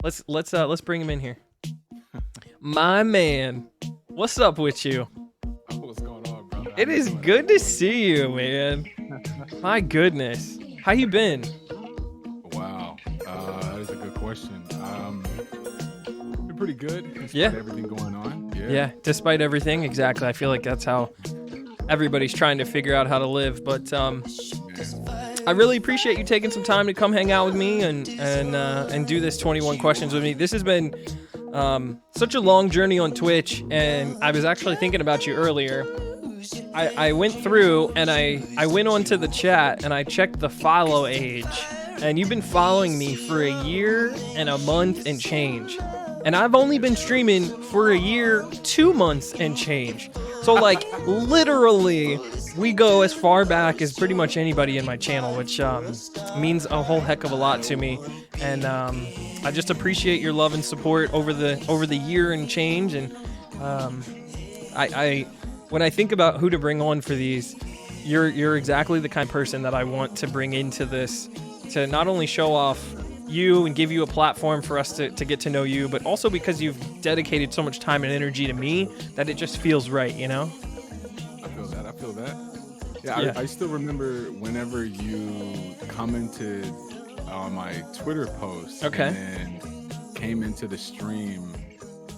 Let's bring him in here. My man, what's up with you? What's going on, brother? How It you is doing? How good you to doing? see you, man. My goodness, how you been? Wow, that is a good question. Been pretty good Yeah, despite everything going on. Yeah, yeah. Despite everything, exactly. I feel like that's how everybody's trying to figure out how to live. But man. I really appreciate you taking some time to come hang out with me and do this 21 questions with me. This has been such a long journey on Twitch, and I was actually thinking about you earlier. I went through and I went onto the chat and I checked the follow age, and you've been following me for a year and a month and change. And I've only been streaming for a year, 2 months and change. So like literally we go as far back as pretty much anybody in my channel, which means a whole heck of a lot to me. And I just appreciate your love and support over the year and change. And I when I think about who to bring on for these, you're exactly the kind of person that I want to bring into this, to not only show off you and give you a platform for us to get to know you, but also because you've dedicated so much time and energy to me that it just feels right, you know? I feel that. I feel that. Yeah, Yeah. I still remember whenever you commented on my Twitter post Okay. and then came into the stream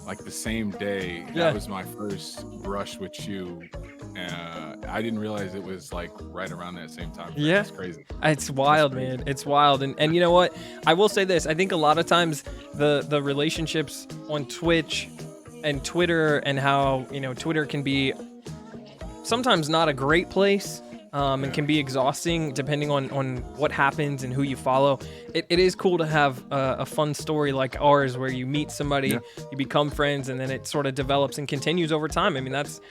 like the same day. Yeah. That was my first brush with you. I didn't realize it was like right around that same time frame. Yeah. It's crazy. It's That's wild, crazy. man. It's wild. And you know what? I will say this. I think a lot of times the relationships on Twitch and Twitter, and how, Twitter can be sometimes not a great place, and can be exhausting depending on what happens and who you follow. It is cool to have a fun story like ours where you meet somebody, Yeah. you become friends, and then it sort of develops and continues over time. I mean, that's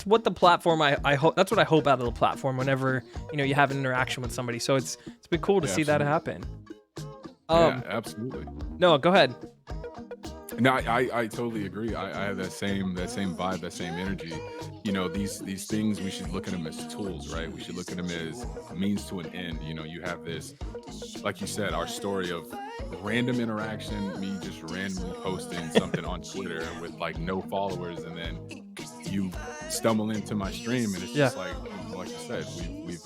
what the platform, I hope, that's what I hope out of the platform whenever you have an interaction with somebody. So it's been cool to Yeah, see that absolutely. happen. Yeah, Um, absolutely. no, go ahead. No, I totally agree. I have that same vibe, that same energy. These things, we should look at them as tools, right? We should look at them as a means to an end. You have this, like you said, our story of random interaction, me just randomly posting something on Twitter with like no followers, and then you stumble into my stream, and it's Yeah. just like you said, we've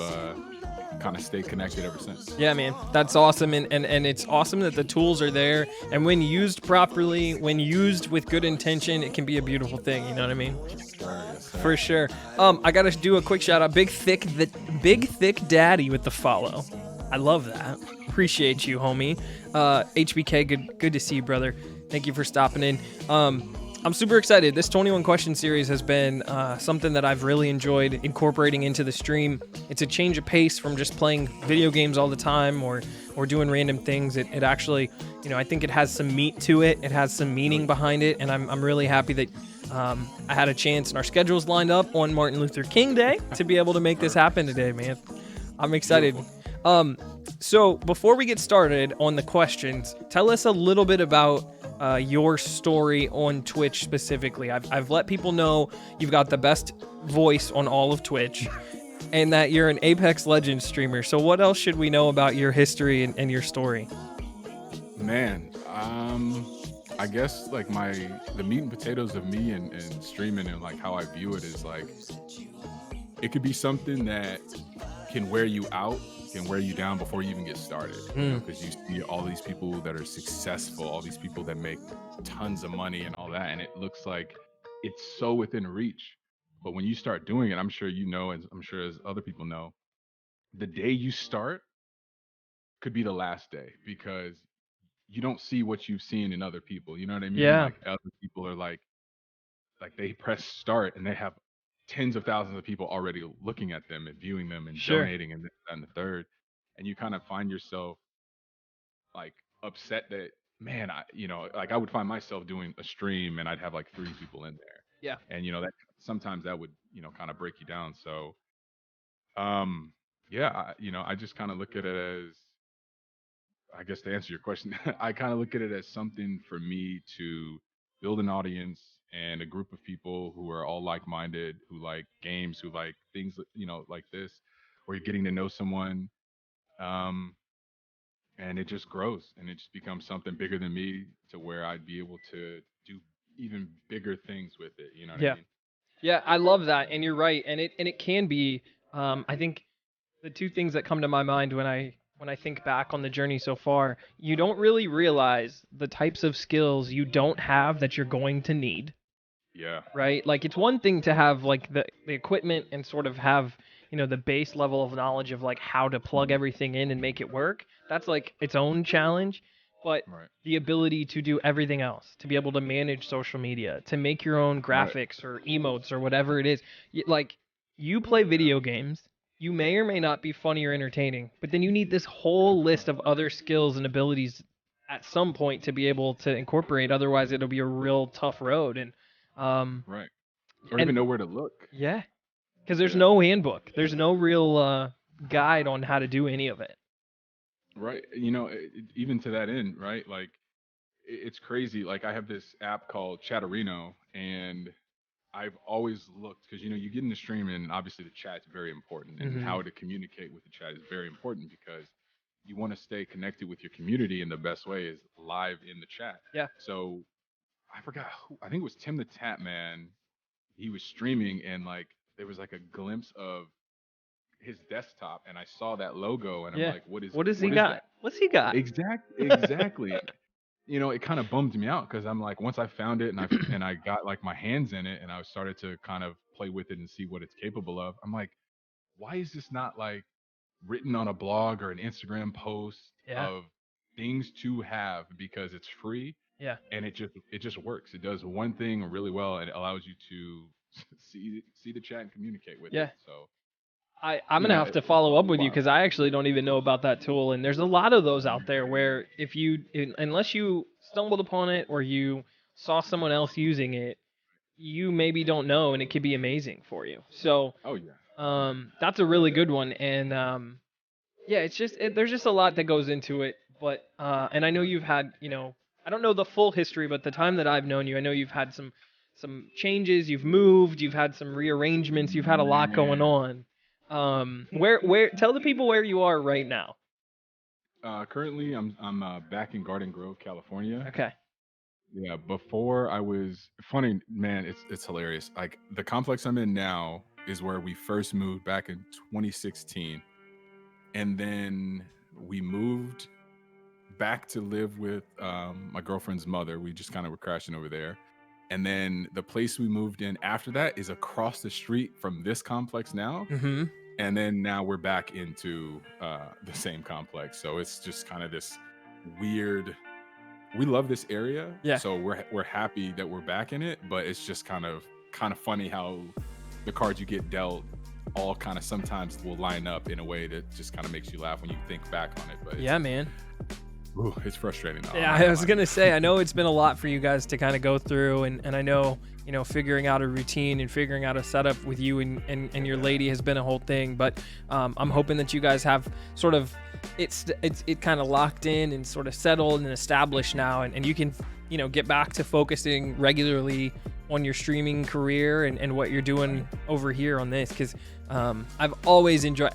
kind of stayed connected ever since. Yeah, man, that's awesome, and it's awesome that the tools are there, and when used properly, when used with good intention, it can be a beautiful thing. You know what I mean? Yes, For sir. sure. I gotta do a quick shout out. Big thick daddy with the follow. I love that. Appreciate you, homie. HBK, good to see you, brother. Thank you for stopping in. I'm super excited. This 21 question series has been something that I've really enjoyed incorporating into the stream. It's a change of pace from just playing video games all the time, or doing random things. It actually, I think it has some meat to it. It has some meaning behind it, and I'm really happy that I had a chance and our schedules lined up on Martin Luther King Day to be able to make this happen today, man. I'm excited. Beautiful. So before we get started on the questions, tell us a little bit about your story on Twitch specifically. I've let people know you've got the best voice on all of Twitch, and that you're an Apex Legends streamer. So what else should we know about your history and your story? Man, I guess like the meat and potatoes of me and streaming, and like how I view it is like, it could be something that can wear you out, can wear you down before you even get started. Because you see all these people that are successful, all these people that make tons of money and all that, and it looks like it's so within reach. But when you start doing it, I'm sure you know, and I'm sure as other people know, the day you start could be the last day, because you don't see what you've seen in other people. You know what I mean? Yeah, Like other people are like they press start and they have tens of thousands of people already looking at them and viewing them and sure. donating, and this, that, and the third. And you kind of find yourself like upset that, man, like I would find myself doing a stream and I'd have like three people in there. Yeah. And that sometimes that would, kind of break you down. So um yeah, I just kind of look at it as, I guess to answer your question, I kind of look at it as something for me to build an audience and a group of people who are all like-minded, who like games, who like things, like this, where you're getting to know someone. Um, and it just grows and it just becomes something bigger than me to where I'd be able to do even bigger things with it. You know what I Yeah. mean? Yeah, I love that, and you're right, and it can be. I think the two things that come to my mind when I think back on the journey so far, you don't really realize the types of skills you don't have that you're going to need, Yeah. right? Like it's one thing to have like the equipment and sort of have, the base level of knowledge of like how to plug everything in and make it work. That's like its own challenge, but Right. the ability to do everything else, to be able to manage social media, to make your own Right. graphics or emotes or whatever it is. Like you play video games, you may or may not be funny or entertaining, but then you need this whole list of other skills and abilities at some point to be able to incorporate. Otherwise, it'll be a real tough road. Um, Right. Or and even know where to look. yeah, because there's Yeah. no handbook, there's no real guide on how to do any of it. Right. You know, even to that end, right? Like it's crazy. Like I have this app called Chatterino, and I've always looked because you get in the stream, and obviously the chat's very important, and Hmm. how to communicate with the chat is very important because you want to stay connected with your community, and the best way is live in the chat. Yeah. So I forgot who. I think it was Tim the Tap Man. He was streaming, and like there was like a glimpse of his desktop, and I saw that logo, and I'm Yeah. like, what is What does he what is got? that? What's he got? Exactly. It kind of bummed me out because I'm like, once I found it and I got like my hands in it and I started to kind of play with it and see what it's capable of. I'm like, why is this not like written on a blog or an Instagram post Yeah. of things to have because it's free Yeah. and it just works. It does one thing really well and it allows you to see the chat and communicate with Yeah. it. So I'm gonna have to follow up it's with you wild. because I actually don't even know about that tool, and there's a lot of those out there where unless you stumbled upon it or you saw someone else using it, you maybe don't know, and it could be amazing for you. So Oh yeah. that's a really good one, and yeah, it's just there's just a lot that goes into it, but and I know you've had, I don't know the full history, but the time that I've known you, I know you've had some changes, you've moved, you've had some rearrangements, you've had a lot going Man. on. Where tell the people where you are right now. Currently, I'm back in Garden Grove, California. Okay. Yeah, before I was funny, man. It's hilarious. Like the complex I'm in now is where we first moved back in 2016, and then we moved back to live with my girlfriend's mother. We just kind of were crashing over there, and then the place we moved in after that is across the street from this complex now. Mm-hmm. And then now we're back into the same complex. So it's just kind of this weird. We love this area, Yeah. so we're happy that we're back in it. But it's just kind of funny how the cards you get dealt all kind of sometimes will line up in a way that just kind of makes you laugh when you think back on it. But Yeah, man. it's frustrating. Though, Yeah, I was gonna say, I know it's been a lot for you guys to kind of go through, and I know, figuring out a routine and figuring out a setup with you and your lady has been a whole thing. But I'm hoping that you guys have sort of it kind of locked in and sort of settled and established now, and you can get back to focusing regularly on your streaming career and what you're doing over here on this, because I've always enjoyed.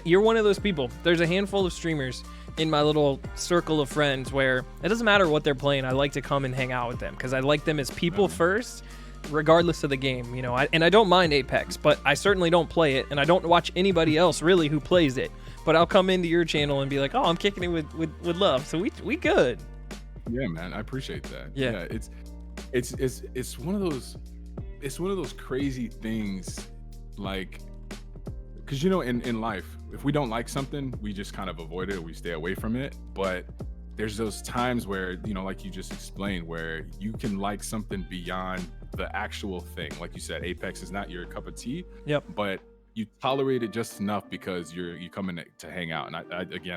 You're one of those people. There's a handful of streamers in my little circle of friends where it doesn't matter what they're playing. I like to come and hang out with them because I like them as people first, regardless of the game. And I don't mind Apex, but I certainly don't play it, and I don't watch anybody else really who plays it. But I'll come into your channel and be like, oh, I'm kicking it with love. So we good. Yeah, man, I appreciate that. Yeah. It's one of those crazy things, like, because in life, if we don't like something, we just kind of avoid it or we stay away from it. But there's those times where, like you just explained, where you can like something beyond the actual thing. Like you said, Apex is not your cup of tea. Yep. But you tolerate it just enough because you come in to hang out. And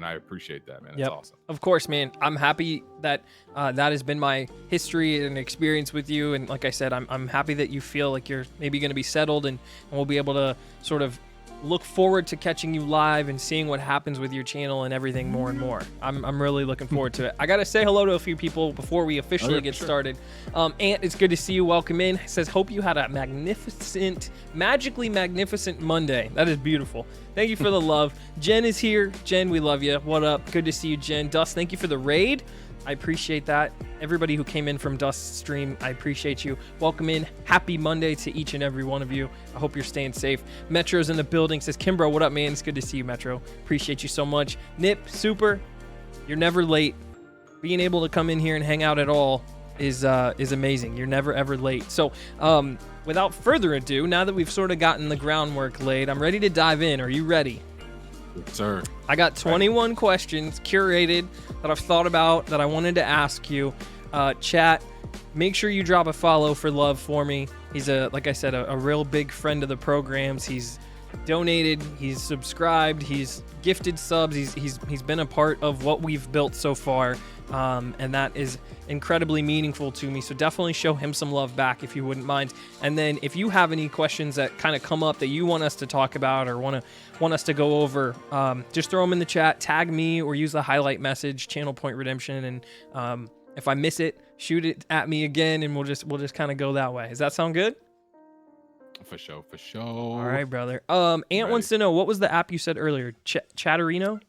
I appreciate that, man. That's awesome. Of course, man. I'm happy that that has been my history and experience with you. And like I said, I'm happy that you feel like you're maybe going to be settled and we'll be able to sort of look forward to catching you live and seeing what happens with your channel and everything more and more. I'm really looking forward to it. I gotta say hello to a few people before we officially get started. Ant, it's good to see you. Welcome in. Says, hope you had a magically magnificent Monday. That is beautiful. Thank you for the love. Jen is here. Jen, we love you. What up? Good to see you, Jen. Dust, thank you for the raid. I appreciate that. Everybody who came in from Dust's stream, I appreciate you. Welcome in. Happy Monday to each and every one of you. I hope you're staying safe. Metro's in the building. Says, Kimbro, what up, man? It's good to see you, Metro. Appreciate you so much. Nip, super. You're never late. Being able to come in here and hang out at all is amazing. You're never, ever late. So, without further ado, now that we've sort of gotten the groundwork laid, I'm ready to dive in. Are you ready? Yes, sir. I got 21 questions curated that I've thought about that I wanted to ask you. Chat, make sure you drop a follow for love for me. He's like I said, a real big friend of the programs. He's donated, he's subscribed, he's gifted subs, he's been a part of what we've built so far, and that is incredibly meaningful to me. So definitely show him some love back if you wouldn't mind. And then if you have any questions that kind of come up that you want us to talk about or want us to go over, just throw them in the chat, tag me, or use the highlight message, Channel Point Redemption, and if I miss it, shoot it at me again, and we'll just kind of go that way. Does that sound good? For sure. All right, brother. Ant wants to know, what was the app you said earlier? Chatterino?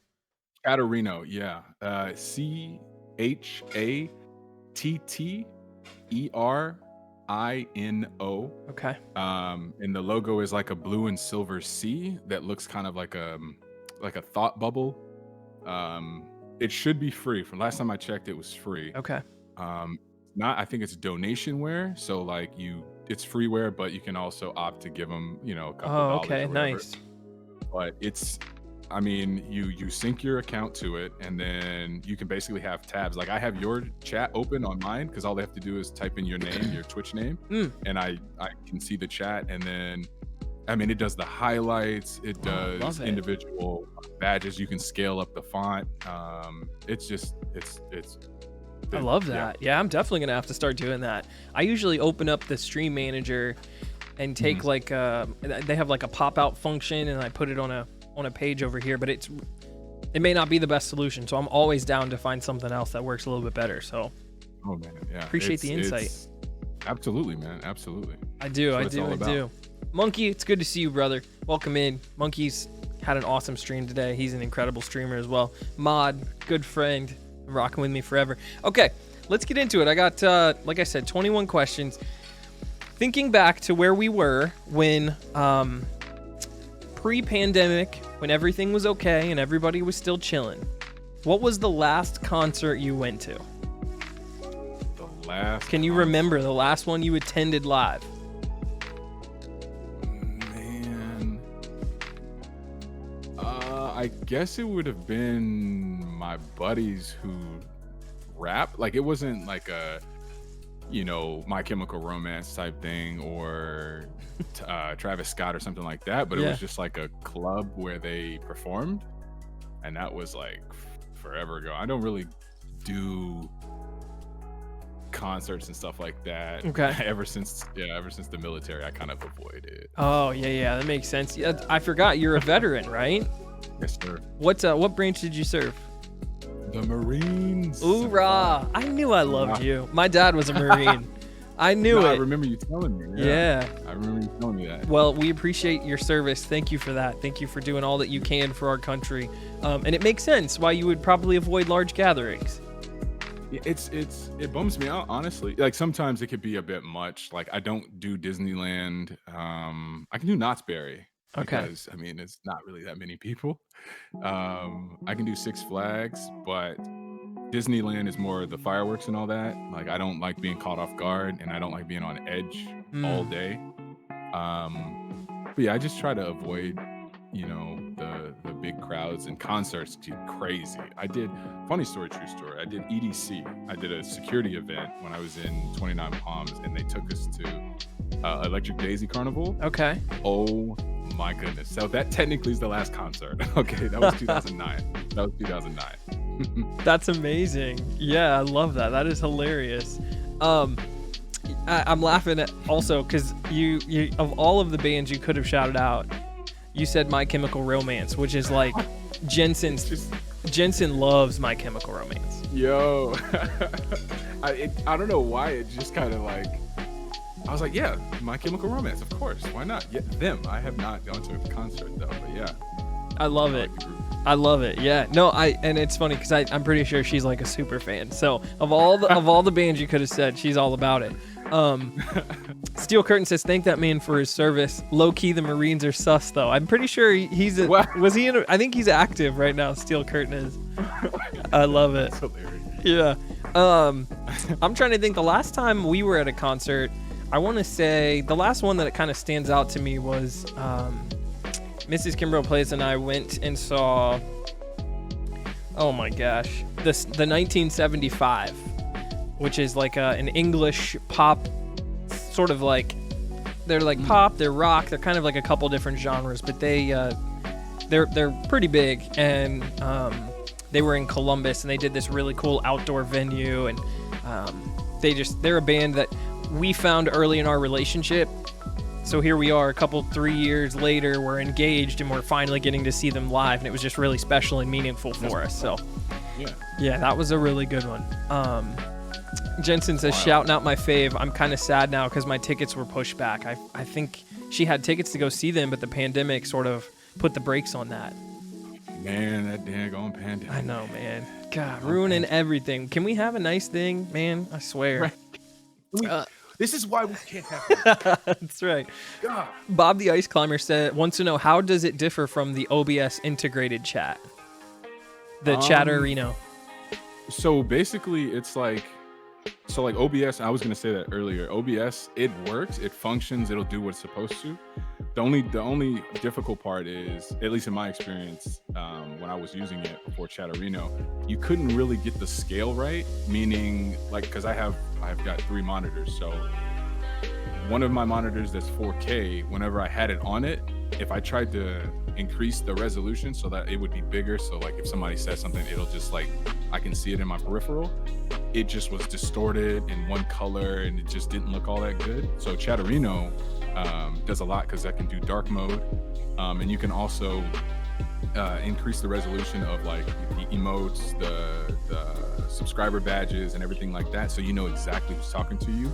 Chatterino, yeah. ChatterErino. Okay. And the logo is like a blue and silver sea that looks kind of like a thought bubble. It should be free. From last time I checked, it was free. Okay. I think it's donationware, so like it's freeware, but you can also opt to give them, a couple dollars. Okay, nice. But you sync your account to it, and then you can basically have tabs. Like I have your chat open on mine because all they have to do is type in your name, your Twitch name, and I can see the chat, and then it does the highlights, it does individual badges. You can scale up the font. I love that. Yeah, I'm definitely gonna have to start doing that. I usually open up the stream manager and take they have like a pop out function, and I put it on a page over here, but it may not be the best solution. So I'm always down to find something else that works a little bit better. So appreciate the insight. Absolutely, man. Absolutely. I do. Monkey, it's good to see you, brother. Welcome in. Monkey's had an awesome stream today. He's an incredible streamer as well. Mod, good friend, rocking with me forever. Okay, let's get into it. I got, like I said, 21 questions. Thinking back to where we were when pre-pandemic, when everything was okay and everybody was still chilling, what was the last concert you went to? Can you remember the last one you attended live? I guess it would have been my buddies who rap. Like it wasn't like a, My Chemical Romance type thing or Travis Scott or something like that. But it was just like a club where they performed, and that was like forever ago. I don't really do concerts and stuff like that. Okay. Ever since the military, I kind of avoid it. Oh yeah, that makes sense. Yeah, I forgot you're a veteran, right? Yes, sir. What branch did you serve? The Marines. Hoorah! I knew I loved you. My dad was a Marine. I knew it. I remember you telling me. Yeah. I remember you telling me that. Well, we appreciate your service. Thank you for that. Thank you for doing all that you can for our country. And it makes sense why you would probably avoid large gatherings. It bums me out, honestly. Like sometimes it could be a bit much. Like I don't do Disneyland. I can do Knott's Berry. Okay. Because it's not really that many people. I can do Six Flags, but Disneyland is more the fireworks and all that. Like I don't like being caught off guard, and I don't like being on edge all day. But yeah, I just try to avoid, the big crowds, and concerts too crazy. I did, funny story, true story. I did EDC. I did a security event when I was in 29 Palms, and they took us to Electric Daisy Carnival. Okay. Oh my goodness. So that technically is the last concert. Okay, that was 2009. That's amazing. Yeah, I love that. That is hilarious. I'm laughing at also because you of all of the bands you could have shouted out, you said My Chemical Romance, which is like Jensen loves My Chemical Romance. Yo, I don't know why it just kind of like, I was like, yeah, My Chemical Romance, of course, why not? Yeah, them. I have not gone to a concert though, but yeah. I love it. I love it. Yeah. No, and it's funny because I'm pretty sure she's like a super fan. So of all the bands you could have said, she's all about it. Steel Curtain says, thank that man for his service. Low key, the Marines are sus though. I'm pretty sure was he I think he's active right now. Steel Curtain is. I love it. That's hilarious. Yeah. I'm trying to think the last time we were at a concert, I want to say the last one that kind of stands out to me was, Mrs. Kimbroplays and I went and saw, oh my gosh, the 1975, which is like an English pop, sort of like, they're like pop, they're rock, they're kind of like a couple different genres, but they're pretty big, and they were in Columbus, and they did this really cool outdoor venue, and they're a band that we found early in our relationship. So here we are 3 years later, we're engaged and we're finally getting to see them live, and it was just really special and meaningful for us. So yeah, that was a really good one. Jensen says, shouting out my fave. I'm kind of sad now because my tickets were pushed back. I think she had tickets to go see them, but the pandemic sort of put the brakes on that. Man, that daggone pandemic. I know, man. God, ruining everything. Can we have a nice thing, man? I swear. Right. This is why we can't have it. That's right. God. Bob the Ice Climber wants to know, how does it differ from the OBS integrated chat? The Chatterino. So basically it's like, OBS, I was going to say that earlier. OBS, it works, it functions, it'll do what it's supposed to. The only difficult part is, at least in my experience, when I was using it for Chatterino, you couldn't really get the scale right, meaning like, because I've got 3 monitors, so one of my monitors that's 4K, whenever I had it on it, if I tried to increase the resolution so that it would be bigger, so like if somebody says something, it'll just like, I can see it in my peripheral, it just was distorted in one color and it just didn't look all that good. So Chatterino does a lot because I can do dark mode, and you can also increase the resolution of like the emotes, the subscriber badges and everything like that, so you know exactly who's talking to you.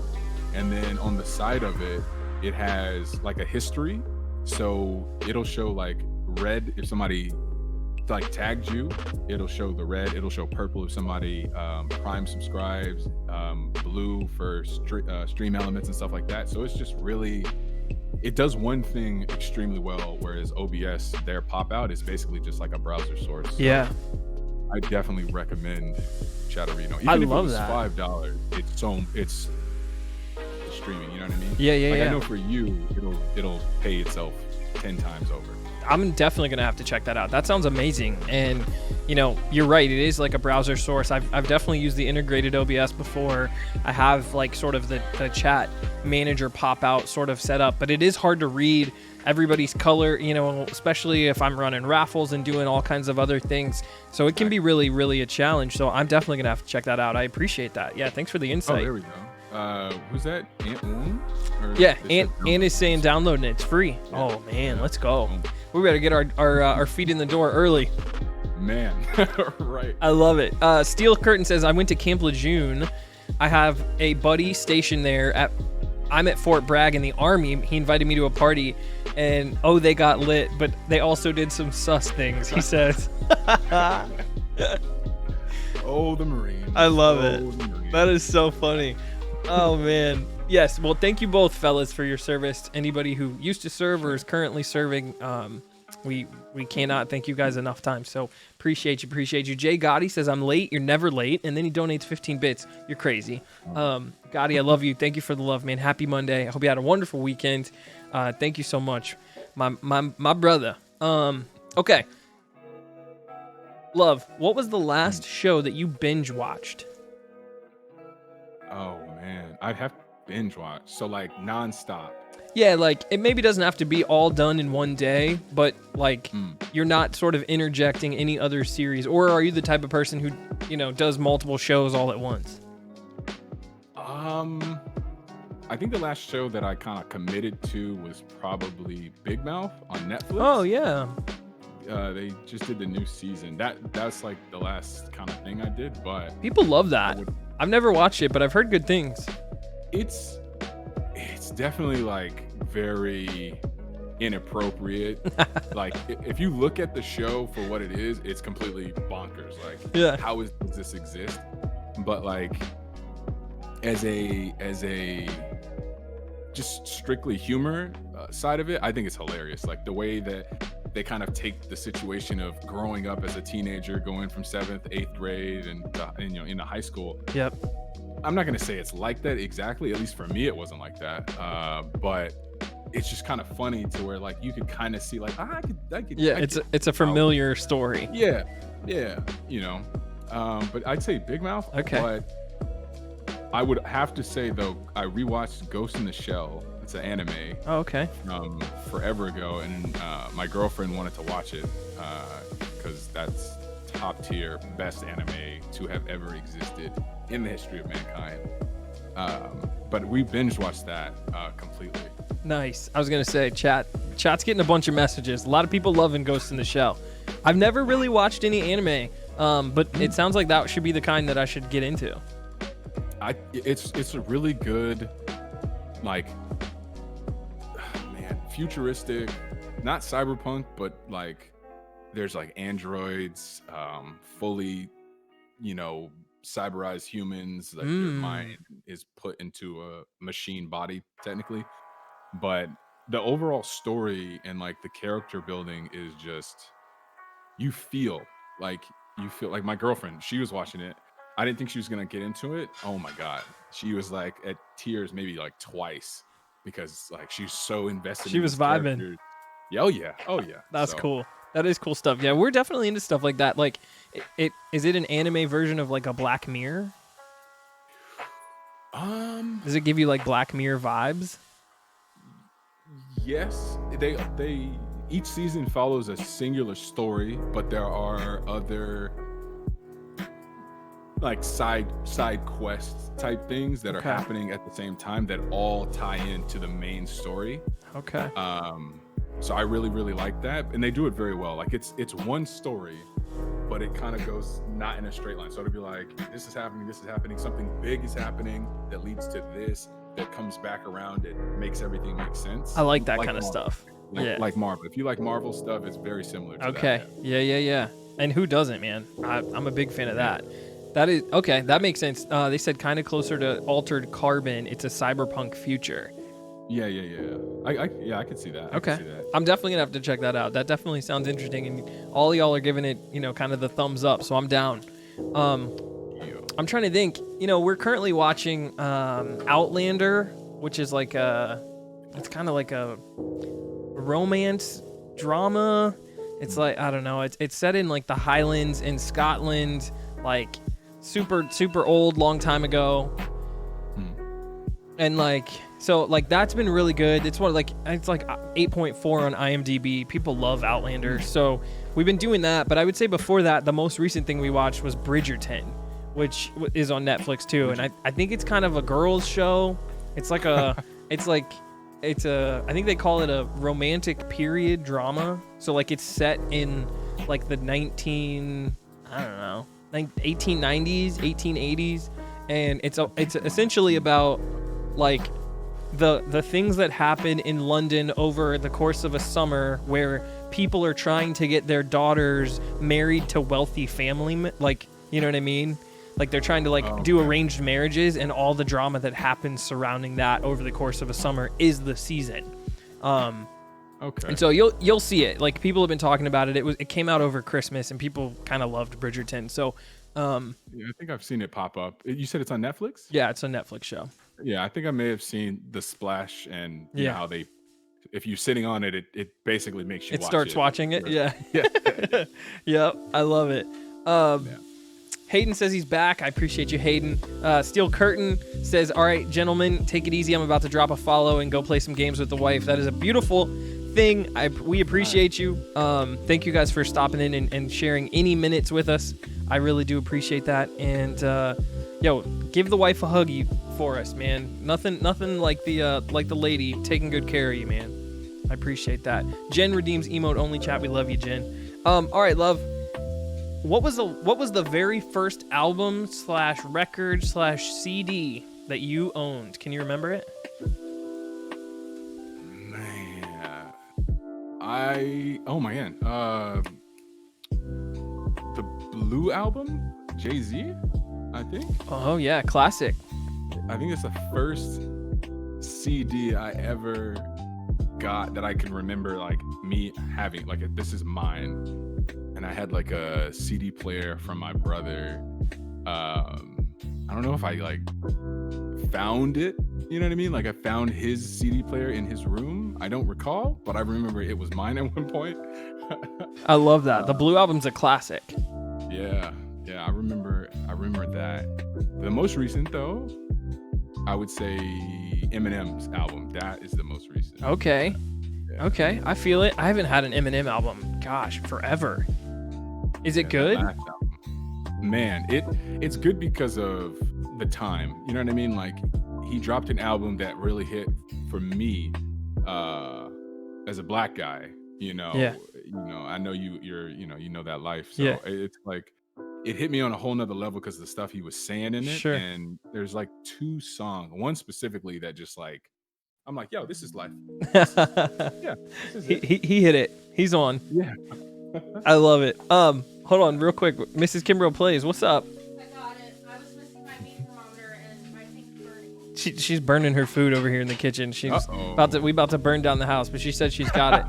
And then on the side of it, it has like a history, so it'll show like red if somebody like tagged you, it'll show the red, it'll show purple if somebody prime subscribes, blue for stream elements and stuff like that. So it's just really, it does one thing extremely well, whereas OBS, their pop out is basically just like a browser source. So yeah, I definitely recommend Chatterino. Even I if love it was that. $5, it's streaming, you know what I mean? Yeah. I know for you, it'll pay itself 10 times over. I'm definitely gonna have to check that out. That sounds amazing. And you know, you're right, it is like a browser source. I've definitely used the integrated OBS before. I have like sort of the chat manager pop out sort of set up, but it is hard to read everybody's color, you know, especially if I'm running raffles and doing all kinds of other things. So it can be really, really a challenge. So I'm definitely gonna have to check that out. I appreciate that. Yeah, thanks for the insight. Oh, there we go. Who's that? Ant One? Yeah, Ant is saying downloading it. It's free. Yeah. Oh man, let's go. We better get our feet in the door early. Man, right. I love it. Steel Curtain says, I went to Camp Lejeune. I have a buddy stationed there I'm at Fort Bragg in the Army. He invited me to a party, and they got lit, but they also did some sus things, he says. Oh, the Marines. I love it. That is so funny. Oh man. Yes. Well, thank you both, fellas, for your service. Anybody who used to serve or is currently serving, we cannot thank you guys enough times. So appreciate you. Jay Gotti says, I'm late. You're never late. And then he donates 15 bits. You're crazy. Gotti, I love you. Thank you for the love, man. Happy Monday. I hope you had a wonderful weekend. Thank you so much. My brother. Okay. Love, what was the last show that you binge watched? Oh man, I'd have to binge watch. So like nonstop. Yeah, like it maybe doesn't have to be all done in one day, but like you're not sort of interjecting any other series, or are you the type of person who, does multiple shows all at once? I think the last show that I kind of committed to was probably Big Mouth on Netflix. Oh yeah. They just did the new season. That's like the last kind of thing I did, but People love that. I've never watched it, but I've heard good things. it's definitely like very inappropriate. Like if you look at the show for what it is, it's completely bonkers. Like Yeah. how does this exist? But like as a just strictly humor side of it, I think it's hilarious. Like the way that they kind of take the situation of growing up as a teenager, going from 7th, 8th grade, and into high school. Yep. I'm not gonna say it's like that exactly. At least for me, it wasn't like that. But it's just kind of funny to where like you could kind of see like I could. Yeah, it's a familiar story. Yeah. But I'd say Big Mouth. Okay. But I would have to say though, I rewatched Ghost in the Shell. It's an anime Oh, okay. forever ago, and my girlfriend wanted to watch it because that's top tier, best anime to have ever existed in the history of mankind. But we binge watched that completely. Nice. I was gonna say, chat's getting a bunch of messages. A lot of people loving Ghost in the Shell. I've never really watched any anime, but it sounds like that should be the kind that I should get into. It's a really good, like, man, futuristic, not cyberpunk, but like there's like androids, fully, cyberized humans. Like their mind is put into a machine body technically, but the overall story and like the character building is just you feel like my girlfriend, she was watching it. I didn't think she was gonna get into it. Oh my god, she was like at tears maybe like twice because like she's so invested. She was vibing. Characters. Oh yeah. That's cool. That is cool stuff. Yeah, we're definitely into stuff like that. Like, is it an anime version of like a Black Mirror? Does it give you like Black Mirror vibes? Yes, they each season follows a singular story, but there are other like side quest type things that are happening at the same time that all tie into the main story. Okay. So I really, really like that, and they do it very well. Like it's one story, but it kind of goes not in a straight line. So it'll be like this is happening, something big is happening that leads to this, that comes back around, it makes everything make sense. I like that kind of stuff. Like Marvel. If you like Marvel stuff, it's very similar to okay. that. Yeah. And who doesn't, man? I'm a big fan of that. That is okay. That makes sense. They said kind of closer to Altered Carbon. It's a cyberpunk future. Yeah. I could see that. Okay. I'm definitely gonna have to check that out. That definitely sounds interesting, and all y'all are giving it, kind of the thumbs up. So I'm down. I'm trying to think. We're currently watching Outlander, which is like it's kind of like a romance drama. It's like, I don't know. It's set in like the Highlands in Scotland, like super old, long time ago. And like, so like that's been really good. It's like 8.4 on IMDb. People love Outlander. So we've been doing that. But I would say before that, the most recent thing we watched was Bridgerton, which is on Netflix too. And I think it's kind of a girls show. It's like a, I think they call it a romantic period drama. So like it's set in like the 1890s, 1880s. And it's essentially about like the things that happen in London over the course of a summer where people are trying to get their daughters married to wealthy family, like, you know what I mean? Like they're trying to do arranged marriages, and all the drama that happens surrounding that over the course of a summer is the season. Okay. And so you'll see it. Like people have been talking about it. It came out over Christmas, and people kind of loved Bridgerton. So I think I've seen it pop up. You said it's on Netflix? Yeah, it's a Netflix show. Yeah, I think I may have seen the splash, and you know how they, if you're sitting on it, it basically makes you watch it. It starts watching it. Yeah. Yeah. Yep. I love it. Hayden says he's back. I appreciate you, Hayden. Steel Curtain says, all right, gentlemen, take it easy. I'm about to drop a follow and go play some games with the wife. That is a beautiful thing. We appreciate you. Thank you guys for stopping in and sharing any minutes with us. I really do appreciate that. And Give the wife a huggy for us, man. Nothing like the lady taking good care of you, man. I appreciate that. Jen redeems emote only chat. We love you, Jen. All right, love. What was the very first album / record / CD that you owned? Can you remember it? Man, the Blue album, Jay-Z, I think. Oh yeah, classic. I think it's the first CD I ever got that I can remember, like me having, like, this is mine. And I had like a CD player from my brother. I don't know if I like found it, you know what I mean? Like I found his CD player in his room. I don't recall, but I remember it was mine at one point. I love that. The Blue album's a classic. Yeah, I remember that. The most recent though, I would say Eminem's album. That is the most recent. Okay. Yeah. Okay, I feel it. I haven't had an Eminem album, gosh, forever. Is it good? Man, it's good because of the time. You know what I mean? Like he dropped an album that really hit for me as a black guy. You know, Yeah. I know you're that life. So Yeah. it's like it hit me on a whole nother level because of the stuff he was saying in it. Sure. And there's like 2 songs, one specifically that just like I'm like, yo, this is life. Yeah, this is it. he hit it. He's on. Yeah. I love it. Hold on real quick. Mrs. Kimbroplays, what's up? I got it. I was missing my meat thermometer and my thing's burning. She's burning her food over here in the kitchen. She's Uh-oh. about to burn down the house, but she said she's got it.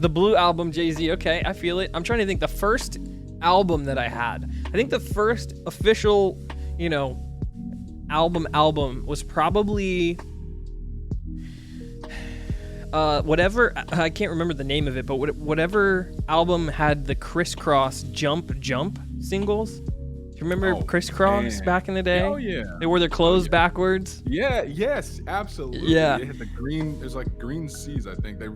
The Blue album, Jay-Z. Okay, I feel it. I'm trying to think. The first album that I had, I think the first official, album was probably whatever. I can't remember the name of it, but whatever album had the Crisscross Jump singles. Do you remember Crisscross man. back in the day? Oh yeah. They wore their clothes backwards. Yeah. Yes. Absolutely. Yeah. They had the green. There's like green seas. I think They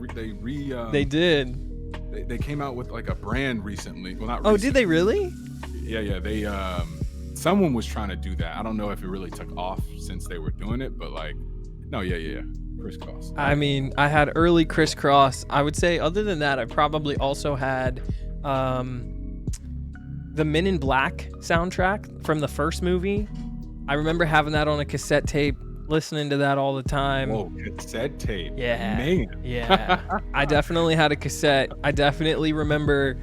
did. They came out with like a brand recently. Well, not. Oh, recently. did they really? Yeah. They someone was trying to do that. I don't know if it really took off since they were doing it, but like, no, yeah. Crisscross. I mean, I had early Crisscross. I would say, other than that, I probably also had the Men in Black soundtrack from the first movie. I remember having that on a cassette tape, listening to that all the time. Whoa, cassette tape. Yeah. Man. Yeah. I definitely had a cassette. I definitely remember,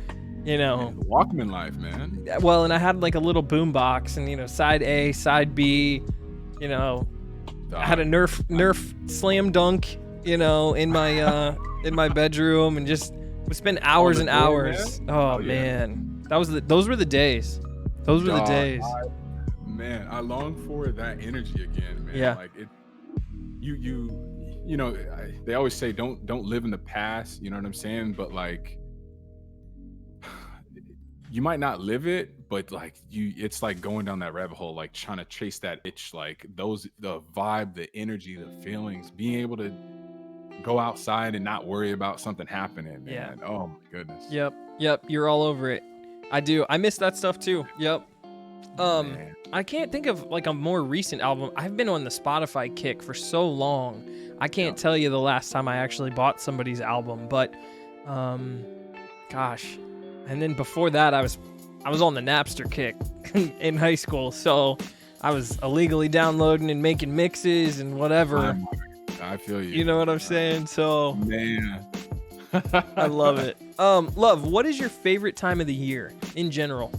Walkman life, man. well, and I had like a little boom box and, side A, side B, I had a Nerf slam dunk, in my bedroom, and just would spend hours and hours. Oh man. Those were the days. Those were the days. I long for that energy again, man. Yeah. Like they always say don't live in the past, you know what I'm saying? But like you might not live it, but like it's like going down that rabbit hole, like trying to chase that itch, like the vibe, the energy, the feelings, being able to go outside and not worry about something happening, man. Yeah. Oh my goodness. Yep. You're all over it. I do. I miss that stuff too. Yep. Man. I can't think of like a more recent album. I've been on the Spotify kick for so long. I can't tell you the last time I actually bought somebody's album, but gosh. And then before that, I was on the Napster kick in high school, so I was illegally downloading and making mixes and whatever. I feel you. You know what I'm saying? So Man. I love it. Love, what is your favorite time of the year in general?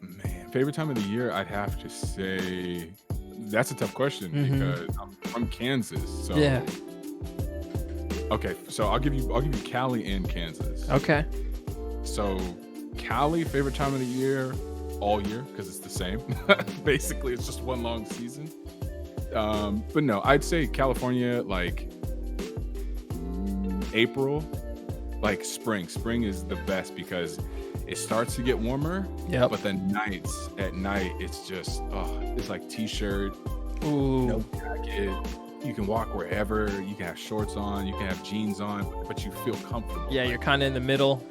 Man, favorite time of the year, I'd have to say that's a tough question because I'm from Kansas. So Yeah. Okay, so I'll give you Cali and Kansas. Okay. So Cali, favorite time of the year, all year, because it's the same. Basically, it's just one long season. But no, I'd say California, like April, like spring. Spring is the best because it starts to get warmer. Yep. But the nights, at night, it's just, it's like t-shirt, Ooh. no jacket. You can walk wherever. You can have shorts on. You can have jeans on, but you feel comfortable. Yeah, you're kind of in the middle.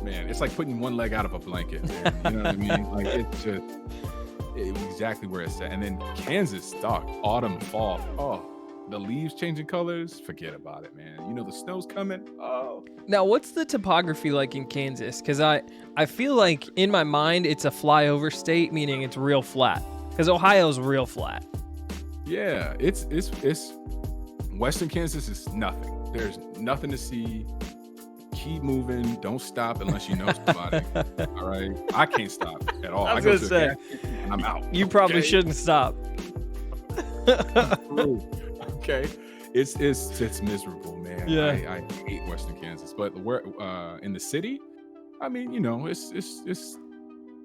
Man, it's like putting one leg out of a blanket, man. You know what I mean? Like it's just, exactly where it's at. And then Kansas, dog, autumn, fall. Oh, the leaves changing colors. Forget about it, man. You know the snow's coming. Oh, Now, what's the topography like in Kansas? Because I feel like in my mind it's a flyover state, meaning it's real flat. Because Ohio's real flat. yeah. It's Western Kansas is nothing. There's nothing to see. Keep moving. Don't stop unless you know somebody. All right. I can't stop at all. I was go gonna to a say, gas station and I'm out. You probably Okay? shouldn't stop. Okay. It's miserable, man. Yeah. I hate Western Kansas. But where in the city, I mean, you know, it's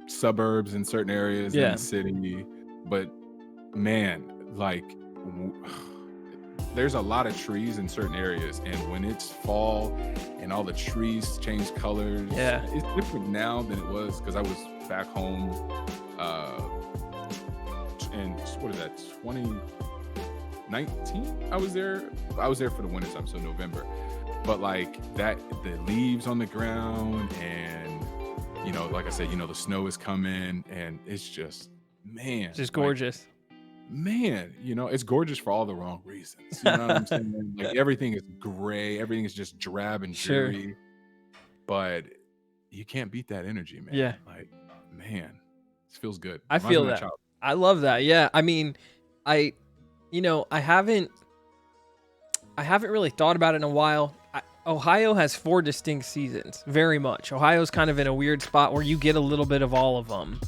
suburbs in certain areas in Yeah. the city. But man, like there's a lot of trees in certain areas, and when it's fall and all the trees change colors, Yeah. it's different now than it was, because I was back home and what is that, 2019? I was there for the winter time, so November. But like that, the leaves on the ground, and you know, like I said, you know, the snow is coming, and it's just, man, Just like, gorgeous. man, you know, it's gorgeous for all the wrong reasons. You know what I'm saying? Like everything is gray, everything is just drab and Sure. dreary. But you can't beat that energy, man. Yeah. Like, man, it feels good. I Reminds me feel of my that. childhood. I love that. Yeah. I mean, I haven't really thought about it in a while. Ohio has 4 distinct seasons, very much. Ohio's kind of in a weird spot where you get a little bit of all of them.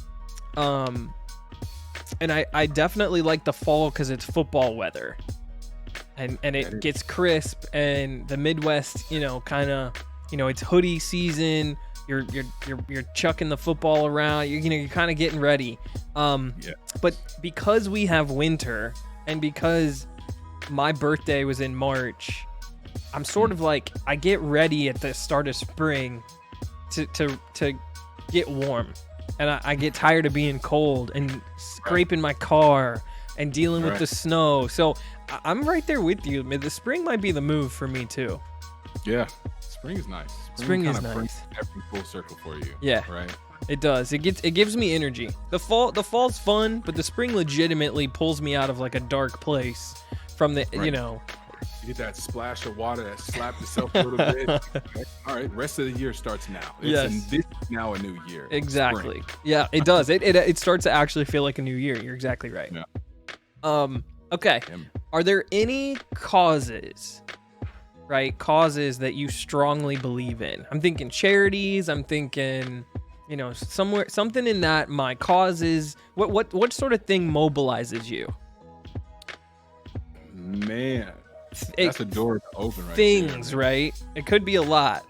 And I definitely like the fall because it's football weather. And it gets crisp, and the Midwest, you know, kind of, you know, it's hoodie season. You're chucking the football around. You're kind of getting ready. Yeah. But because we have winter, and because my birthday was in March, I'm sort of like, I get ready at the start of spring to get warm, and I get tired of being cold and scraping my car and dealing with the snow. So I'm right there with you. The spring might be the move for me too. Yeah. Spring is nice. Spring is kinda brings nice. everything full circle for you. Yeah. Right. It does. It gives me energy. The fall's fun, but the spring legitimately pulls me out of like a dark place from the, you Right. know. You get that splash of water that slapped itself a little bit. Okay. All right, rest of the year starts now. Yes. This is now a new year. Exactly. Spring. Yeah, it does. It starts to actually feel like a new year. You're exactly right. Yeah. Okay. Damn. Are there any causes that you strongly believe in? I'm thinking charities. I'm thinking, you know, something in that. My causes. What sort of thing mobilizes you? Man, that's a door to open right Things, there. right? It could be a lot.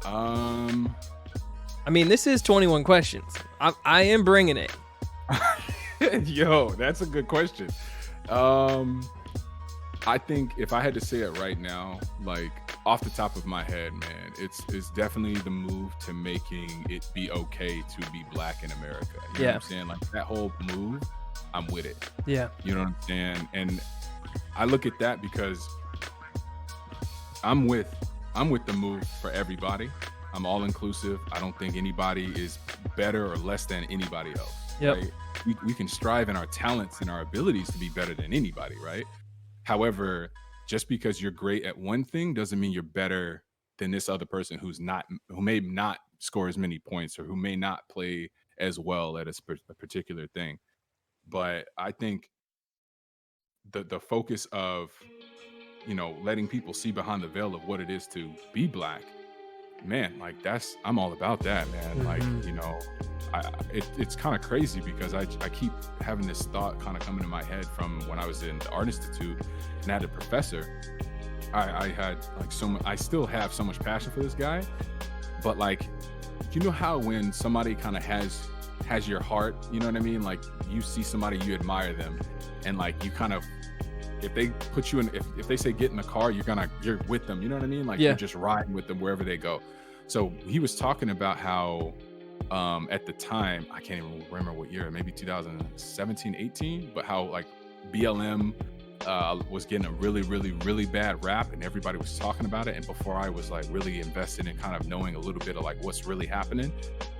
I mean, this is 21 questions. I am bringing it. Yo, that's a good question. I think if I had to say it right now, like off the top of my head, man, it's definitely the move to making it be okay to be black in America. You know what I'm saying? Like that whole move, I'm with it. Yeah. You know what I'm saying? And I look at that because I'm with the move for everybody. I'm all inclusive. I don't think anybody is better or less than anybody else. Yep. Right? We can strive in our talents and our abilities to be better than anybody, right? However, just because you're great at one thing doesn't mean you're better than this other person who may not score as many points, or who may not play as well at a particular thing. But I think the focus of, you know, letting people see behind the veil of what it is to be black, man, like I'm all about that, man. Mhm. Like, you know, it's kind of crazy because I keep having this thought kind of coming to my head from when I was in the Art Institute and I had a professor. I had like I still have so much passion for this guy, but like, you know how when somebody kind of has your heart, you know what I mean? Like you see somebody, you admire them, and like you kind of, if they put you in, if they say get in the car, you're with them, you know what I mean? Like you're just riding with them wherever they go. So he was talking about how at the time, I can't even remember what year, maybe 2017, 18, but how like BLM was getting a really, really, really bad rap, and everybody was talking about it. And before I was like really invested in kind of knowing a little bit of like what's really happening,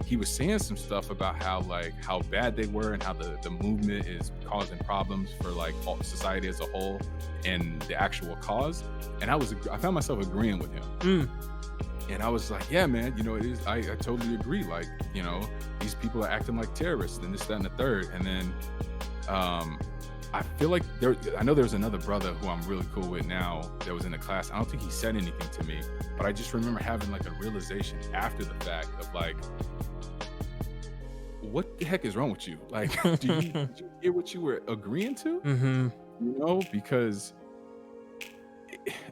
he was saying some stuff about how bad they were and how the movement is causing problems for like society as a whole and the actual cause. And I found myself agreeing with him. And I was like, yeah, man, you know, it is. I totally agree. Like, you know, these people are acting like terrorists and this, that, and the third. And then I feel like I know there's another brother who I'm really cool with now that was in the class. I don't think he said anything to me, but I just remember having like a realization after the fact of like, what the heck is wrong with you? Like, did you hear what you were agreeing to? You know, because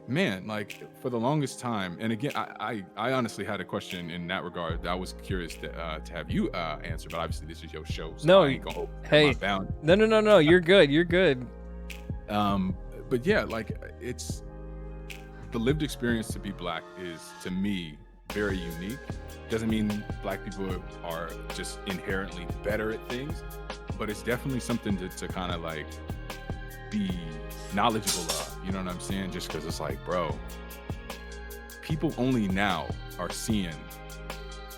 man, like for the longest time, and again, I honestly had a question in that regard that I was curious to have you answer, but obviously this is your show, so no, I ain't gonna hey, no, you're good. But yeah, like it's the lived experience to be Black is to me very unique. Doesn't mean Black people are just inherently better at things, but it's definitely something to kind of like be knowledgeable of, you know what I'm saying? Just because it's like, bro, people only now are seeing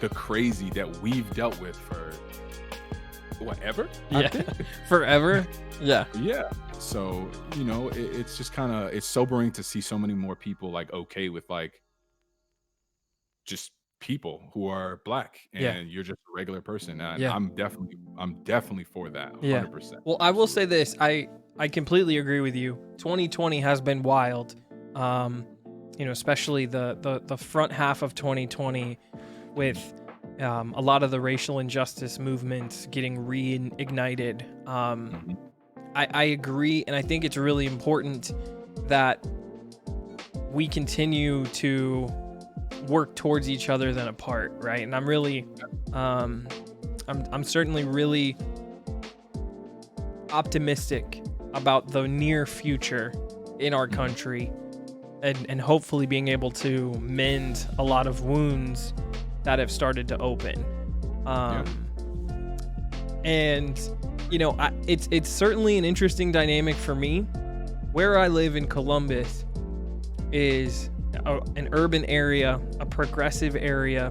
the crazy that we've dealt with for whatever. Yeah, forever. Yeah. So, you know, it's just kind of, it's sobering to see so many more people like okay with like just people who are Black and you're just a regular person. And I'm definitely for that. 100%. Well, I will say this. I completely agree with you. 2020 has been wild. You know, especially the front half of 2020 with a lot of the racial injustice movements getting reignited. I agree, and I think it's really important that we continue to work towards each other than apart, right? And I'm really, I'm certainly really optimistic about the near future in our country, and hopefully being able to mend a lot of wounds that have started to open. And you know, it's certainly an interesting dynamic for me. Where I live in Columbus is an urban area, a progressive area,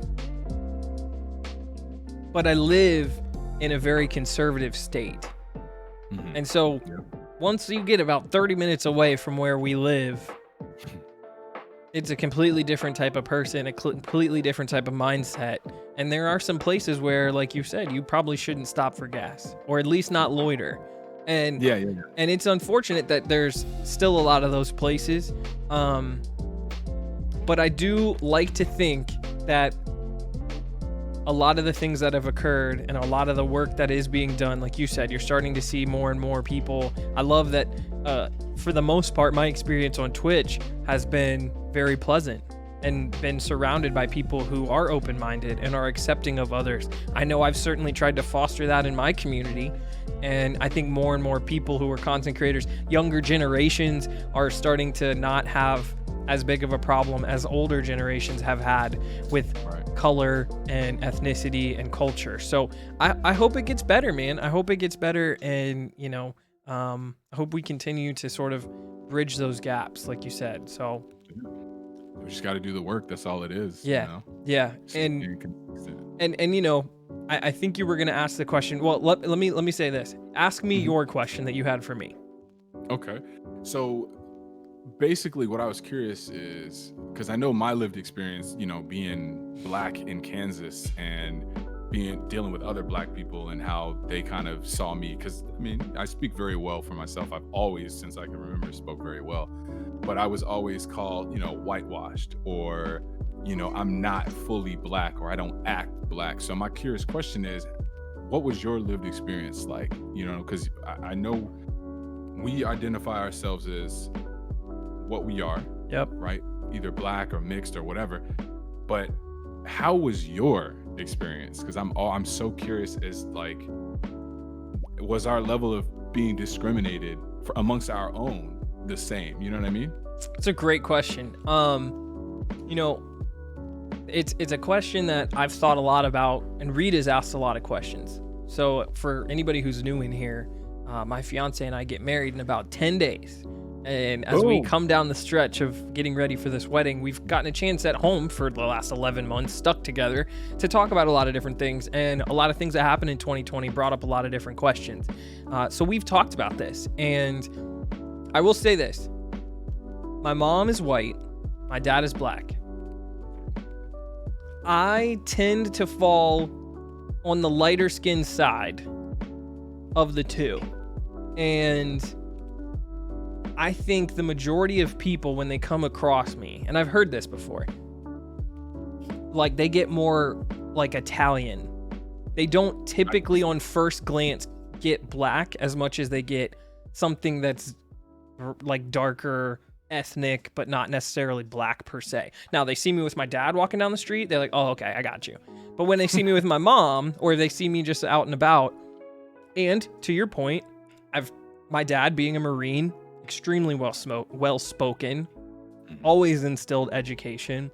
but I live in a very conservative state. And so once you get about 30 minutes away from where we live, it's a completely different type of person, a completely different type of mindset. And there are some places where, like you said, you probably shouldn't stop for gas, or at least not loiter. And and it's unfortunate that there's still a lot of those places. But I do like to think that a lot of the things that have occurred and a lot of the work that is being done, like you said, you're starting to see more and more people. I love that for the most part, my experience on Twitch has been very pleasant and been surrounded by people who are open-minded and are accepting of others. I know I've certainly tried to foster that in my community, and I think more and more people who are content creators, younger generations, are starting to not have as big of a problem as older generations have had with color and ethnicity and culture. So I hope it gets better, man. I hope it gets better, and you know, I hope we continue to sort of bridge those gaps, like you said. So we just got to do the work. That's all it is. Yeah, you know? yeah, and you know, I think you were gonna ask the question. Well, let me say this. Ask me your question that you had for me. Okay, so basically what I was curious is, because I know my lived experience, you know, being Black in Kansas and dealing with other Black people and how they kind of saw me, because I mean, I speak very well for myself. I've always, since I can remember, spoke very well, but I was always called, you know, whitewashed, or, you know, I'm not fully Black, or I don't act Black. So my curious question is, what was your lived experience like? You know, because I know we identify ourselves as what we are. Right, either Black or mixed or whatever, but how was your experience? Because I'm so curious as like, was our level of being discriminated amongst our own the same? You know what I mean? It's a great question. You know, it's a question that I've thought a lot about, and Reed has asked a lot of questions. So for anybody who's new in here, my fiance and I get married in about 10 days. And as we Boom. come down the stretch of getting ready for this wedding, we've gotten a chance at home for the last 11 months stuck together to talk about a lot of different things. And a lot of things that happened in 2020 brought up a lot of different questions. So we've talked about this. And I will say this. My mom is white. My dad is black. I tend to fall on the lighter skin side of the two. And I think the majority of people, when they come across me, and I've heard this before, like they get more like Italian. They don't typically on first glance get black as much as they get something that's like darker, ethnic, but not necessarily black per se. Now they see me with my dad walking down the street, they're like, oh, okay, I got you. But when they see me with my mom, or they see me just out and about, and to your point, my dad being a Marine, extremely well-spoken, always instilled education.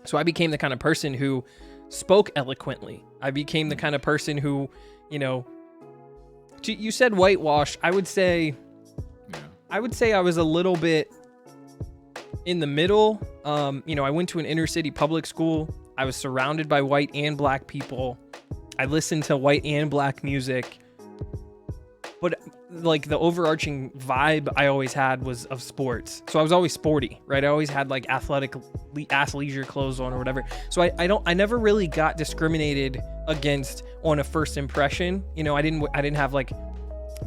So I became the kind of person who spoke eloquently. I became the kind of person who, you said whitewash. I would say I was a little bit in the middle. I went to an inner city public school. I was surrounded by white and black people. I listened to white and black music. But like the overarching vibe I always had was of sports. So I was always sporty, right? I always had like athleisure clothes on or whatever. So I never really got discriminated against on a first impression. I didn't have like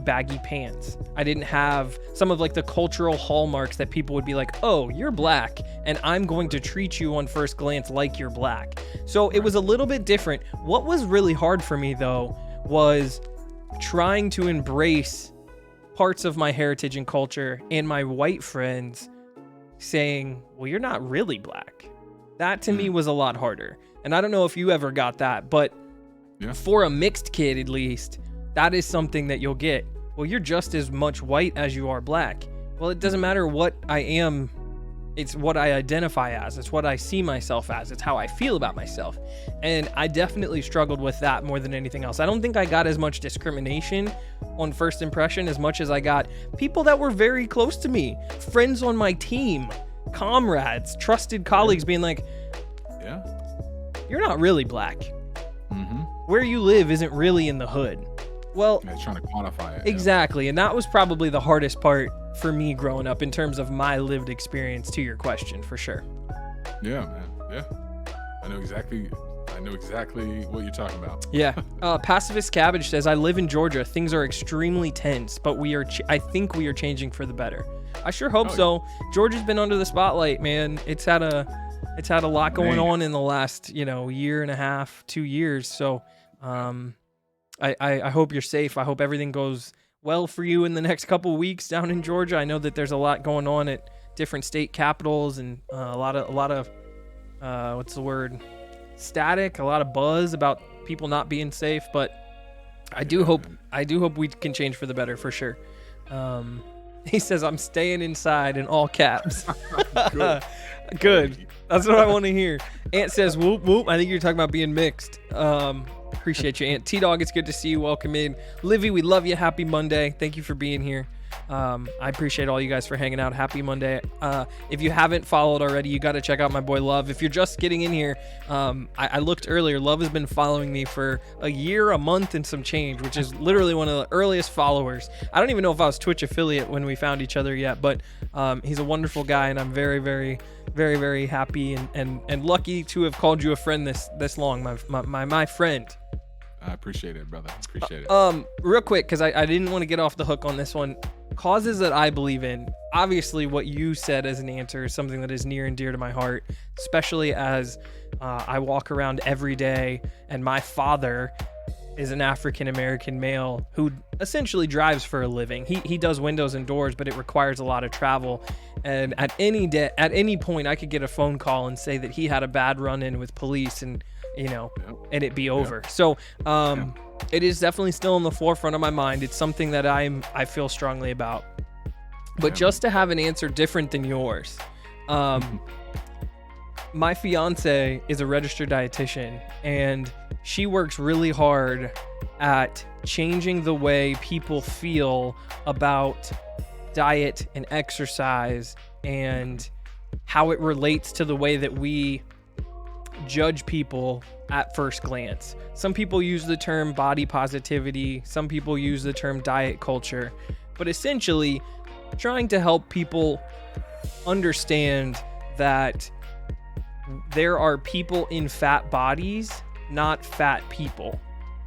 baggy pants. I didn't have some of like the cultural hallmarks that people would be like, oh, you're black and I'm going to treat you on first glance like you're black. So it was a little bit different. What was really hard for me though was trying to embrace parts of my heritage and culture and my white friends saying, well, you're not really black. That to me was a lot harder. And I don't know if you ever got that, but for a mixed kid, at least, that is something that you'll get. Well, you're just as much white as you are black. Well, it doesn't matter what I am. It's what I identify as. It's what I see myself as. It's how I feel about myself. And I definitely struggled with that more than anything else. I don't think I got as much discrimination on first impression as much as I got people that were very close to me, friends on my team, comrades, trusted colleagues being like, you're not really black. Where you live isn't really in the hood. Well, trying to quantify it. Exactly. And that was probably the hardest part for me growing up in terms of my lived experience to your question, for sure. Yeah, man. Yeah. I know exactly what you're talking about. Yeah. Pacifist Cabbage says, I live in Georgia. Things are extremely tense, but I think we are changing for the better. I sure hope so. Georgia's been under the spotlight, man. It's had a lot going on in the last, year and a half, 2 years. So, I hope you're safe. I hope everything goes well for you in the next couple of weeks down in Georgia. I know that there's a lot going on at different state capitals and a lot of what's the word? Static, a lot of buzz about people not being safe, but I do hope we can change for the better for sure. He says, I'm staying inside in all caps. Good. That's what I want to hear. Ant says, whoop, whoop. I think you're talking about being mixed. Appreciate you, Ant. T-Dog, it's good to see you. Welcome in. Livy, we love you. Happy Monday. Thank you for being here. I appreciate all you guys for hanging out. Happy Monday. If you haven't followed already, you got to check out my boy Love. If you're just getting in here, I looked earlier. Love has been following me for a year, a month, and some change, which is literally one of the earliest followers. I don't even know if I was Twitch affiliate when we found each other yet, but he's a wonderful guy, and I'm very, very, very, very happy and lucky to have called you a friend this long, my friend. I appreciate it, brother. Appreciate it. Real quick, because I didn't want to get off the hook on this one. Causes that I believe in. Obviously, what you said as an answer is something that is near and dear to my heart, especially as I walk around every day, and my father is an African-American male who essentially drives for a living. He does windows and doors, but it requires a lot of travel. And at any point, I could get a phone call and say that he had a bad run-in with police, and and it be over. So it is definitely still in the forefront of my mind. It's something that I feel strongly about. But just to have an answer different than yours, my fiance is a registered dietitian, and she works really hard at changing the way people feel about diet and exercise and how it relates to the way that we judge people at first glance. Some people use the term body positivity, some people use the term diet culture, but essentially trying to help people understand that there are people in fat bodies, not fat people.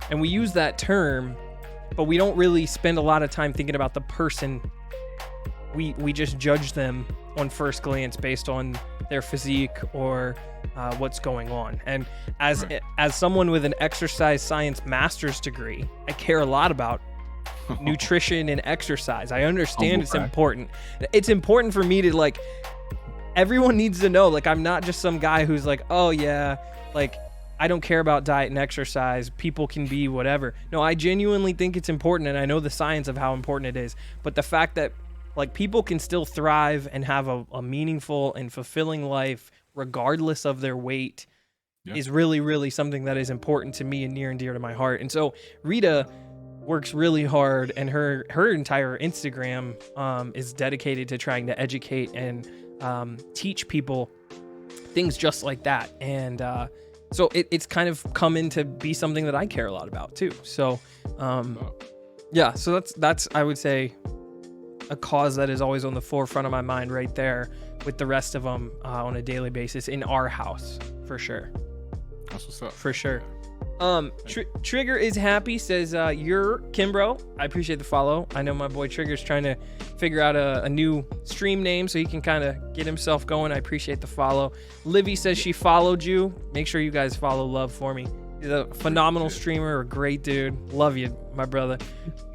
And we use that term, but we don't really spend a lot of time thinking about the person. We just judge them on first glance based on their physique or what's going on. And as someone with an exercise science master's degree, I care a lot about nutrition and exercise. I understand it's important. It's important for me to, like, everyone needs to know, like, I'm not just some guy who's like, oh yeah, like, I don't care about diet and exercise. People can be whatever. No, I genuinely think it's important, and I know the science of how important it is. But the fact that, like, people can still thrive and have a meaningful and fulfilling life regardless of their weight is really, really something that is important to me and near and dear to my heart. And so Rita works really hard, and her entire Instagram is dedicated to trying to educate and teach people things just like that. And so it's kind of come in to be something that I care a lot about too. So yeah, so that's I would say a cause that is always on the forefront of my mind right there with the rest of them on a daily basis in our house, for sure. That's what's up. For sure. Trigger is happy, says, you're Kimbro. I appreciate the follow. I know my boy Trigger's trying to figure out a new stream name so he can kind of get himself going. I appreciate the follow. Livy says she followed you. Make sure you guys follow Love for me. He's a phenomenal streamer, a great dude. Love you, my brother.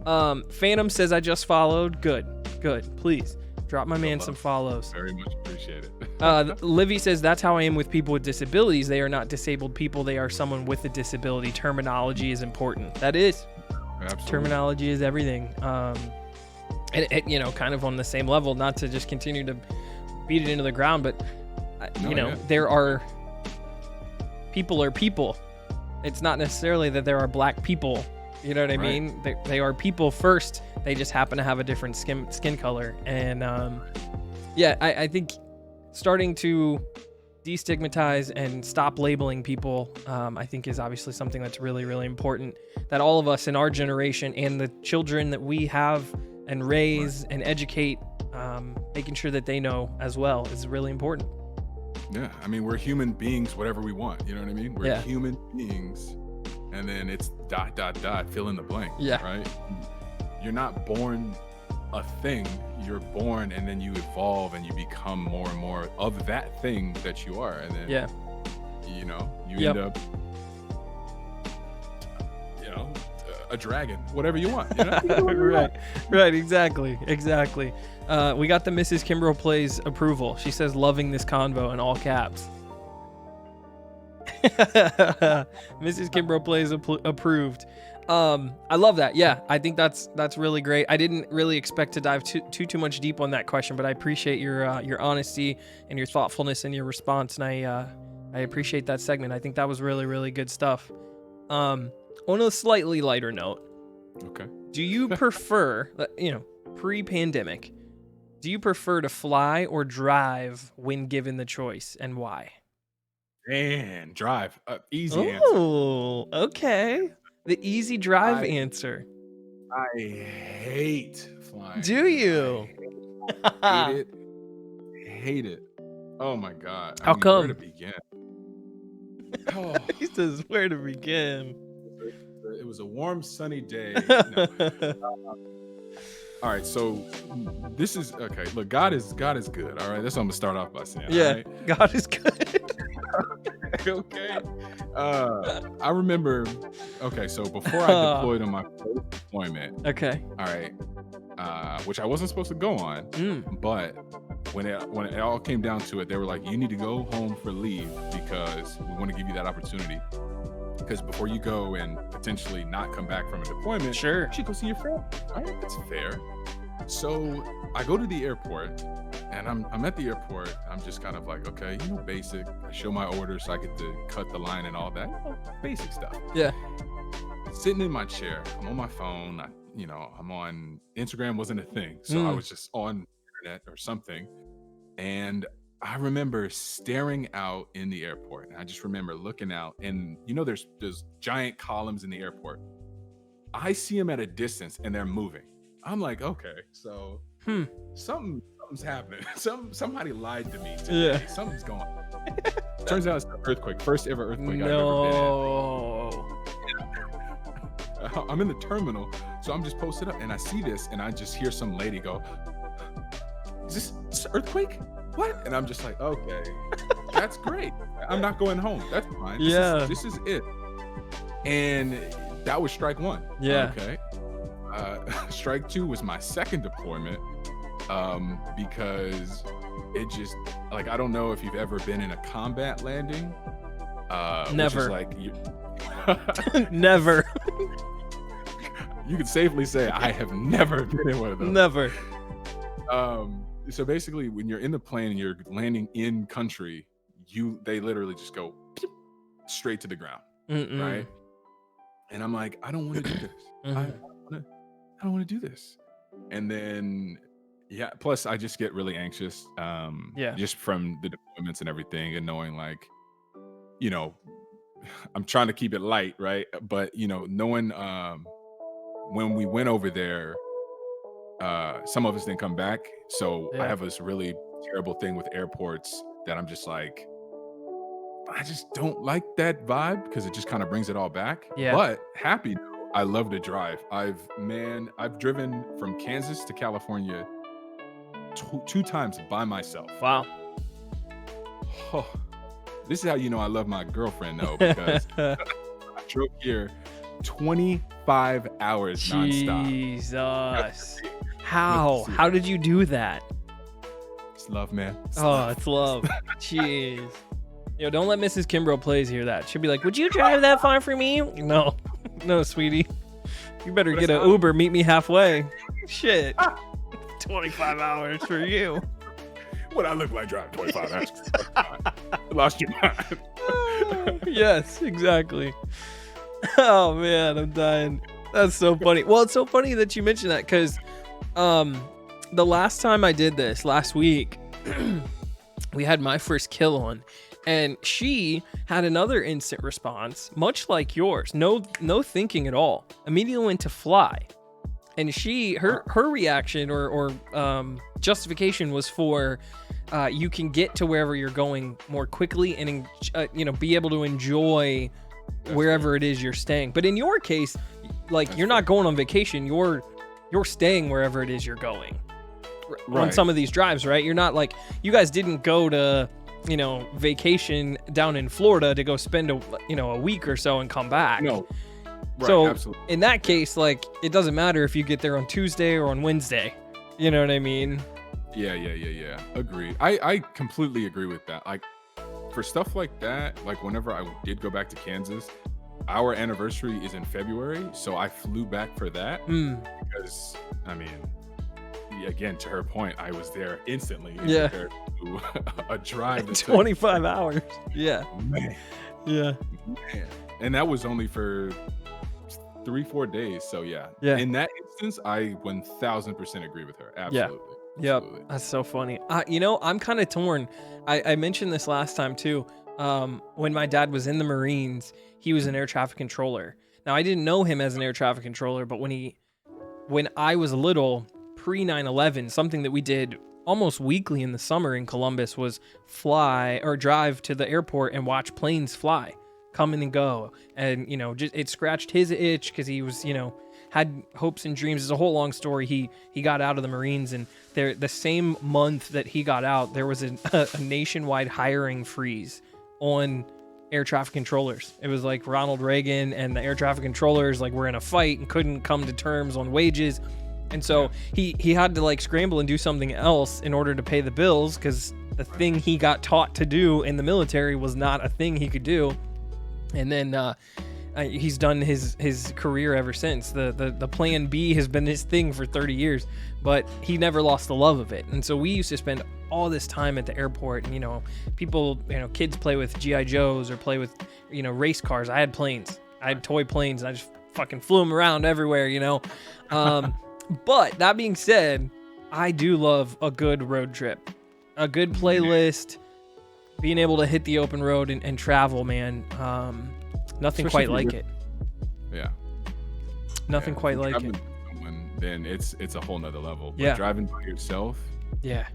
Phantom says, I just followed. Good. Please drop my man some follows. Very much appreciate it. Livy says, that's how I am with people with disabilities. They are not disabled people. They are someone with a disability. Terminology is important. That is. Absolutely. Terminology is everything. And you know, kind of on the same level, not to just continue to beat it into the ground, but there are people. It's not necessarily that there are black people. You know what I mean? They are people first. They just happen to have a different skin color. And I think starting to destigmatize and stop labeling people, I think is obviously something that's really, really important, that all of us in our generation and the children that we have and raise and educate, making sure that they know as well is really important. Yeah, I mean, we're human beings, whatever we want. You know what I mean? We're human beings, and then it's ... fill in the blank. Yeah. Right? You're not born a thing. You're born, and then you evolve, and you become more and more of that thing that you are. And then, you end up, a dragon, whatever you want. You know? Right. Exactly. We got the Mrs. Kimbroplays approval. She says, loving this convo in all caps. Mrs. Kimbroplays approved. I love that. Yeah, I think that's really great. I didn't really expect to dive too much deep on that question, but I appreciate your honesty and your thoughtfulness in your response, and I appreciate that segment. I think that was really, really good stuff. On a slightly lighter note, okay, do you prefer, pre-pandemic, do you prefer to fly or drive when given the choice, and why? And drive. Easy answer. Oh, okay. The easy drive answer. I hate flying. Do you? I hate it. Oh my God. How come? Where to begin? Oh. He says, where to begin? It was a warm, sunny day. All right, so this is okay. Look, God is good. All right, that's what I'm gonna start off by saying. Yeah, right? God is good. Okay. I remember. Okay, so before I deployed on my first deployment. Okay. All right. Which I wasn't supposed to go on, but when it all came down to it, they were like, "You need to go home for leave because we want to give you that opportunity." Because before you go and potentially not come back from a deployment, sure, you should go see your friend. All right, that's fair. So I go to the airport, and I'm at the airport. I'm just kind of like, okay, basic. I show my orders so I get to cut the line and all that, basic stuff. Yeah. sitting in my chair. I'm on my phone. I'm on Instagram, wasn't a thing. So I was just on internet or something. And I remember staring out in the airport. And I just remember looking out, and there's giant columns in the airport. I see them at a distance and they're moving. I'm like, okay, so something's happening. Somebody lied to me today. Yeah. Something's going on. Turns out it's an earthquake. First ever earthquake I've ever No. been in. I'm in the terminal, so I'm just posted up and I see this and I just hear some lady go, is this an earthquake? What? And I'm just like, okay, that's great. I'm not going home. That's fine. This is it. And that was strike one. Yeah. Okay. Strike two was my second deployment, because it just, like, I don't know if you've ever been in a combat landing. Never. Which is like Never. You could safely say I have never been in one of those. Never. So basically, when you're in the plane and you're landing in country, they literally just go straight to the ground, right? And I'm like, I don't want to do this. I don't want to do this. And then, plus I just get really anxious, just from the deployments and everything, and knowing, like, I'm trying to keep it light, right? But knowing when we went over there, some of us didn't come back. So I have this really terrible thing with airports that I'm just like, I just don't like that vibe because it just kind of brings it all back. Yeah. But happy, I love to drive. I've driven from Kansas to California two times by myself. Wow. Oh, this is how I love my girlfriend, though, because I drove here 25 hours nonstop. Jesus. How did you do that? It's love, man. It's love. Jeez. Don't let Mrs. Kimbroplays hear that. She'll be like, would you drive that far for me? No, sweetie. You better get an Uber, meet me halfway. Shit. 25 hours for you. What I look like driving 25 hours. Lost your mind. Yes, exactly. Oh, man, I'm dying. That's so funny. Well, it's so funny that you mentioned that because the last time I did this, last week, we had my first kill on. And she had another instant response, much like yours. No thinking at all. Immediately went to fly. And her reaction or justification was for you can get to wherever you're going more quickly and be able to enjoy wherever it is you're staying. But in your case, like, you're not going on vacation. You're staying wherever it is you're going on some of these drives, right? You're not like, you guys didn't go to vacation down in Florida to go spend a week or so and come back. No. Right, so absolutely. In that case, like, it doesn't matter if you get there on Tuesday or on Wednesday. You know what I mean? Yeah. Agreed. I completely agree with that. Like, for stuff like that, like, whenever I did go back to Kansas, our anniversary is in February, so I flew back for that because, I mean, again, to her point, I was there instantly compared to a drive to 25 hours. Yeah. Man. Yeah. Man. And that was only for 3-4 days. So yeah. In that instance, I 1000% agree with her. Absolutely. Yep. Absolutely. That's so funny. I'm kind of torn. I mentioned this last time too. When my dad was in the Marines, he was an air traffic controller. Now, I didn't know him as an air traffic controller, but when I was little, pre 9/11, something that we did almost weekly in the summer in Columbus was fly or drive to the airport and watch planes fly, come in and go. And, just, it scratched his itch because he was, had hopes and dreams. It's a whole long story. He got out of the Marines, and the same month that he got out, there was a nationwide hiring freeze on air traffic controllers. It was like Ronald Reagan and the air traffic controllers were in a fight and couldn't come to terms on wages. And so he had to scramble and do something else in order to pay the bills, because the thing he got taught to do in the military was not a thing he could do. And then he's done his career ever since. The plan B has been his thing for 30 years, but he never lost the love of it. And so we used to spend all this time at the airport, and people, kids play with GI Joes or play with race cars. I had planes. I had toy planes, and I just fucking flew them around everywhere, you know. But that being said, I do love a good road trip, a good playlist, being able to hit the open road and travel, man. Nothing Especially quite like it. Yeah. Nothing quite like traveling it. with someone, then it's a whole nother level. But Yeah. driving by yourself, Yeah.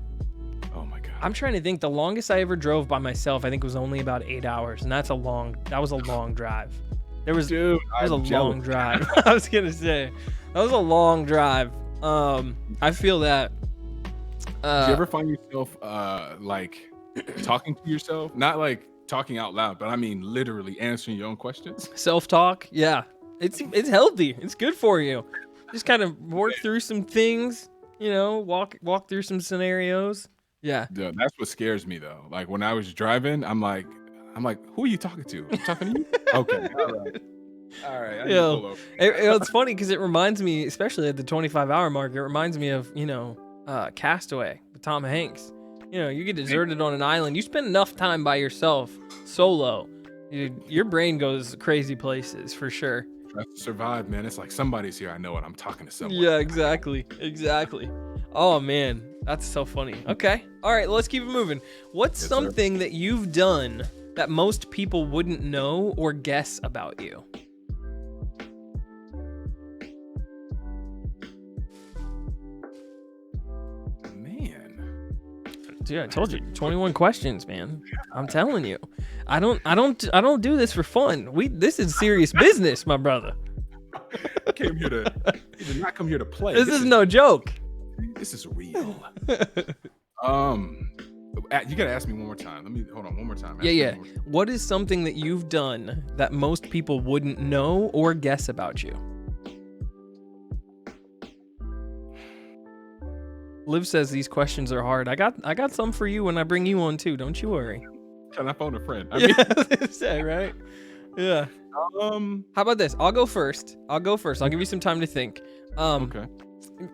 oh my god. I'm trying to think. The longest I ever drove by myself, I think, was only about 8 hours, and that was a long drive. That was a long drive. I was gonna say, that was a long drive. I feel that. Do you ever find yourself like talking to yourself? Not like talking out loud, but I mean literally answering your own questions? Self-talk? Yeah. It's healthy. It's good for you. Just kind of work through some things, you know, walk through some scenarios. Yeah. Yeah, that's what scares me though. Like when I was driving, I'm like, who are you talking to? I'm talking to you? Okay. All right. I need to pull over. It's funny because it reminds me, especially at the 25-hour mark, it reminds me of, Castaway with Tom Hanks. You know, you get deserted on an island. You spend enough time by yourself, solo. Your brain goes crazy places for sure. I have to survive, man. It's like somebody's here. I know it. I'm talking to someone. Yeah, exactly. Oh, man. That's so funny. Okay. All right, let's keep it moving. What's something that you've done that most people wouldn't know or guess about you? Man. Dude, I told you, 21 questions, man. I'm telling you. I don't do this for fun. This is serious business, my brother. I came here to you did not come here to play. This is no joke. This is real. You gotta ask me one more time. Hold on one more time. Yeah. What is something that you've done that most people wouldn't know or guess about you? Liv says these questions are hard. I got some for you when I bring you on too. Don't you worry. Can I phone a friend? Say right. Yeah. How about this? I'll go first. I'll give you some time to think. Okay.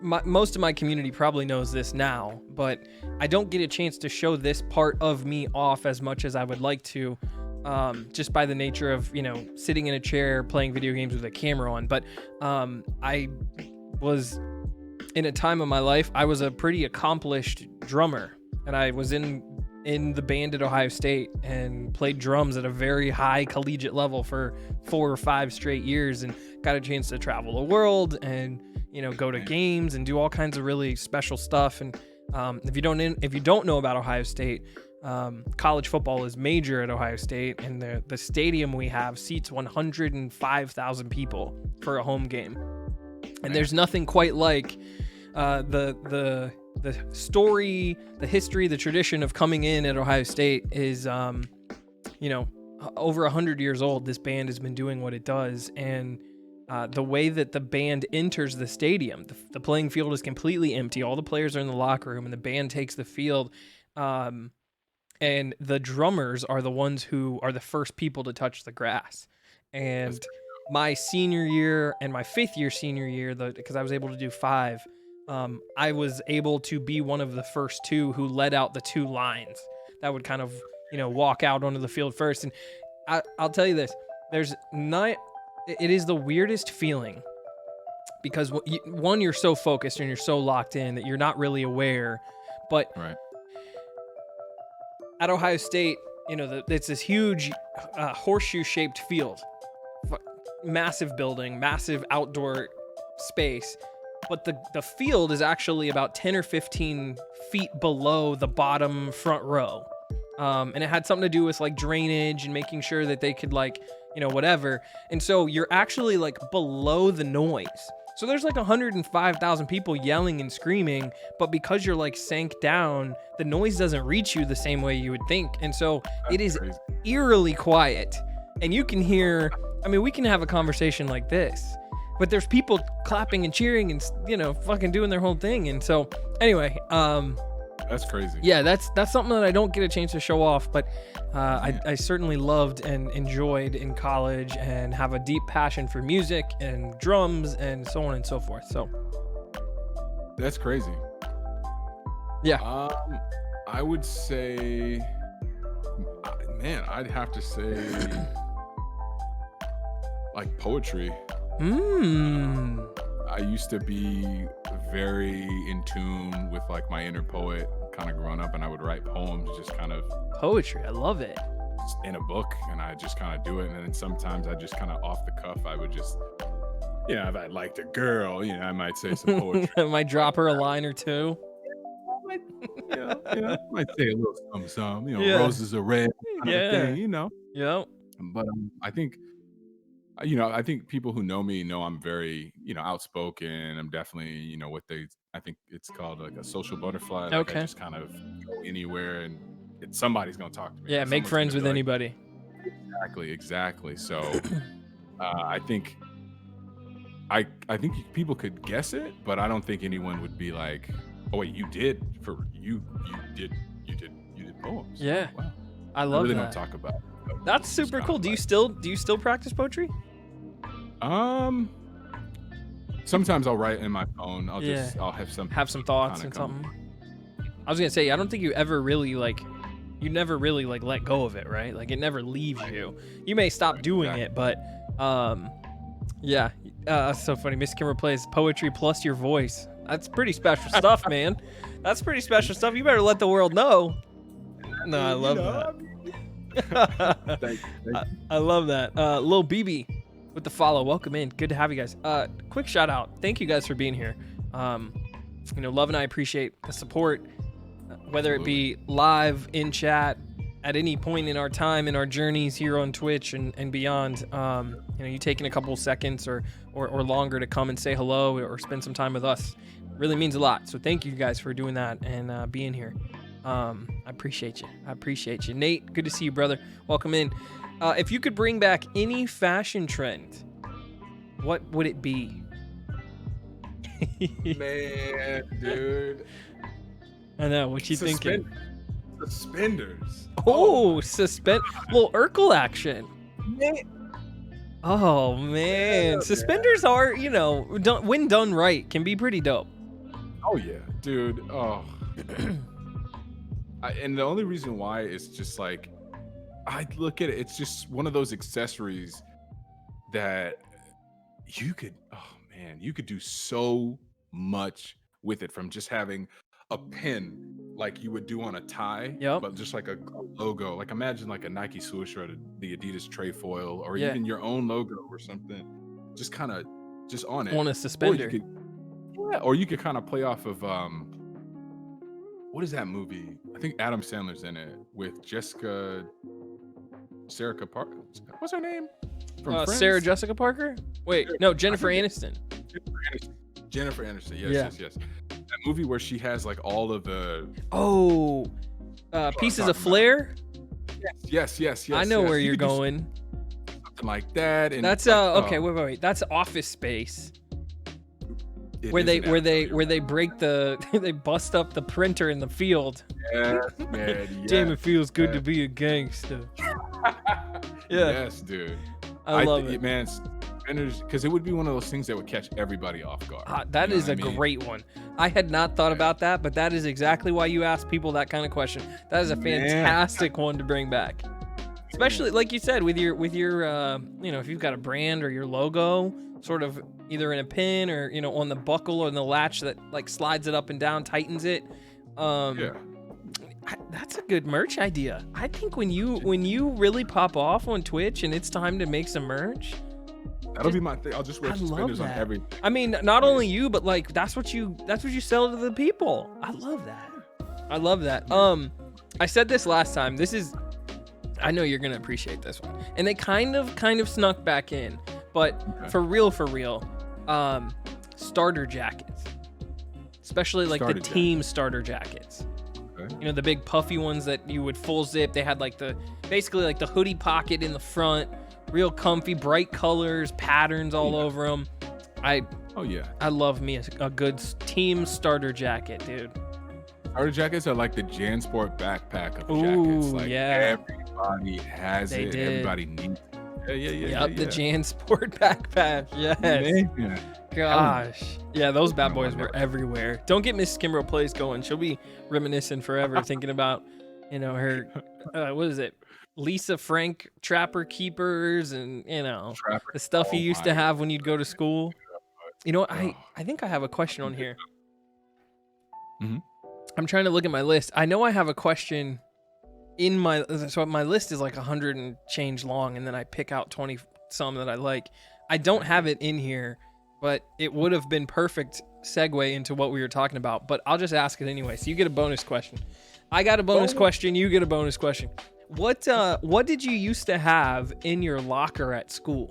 Most of my community probably knows this now, but I don't get a chance to show this part of me off as much as I would like to, just by the nature of, sitting in a chair playing video games with a camera on. But I was, in a time of my life, I was a pretty accomplished drummer, and I was in the band at Ohio State and played drums at a very high collegiate level for 4 or 5 straight years, and got a chance to travel the world and go to games and do all kinds of really special stuff. And if you don't know about Ohio State, college football is major at Ohio State, and the stadium we have seats 105,000 people for a home game. And there's nothing quite like the story, the history, the tradition of coming in at Ohio State is, over 100 years old. This band has been doing what it does, and the way that the band enters the stadium, the playing field is completely empty. All the players are in the locker room, and the band takes the field. And the drummers are the ones who are the first people to touch the grass. And my senior year and my 5th year senior year, because I was able to do 5, I was able to be one of the first 2 who led out the 2 lines that would kind of, walk out onto the field first. And I'll tell you this, it is the weirdest feeling, because one, you're so focused and you're so locked in that you're not really aware. But right. At Ohio State, it's this huge horseshoe-shaped field, massive building, massive outdoor space. But the field is actually about 10 or 15 feet below the bottom front row. And it had something to do with like drainage and making sure that they could whatever. And so you're actually like below the noise. So there's like 105,000 people yelling and screaming, but because you're like sank down, the noise doesn't reach you the same way you would think. And so it is eerily quiet. And you can hear, we can have a conversation like this, but there's people clapping and cheering and, fucking doing their whole thing. And so anyway, that's crazy. Yeah, that's something that I don't get a chance to show off, but I certainly loved and enjoyed in college, and have a deep passion for music and drums and so on and so forth. So that's crazy. Yeah. I would say, man, I'd have to say like poetry. I used to be very in tune with like my inner poet kind of growing up, and I would write poems just kind of Poetry. I love it. in a book, and I just kind of do it. And then sometimes I just kind of off the cuff, I would just, if I liked a girl, I might say some poetry. I might drop her a line or two. I might say a little something, Yeah. roses are red kind of thing, Yep. But I think people who know me know I'm very, outspoken. I'm definitely, I think it's called like a social butterfly. Like Okay. I just kind of go anywhere and somebody's going to talk to me. Yeah, Like, make someone's friends gonna with be like, anybody. Exactly. So I think people could guess it, but I don't think anyone would be like, "Oh wait, you did poems." Yeah. Wow. I love really that. don't talk about it. That's super cool. Do you still practice poetry? Sometimes I'll write in my phone. I'll have some thoughts and something. I was gonna say, I don't think you ever really never really let go of it, right? Like it never leaves you. You may stop doing it, but yeah. That's so funny. Miss Kimbroplays poetry plus your voice. That's pretty special stuff, man. That's pretty special stuff. You better let the world know. No, I love that. Thank you. I love that. Lil BB with the follow. Welcome in. Good to have you guys. Quick shout out. Thank you guys for being here. Love and I appreciate the support, whether it be live in chat at any point in our time in our journeys here on Twitch and beyond. You taking a couple seconds or longer to come and say hello or spend some time with us really means a lot. So thank you guys for doing that and being here. I appreciate you. Nate, good to see you, brother. Welcome in. If you could bring back any fashion trend, what would it be? Man, dude. I know. What you thinking? Suspenders. Oh, little Urkel action. Oh man, suspenders are, when done right, can be pretty dope. Oh yeah, dude. Oh. And the only reason why is just like, I look at it, it's just one of those accessories that you could do so much with it, from just having a pin like you would do on a tie, but just like a logo. Like imagine like a Nike swoosh or the Adidas trefoil, or even your own logo or something, just kind of just on it. On a suspender. Or you could kind of play off of what is that movie? I think Adam Sandler's in it with Sarah Parker. What's her name? From Sarah Jessica Parker? Wait, no, Jennifer Aniston. Jennifer Aniston. Yes. That movie where she has like all of the pieces of flair. Yes. I know where you're going. Something like that. And that's okay. Wait. That's Office Space. Where they break they bust up the printer in the field. Yes, man. Yes. Damn, it feels good to be a gangster. Yes, dude. I love it, man. Because it would be one of those things that would catch everybody off guard. That is a great one. I had not thought about that, but that is exactly why you ask people that kind of question. That is a fantastic one to bring back. Especially like you said, with your if you've got a brand or your logo sort of either in a pin or on the buckle or in the latch that like slides it up and down, tightens it. That's a good merch idea. I think when you really pop off on Twitch and it's time to make some merch, that'll be my thing. I'll just wear suspenders on everything. I mean, not only you, but like that's what you sell to the people. I love that. I said this last time. I know you're gonna appreciate this one. And they kind of snuck back in, but for real, starter jackets, especially like the team starter jackets. Okay. The big puffy ones that you would full zip. They had like basically like the hoodie pocket in the front, real comfy, bright colors, patterns all over them. I love me a good team starter jacket, dude. Starter jackets are like the JanSport backpack of jackets. Like everybody has it. Everybody needs it. Yep, the JanSport backpack. Yes. Man. Gosh. Yeah, those bad boys were everywhere. Don't get Miss Kimbroplays going. She'll be reminiscing forever thinking about, her what is it? Lisa Frank Trapper Keepers, and Trapper. the stuff you Oh used to my have when you'd go to school. You know what? Oh. I think I have a question on here. Mhm. I'm trying to look at my list. I know I have a question in my list is like 100 and change long, and then I pick out 20 some that I like. I don't have it in here, but it would have been perfect segue into what we were talking about. But I'll just ask it anyway. So you get a bonus question. I got a bonus question. You get a bonus question. What did you used to have in your locker at school?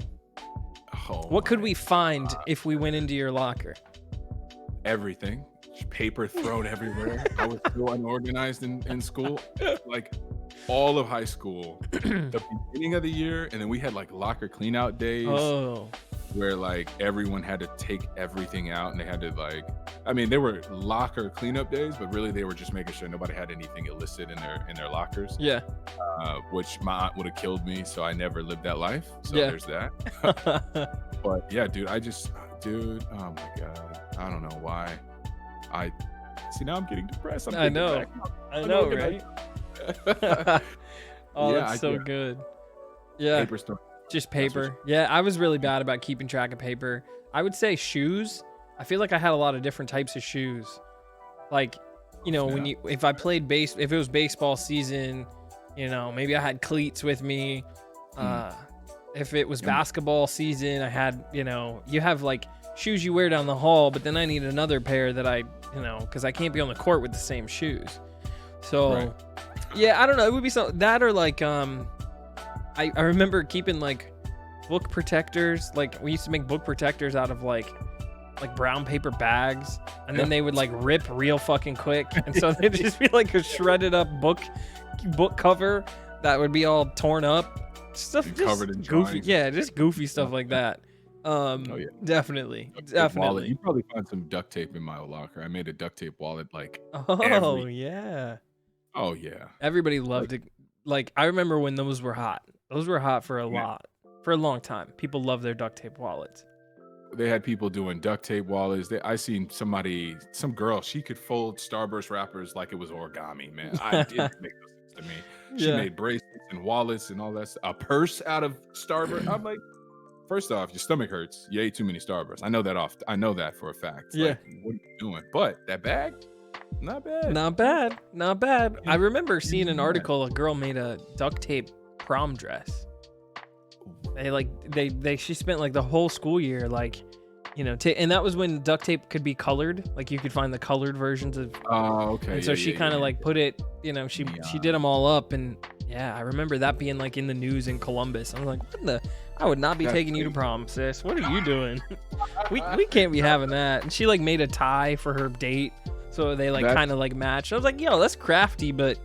What could we find if we went into your locker? Everything. Paper thrown everywhere. I was so unorganized in school. Like all of high school, the beginning of the year, and then we had like locker clean out days where like everyone had to take everything out, and they had to like, I mean, they were locker cleanup days, but really they were just making sure nobody had anything illicit in their lockers. Yeah. Which my aunt would have killed me, so I never lived that life. So Yeah. there's that. But yeah, dude, oh my God. I don't know why. I see, now I'm getting depressed. I know, right? Oh, Yeah, that's so good. Yeah. Paper stuff. Just paper. Yeah, I was really bad about keeping track of paper. I would say shoes. I feel like I had a lot of different types of shoes. Like, if I played if it was baseball season, maybe I had cleats with me. If it was basketball season, I had, you have like shoes you wear down the hall, but then I need another pair that because I can't be on the court with the same shoes. So, yeah, I don't know. It would be something that, or like, I remember keeping like book protectors. Like we used to make book protectors out of like brown paper bags, and then they would like rip real fucking quick, and so they'd just be like a shredded up book cover that would be all torn up. Stuff just covered in goofy, drawings. yeah, just goofy stuff like that. Definitely. You probably find some duct tape in my locker. I made a duct tape wallet like Yeah. Oh yeah. Everybody loved it. Like I remember when those were hot. Those were hot for a long time. People love their duct tape wallets. They had people doing duct tape wallets. I seen some girl, she could fold Starburst wrappers like it was origami, man. I didn't make those things to me. She made bracelets and wallets and all that stuff. A purse out of Starburst. I'm like, first off, your stomach hurts. You ate too many Starbursts. I know that for a fact. Yeah. Like, what are you doing? But that bag, not bad. Not bad. I remember seeing an article. A girl made a duct tape prom dress. She spent like the whole school year and that was when duct tape could be colored. Like you could find the colored versions of. Oh, okay. And so she kind of put it. She did them all up, and yeah, I remember that being like in the news in Columbus. I'm like, what the? I would not be taking you to prom, sis. What are you doing? we can't be having that. And she like made a tie for her date, so they kind of matched. I was like, yo, that's crafty, but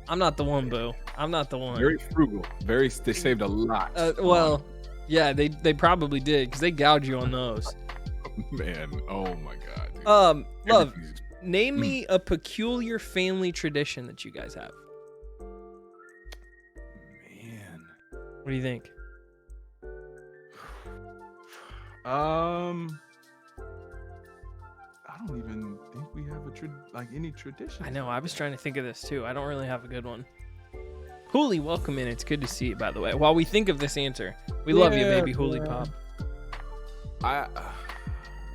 I'm not the one, boo. I'm not the one. Very frugal. They saved a lot. Well, yeah, they probably did because they gouge you on those. Man, oh my God. Dude. Love, name me a peculiar family tradition that you guys have. Man, what do you think? I don't even think we have any tradition. I know. I was trying to think of this too. I don't really have a good one. Hooli, welcome in. It's good to see you, by the way. While we think of this answer, we love you, baby. Hooli Pop.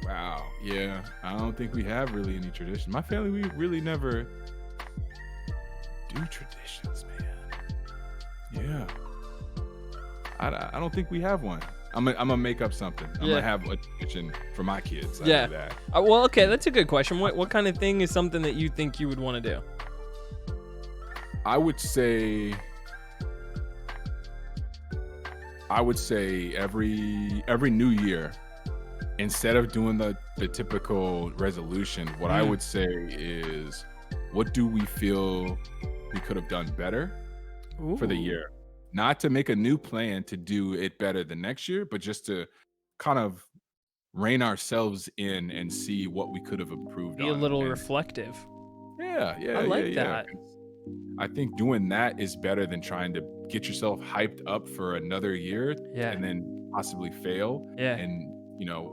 Wow. Yeah. I don't think we have really any tradition. My family, we really never do traditions, man. Yeah. I don't think we have one. I'm gonna make up something. I'm gonna have a tradition for my kids. I know that. Well, okay, that's a good question. What kind of thing is something that you think you would want to do? I would say every new year, instead of doing the typical resolution, what I would say is, what do we feel we could have done better for the year? Not to make a new plan to do it better the next year, but just to kind of rein ourselves in and see what we could have improved on. Be a little reflective. Yeah. I like that. I think doing that is better than trying to get yourself hyped up for another year and then possibly fail. Yeah. And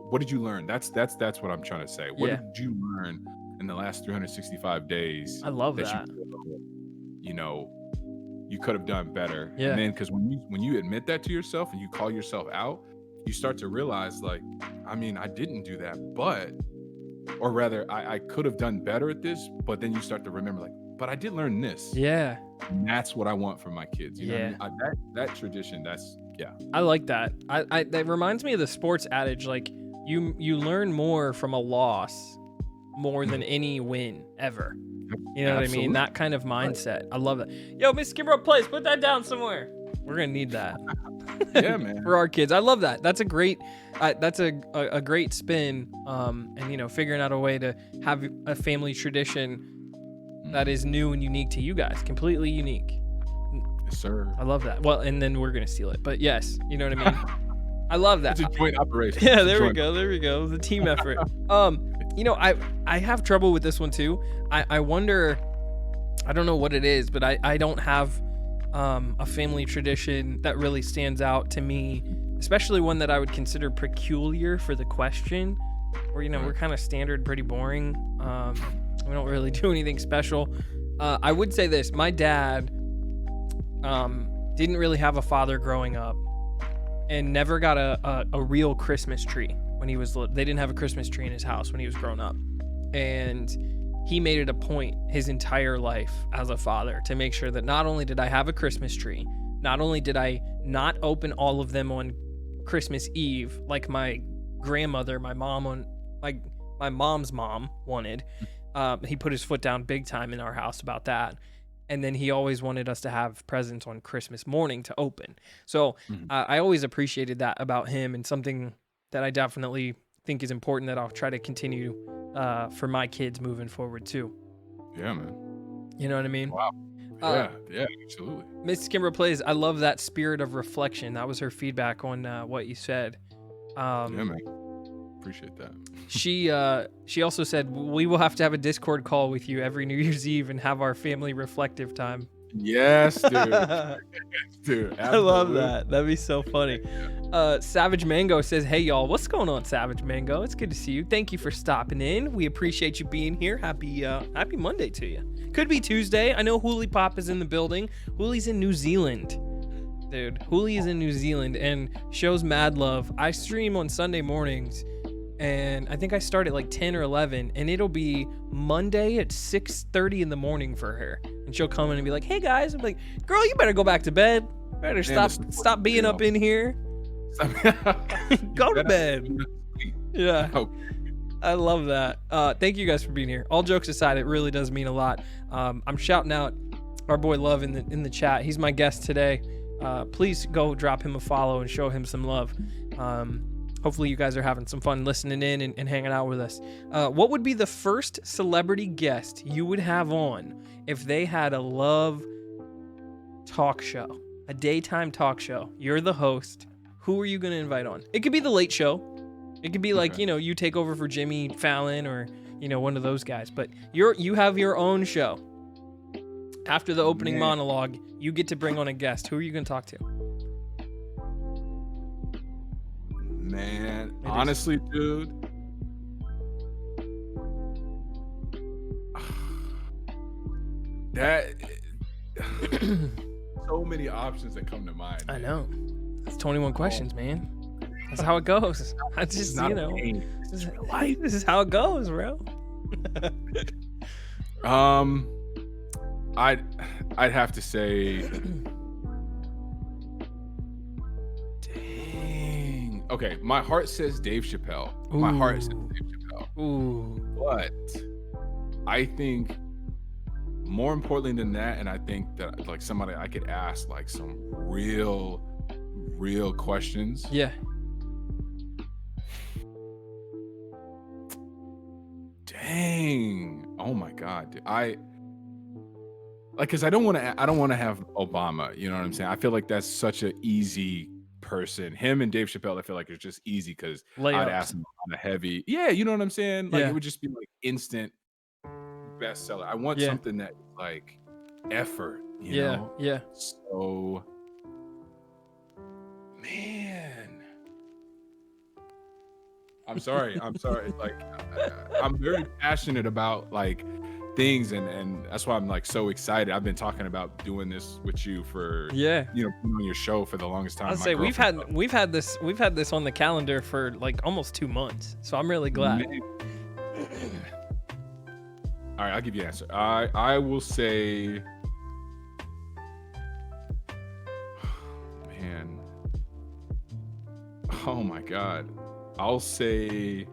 what did you learn? That's what I'm trying to say. What did you learn in the last 365 days? I love that. you could have done better. Yeah. And then because when you admit that to yourself and you call yourself out, you start to realize like, I mean, I didn't do that, but, or rather, I could have done better at this. But then you start to remember like, but I did learn this. Yeah. And that's what I want for my kids. You know Yeah. what I mean? That tradition, that's, yeah. I like that. I that reminds me of the sports adage, like you learn more from a loss more than any win ever. You know what I mean? That kind of mindset. I love that. Yo, Miss Kimbroplays, put that down somewhere. We're gonna need that. Yeah, man. For our kids. I love that. That's a great great spin. And you know, figuring out a way to have a family tradition that is new and unique to you guys, completely unique. Yes, sir. I love that. Well, and then we're gonna steal it, but yes, you know what I mean. I love that. It's a joint operation. Yeah, there we go. There we go. The team effort. You know, I have trouble with this one too. I wonder. I don't know what it is, but I don't have a family tradition that really stands out to me, especially one that I would consider peculiar for the question. Or, you know, we're kind of standard, pretty boring. We don't really do anything special. I would say this: my dad didn't really have a father growing up, and never got a real Christmas tree when he was. They didn't have a Christmas tree in his house when he was growing up, and he made it a point his entire life as a father to make sure that not only did I have a Christmas tree, not only did I not open all of them on Christmas Eve like my grandmother, my mom's mom wanted. He put his foot down big time in our house about that. And then he always wanted us to have presents on Christmas morning to open. So I always appreciated that about him, and something that I definitely think is important that I'll try to continue for my kids moving forward too. Yeah, man. You know what I mean? Wow. Yeah, absolutely. Miss Kimbroplays, I love that spirit of reflection. That was her feedback on what you said. Yeah, man. Appreciate that. She also said we will have to have a Discord call with you every New Year's Eve and have our family reflective time. Yes, dude. Dude, I love that. That'd be so funny. Savage Mango says, "Hey y'all, what's going on, Savage Mango? It's good to see you. Thank you for stopping in. We appreciate you being here. Happy Monday to you. Could be Tuesday. I know Hooli Pop is in the building. Hooli's in New Zealand." Dude, Hooli is in New Zealand and shows mad love. I stream on Sunday mornings, and I think I start at like 10 or 11, and it'll be Monday at 6:30 in the morning for her. And she'll come in and be like, "Hey guys." I'm like, "Girl, you better go back to bed. Better stop being up in here. Go to bed." Yeah. I love that. Thank you guys for being here. All jokes aside, it really does mean a lot. I'm shouting out our boy Love in the chat. He's my guest today. Please go drop him a follow and show him some love. Hopefully you guys are having some fun listening in and hanging out with us. What would be the first celebrity guest you would have on if they had a love talk show, a daytime talk show? You're the host. Who are you going to invite on? It could be the Late Show. It could be like, you know, you take over for Jimmy Fallon or, you know, one of those guys. But you have your own show. After the opening monologue, you get to bring on a guest. Who are you going to talk to? Man, honestly, dude. That so many options that come to mind. I know. It's 21 questions, man. That's how it goes. I just, you know, this is how it goes, bro. I'd have to say, dang. Okay, my heart says Dave Chappelle. My heart says Dave Chappelle. Ooh. But I think more importantly than that, and I think that like somebody I could ask like some real questions. Yeah. Dang. Oh my God. Dude. Because I don't want to have Obama. You know what I'm saying? I feel like that's such an easy person. Him and Dave Chappelle, I feel like it's just easy because I'd ask him on a heavy. Yeah, you know what I'm saying? Like it would just be like instant bestseller. I want something that like effort. You know? Yeah. So, man, I'm sorry. Like, I'm very passionate about like things, and that's why I'm like so excited. I've been talking about doing this with you for Yeah. being on your show for the longest time. I'll My say we've had girlfriend- we've had this on the calendar for like almost 2 months. So I'm really glad. Man. All right, I'll give you an answer. I will say, man, oh my God, I'll say,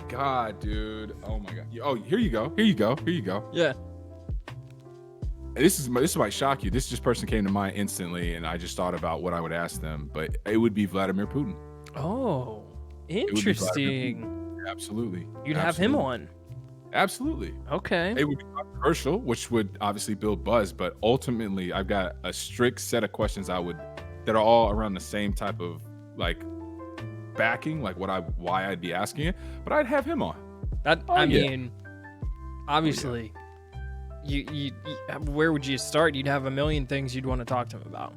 God, dude. Oh my God. Oh, here you go. Yeah. This might shock you. This person came to mind instantly, and I just thought about what I would ask them, but it would be Vladimir Putin. Oh, It would be Vladimir interesting. Putin. Absolutely. You'd have him Absolutely. on. Absolutely. Okay. It would be controversial, which would obviously build buzz, but ultimately I've got a strict set of questions that are all around the same type of like backing, like why I'd be asking it, but I'd have him on. I mean, obviously, you where would you start? You'd have a million things you'd want to talk to him about.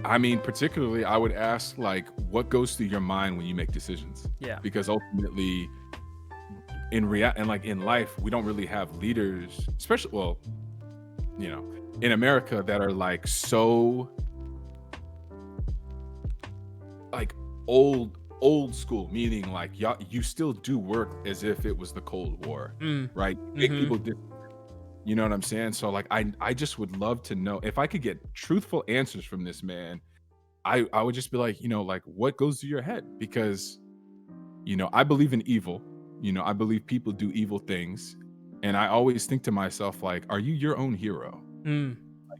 I mean, particularly I would ask like what goes through your mind when you make decisions. Yeah. Because ultimately in life, we don't really have leaders, especially in America, that are like so like old school, meaning like you still do work as if it was the Cold War, right? Make people you know what I'm saying? So like I just would love to know if I could get truthful answers from this man. I would just be like, like what goes through your head? Because I believe in evil. I believe people do evil things, and I always think to myself, like, are you your own hero? Like,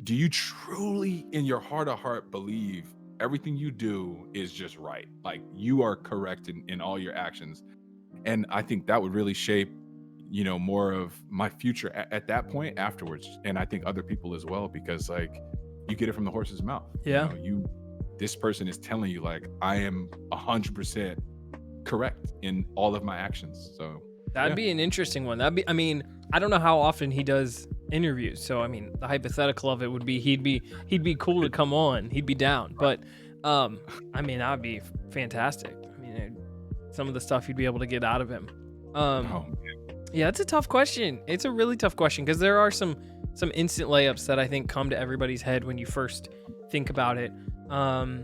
do you truly in your heart of heart believe everything you do is just right? Like you are correct in all your actions? And I think that would really shape more of my future at that point afterwards, and I think other people as well, because like you get it from the horse's mouth. Yeah. This person is telling you like I am 100% correct in all of my actions. So that'd be an interesting one. I mean, I don't know how often he does interviews, so I mean the hypothetical of it would be he'd be cool to come on, he'd be down. But I mean that'd be fantastic. I mean some of the stuff you'd be able to get out of him. Yeah, it's a tough question. It's a really tough question because there are some instant layups that I think come to everybody's head when you first think about it. I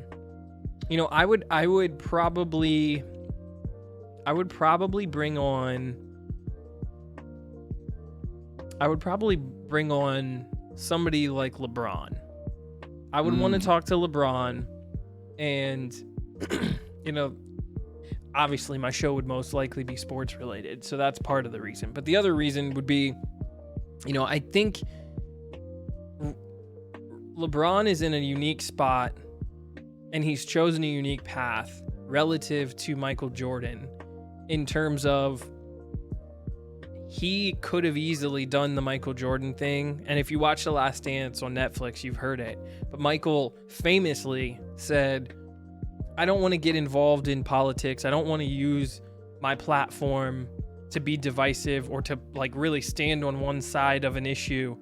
would probably bring on somebody like LeBron. I would want to talk to LeBron, and obviously my show would most likely be sports related, so that's part of the reason. But the other reason would be, I think LeBron is in a unique spot, and he's chosen a unique path relative to Michael Jordan in terms of he could have easily done the Michael Jordan thing. And if you watch The Last Dance on Netflix, you've heard it. But Michael famously said, I don't want to get involved in politics. I don't want to use my platform to be divisive or to like really stand on one side of an issue,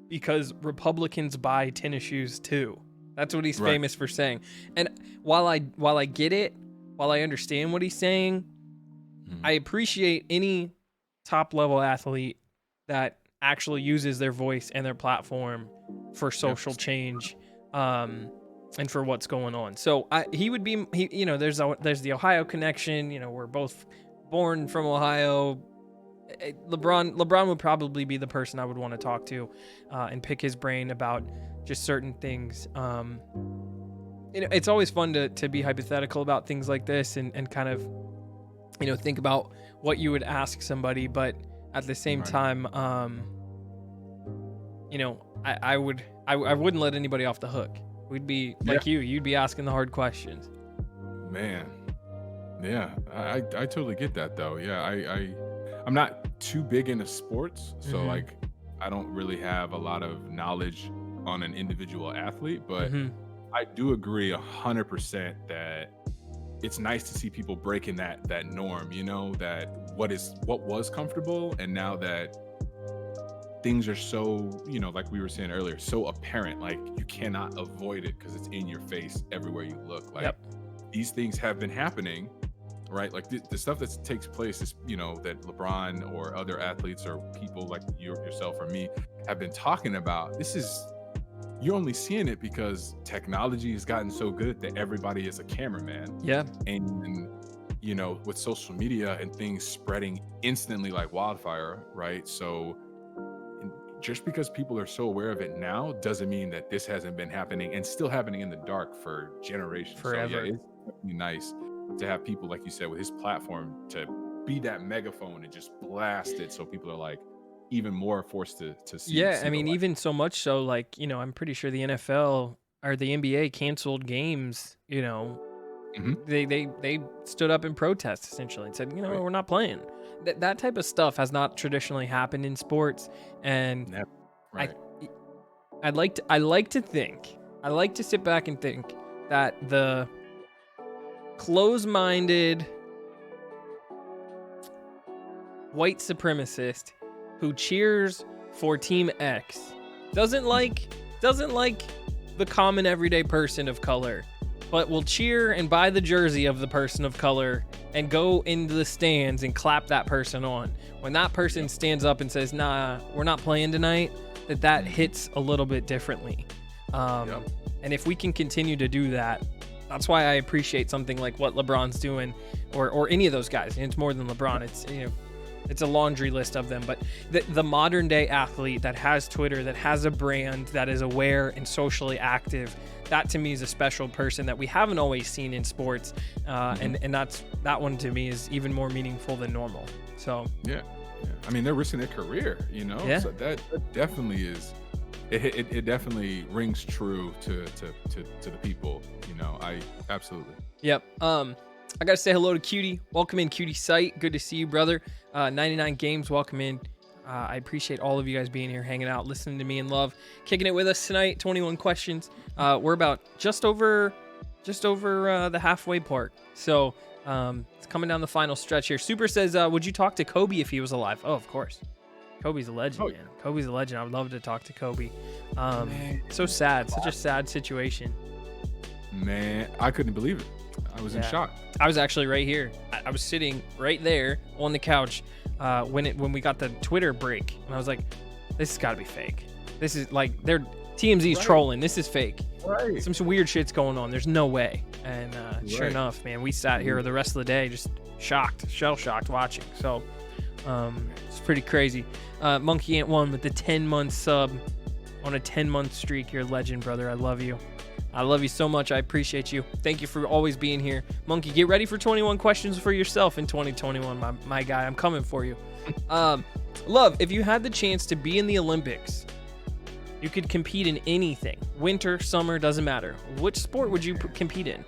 because Republicans buy tennis shoes too. That's what he's famous for saying. And while I get it, while I understand what he's saying, I appreciate any top level athlete that actually uses their voice and their platform for social change, and for what's going on. So he would be, there's the Ohio connection. We're both born from Ohio. LeBron would probably be the person I would want to talk to, and pick his brain about just certain things. It's always fun to be hypothetical about things like this and kind of, think about what you would ask somebody, but at the same time, I wouldn't let anybody off the hook. We'd be like you'd be asking the hard questions. Man. Yeah, I totally get that though. Yeah, I'm not too big into sports, so like I don't really have a lot of knowledge on an individual athlete, but I do agree 100% that it's nice to see people breaking that norm, that what was comfortable, and now that things are so, like we were saying earlier, so apparent, like you cannot avoid it because it's in your face everywhere you look. Like these things have been happening, right? Like the stuff that takes place is, that LeBron or other athletes or people like yourself or me have been talking about. You're only seeing it because technology has gotten so good that everybody is a cameraman. Yeah. And, with social media and things spreading instantly like wildfire, right? So just because people are so aware of it now doesn't mean that this hasn't been happening and still happening in the dark for generations. Forever. So, yeah, it's definitely nice to have people, like you said, with his platform to be that megaphone and just blast it so people are like even more forced to see. Yeah, see I mean, even so much so, like, I'm pretty sure the NFL or the NBA canceled games, they stood up in protest essentially and said, Right. we're not playing. That type of stuff has not traditionally happened in sports, and Never. Right. I like to sit back and think that the close-minded white supremacist who cheers for Team X doesn't like the common everyday person of color, but will cheer and buy the jersey of the person of color and go into the stands and clap that person on. When that person stands up and says, nah, we're not playing tonight, that hits a little bit differently. And if we can continue to do that, that's why I appreciate something like what LeBron's doing, or any of those guys. And it's more than LeBron. It's a laundry list of them. But the modern day athlete that has Twitter, that has a brand, that is aware and socially active, that to me is a special person that we haven't always seen in sports. And that one to me is even more meaningful than normal. So yeah. I mean, they're risking their career, Yeah. So that definitely is. It definitely rings true to the people, I absolutely. Yep. I gotta say hello to Cutie. Welcome in, Cutie Sight. Good to see you, brother. 99 Games, welcome in. I appreciate all of you guys being here, hanging out, listening to me in love, kicking it with us tonight. 21 questions. We're about just over the halfway part. So it's coming down the final stretch here. Super says, would you talk to Kobe if he was alive? Oh, of course. Kobe's a legend, man. Kobe's a legend. I would love to talk to Kobe. So sad. Such a sad situation. Man, I couldn't believe it. I was in shock. I was actually right here. I was sitting right there on the couch when we got the Twitter break, and I was like, "This has got to be fake. This is like TMZ's trolling. This is fake. Right. Some weird shit's going on. There's no way." And sure Right. enough, man, we sat here the rest of the day just shell-shocked watching. So it's pretty crazy. Monkey Ant 1 with the 10-month sub on a 10-month streak. You're a legend, brother. I love you. I love you so much. I appreciate you. Thank you for always being here. Monkey, get ready for 21 questions for yourself in 2021, my guy. I'm coming for you. Love, if you had the chance to be in the Olympics, you could compete in anything. Winter, summer, doesn't matter. Which sport would you compete in?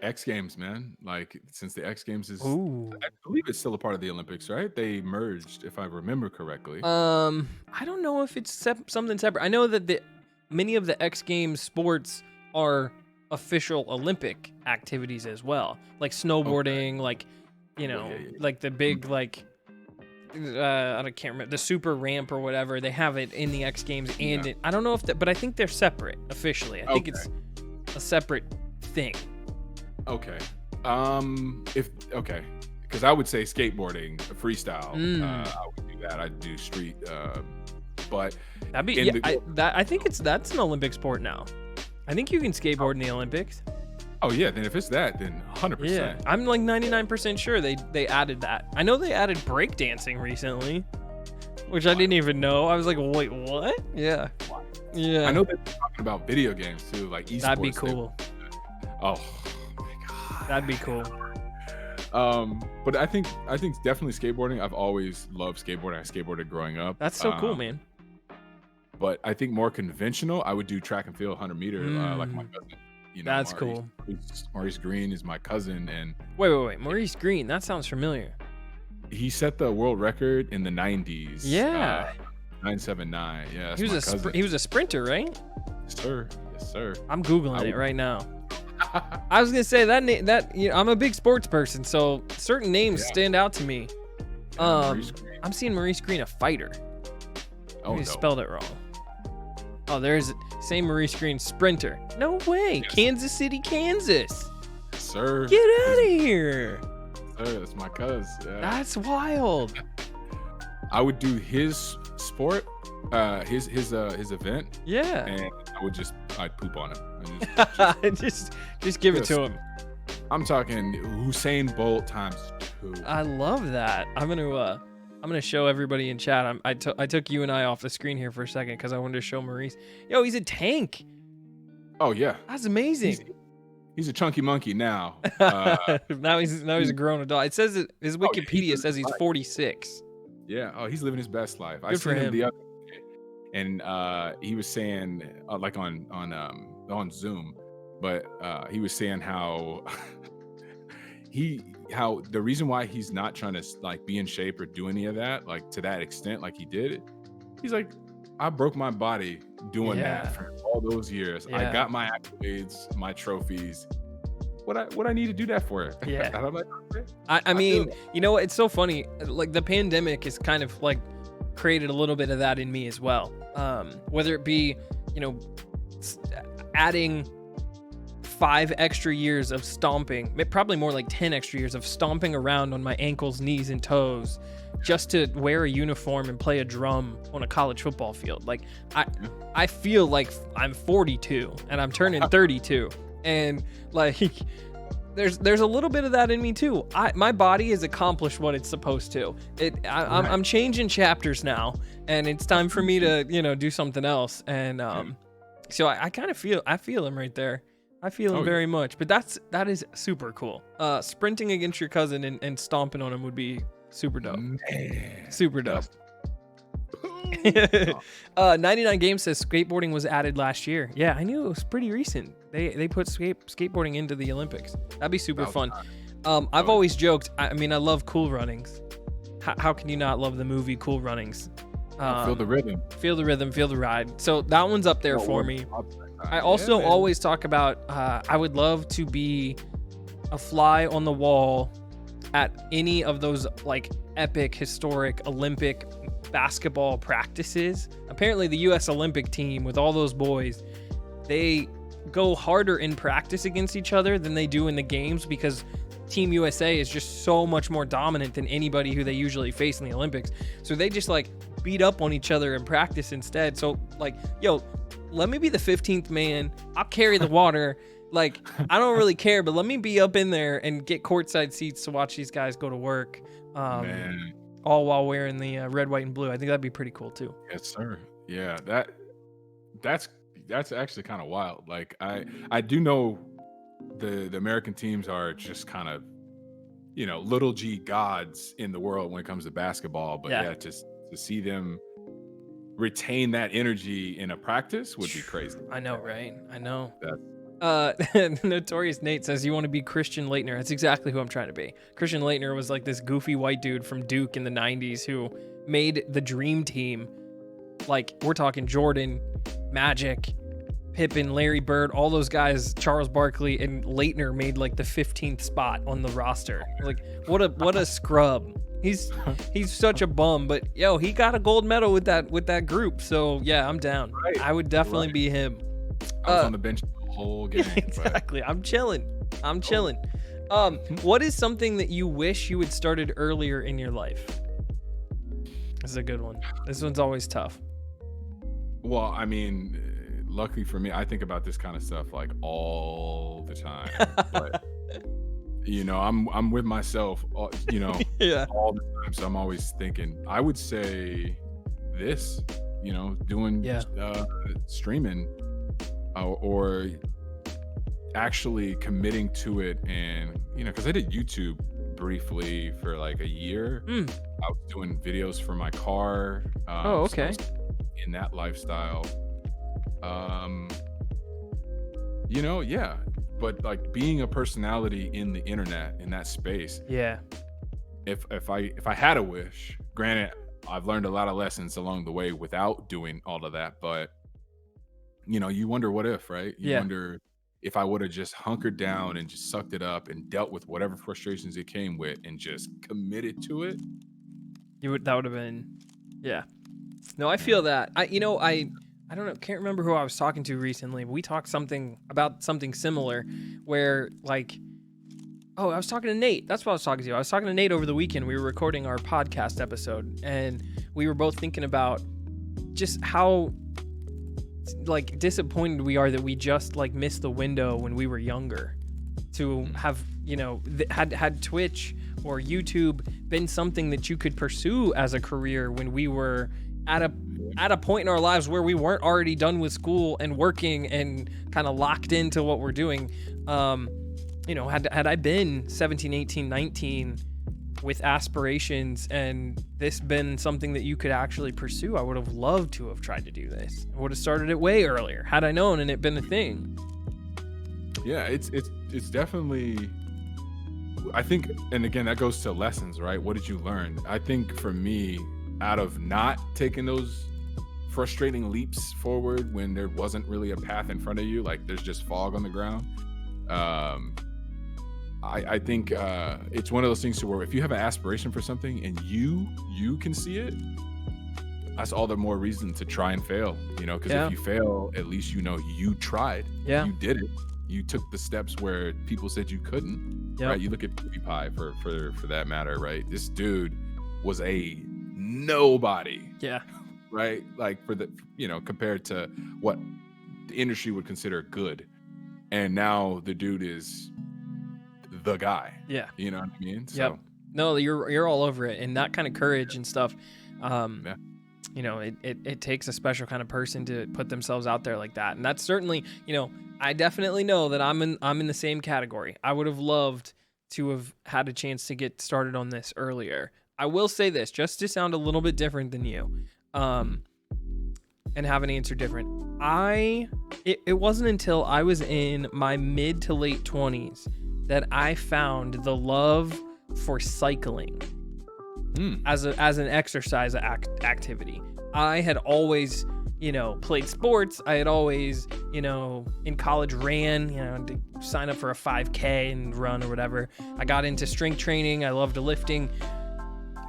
X Games, man. Like, since the X Games is, Ooh. I believe it's still a part of the Olympics, right? They merged, if I remember correctly. I don't know if it's something separate. I know that many of the X Games sports are official Olympic activities as well, like snowboarding, like like the big I can't remember, the super ramp or whatever. They have it in the X Games, and I don't know if but I think they're separate officially. I think it's a separate thing. Okay. Because I would say skateboarding, freestyle. I would do that. I'd do street. But that'd be I think that's an Olympic sport now. I think you can skateboard in the Olympics. Oh yeah, then if it's that, then 100%. Yeah, I'm like 99% sure they added that. I know they added breakdancing recently, which I didn't even know. I was like, wait, what? Yeah. I know they're talking about video games too, like esports. That'd be cool. Oh my god. That'd be cool. But I think definitely skateboarding. I've always loved skateboarding. I skateboarded growing up. That's so cool, man. But I think more conventional, I would do track and field, 100 meter, like my cousin. That's cool. Maurice Green is my cousin, and wait, Maurice Green. That sounds familiar. He set the world record in the 90s. Yeah. 979. Yeah, that's he was a sprinter, right? Yes, sir. I'm googling it right now. I was gonna say that I'm a big sports person, so certain names stand out to me. I'm seeing Maurice Green, a fighter. Oh, You spelled it wrong. Oh, there's same Maurice Green sprinter. No way. Yes. Kansas City, Kansas. Sir. Get out of here. Sir, that's my cuz. Yeah. That's wild. I would do his sport, his event, Yeah. and I'd poop on him. And just give it to him. I'm talking Usain Bolt times 2. I love that. I'm gonna show everybody in chat. I took you and I off the screen here for a second because I wanted to show Maurice. Yo, he's a tank. Oh yeah, That's amazing. he's a chunky monkey now. Now he's a grown adult. It says his Wikipedia says he's 46. Yeah. Oh, he's living his best life. I Good for seen him him. the other day, and he was saying like on Zoom, but he was saying how how the reason why he's not trying to like be in shape or do any of that like to that extent like he did, he's like, I broke my body doing Yeah. that for all those years. I Yeah. got my accolades, my trophies. What I need to do that for? Yeah. And I'm like, okay. I mean, feel you know what? It's so funny. Like the pandemic has kind of like created a little bit of that in me as well. Whether it be, adding 5 extra years of stomping, probably more like 10 extra years of stomping around on my ankles, knees, and toes just to wear a uniform and play a drum on a college football field. Like I feel like I'm 42 and I'm turning 32. And like there's a little bit of that in me too. My body has accomplished what it's supposed to. I'm changing chapters now, and it's time for me to do something else. And so I kind of feel him right there. I feel him very much. But that is super cool. Sprinting against your cousin and stomping on him would be super dope. Man. Super dope. 99 Games says skateboarding was added last year. Yeah, I knew it was pretty recent. They put skateboarding into the Olympics. That'd be super fun. I've always joked. I mean, I love Cool Runnings. How can you not love the movie Cool Runnings? Feel the rhythm. Feel the rhythm. Feel the ride. So that one's up there for me. I also always talk about. I would love to be a fly on the wall at any of those like epic, historic Olympic basketball practices. Apparently the US Olympic team with all those boys, they go harder in practice against each other than they do in the games because Team USA is just so much more dominant than anybody who they usually face in the Olympics. So they just like beat up on each other in practice instead. So like, yo, let me be the 15th man. I'll carry the water. Like, I don't really care, but let me be up in there and get courtside seats to watch these guys go to work. Man. All while wearing the red, white, and blue. I think that'd be pretty cool too. Yes, sir. Yeah, that's actually kind of wild. Like I do know the American teams are just kind of little g gods in the world when it comes to basketball. But yeah, just to see them retain that energy in a practice would be crazy. I know, right? I know. That's Notorious Nate says you want to be Christian Laettner. That's exactly who I'm trying to be. Christian Laettner was like this goofy white dude from Duke in the 90s who made the dream team. Like, we're talking Jordan, Magic, Pippen, Larry Bird, all those guys, Charles Barkley, and Laettner made like the 15th spot on the roster. Like, what a scrub. He's such a bum, but yo, he got a gold medal with that group. So yeah, I'm down. Right. I would definitely be him. I was on the bench the whole game. Exactly. I'm chilling. What is something that you wish you had started earlier in your life? This is a good one. This one's always tough. Well, I mean, luckily for me, I think about this kind of stuff like all the time. But I'm with myself, Yeah. all the time. So I'm always thinking. I would say this, doing streaming, or actually committing to it, and because I did YouTube briefly for like a year. I was doing videos for my car. Okay. So in that lifestyle, but like being a personality in the internet, in that space, Yeah. if I had a wish, granted I've learned a lot of lessons along the way without doing all of that, but you wonder what if, right? You wonder if I would have just hunkered down and just sucked it up and dealt with whatever frustrations it came with and just committed to it. That would have been, yeah. No, I feel that. I I don't know, can't remember who I was talking to recently, but we talked about something similar where like, oh, I was talking to Nate. That's what I was talking to. I was talking to Nate over the weekend. We were recording our podcast episode, and we were both thinking about just how like disappointed we are that we just like missed the window when we were younger to have, you know, had Twitch or YouTube been something that you could pursue as a career when we were at a point in our lives where we weren't already done with school and working and kind of locked into what we're doing. You know, had I been 17, 18, 19 with aspirations and this been something that you could actually pursue, I would have loved to have tried to do this. I would have started it way earlier had I known and it been a thing. Yeah, it's definitely, I think, and again, that goes to lessons, right? What did you learn? I think for me, out of not taking those frustrating leaps forward when there wasn't really a path in front of you, like there's just fog on the ground. I think it's one of those things to where if you have an aspiration for something and you can see it, that's all the more reason to try and fail, you know, because if you fail, at least you know you tried. You did it. You took the steps where people said you couldn't. Right? You look at PewDiePie for that matter, right? This dude was a nobody. Right? Like for the, you know, compared to what the industry would consider good. And now the dude is the guy. You know what I mean? So no, you're all over it, and that kind of courage and stuff. You know, it takes a special kind of person to put themselves out there like that, and that's certainly, you know, I definitely know that I'm in the same category. I would have loved to have had a chance to get started on this earlier. I will say this, just to sound a little bit different than you, and have an answer different. It wasn't until I was in my mid to late 20s that I found the love for cycling as an exercise activity. I had always, you know, played sports. I had always, you know, in college ran, you know, to sign up for a 5K and run or whatever. I got into strength training. I loved lifting,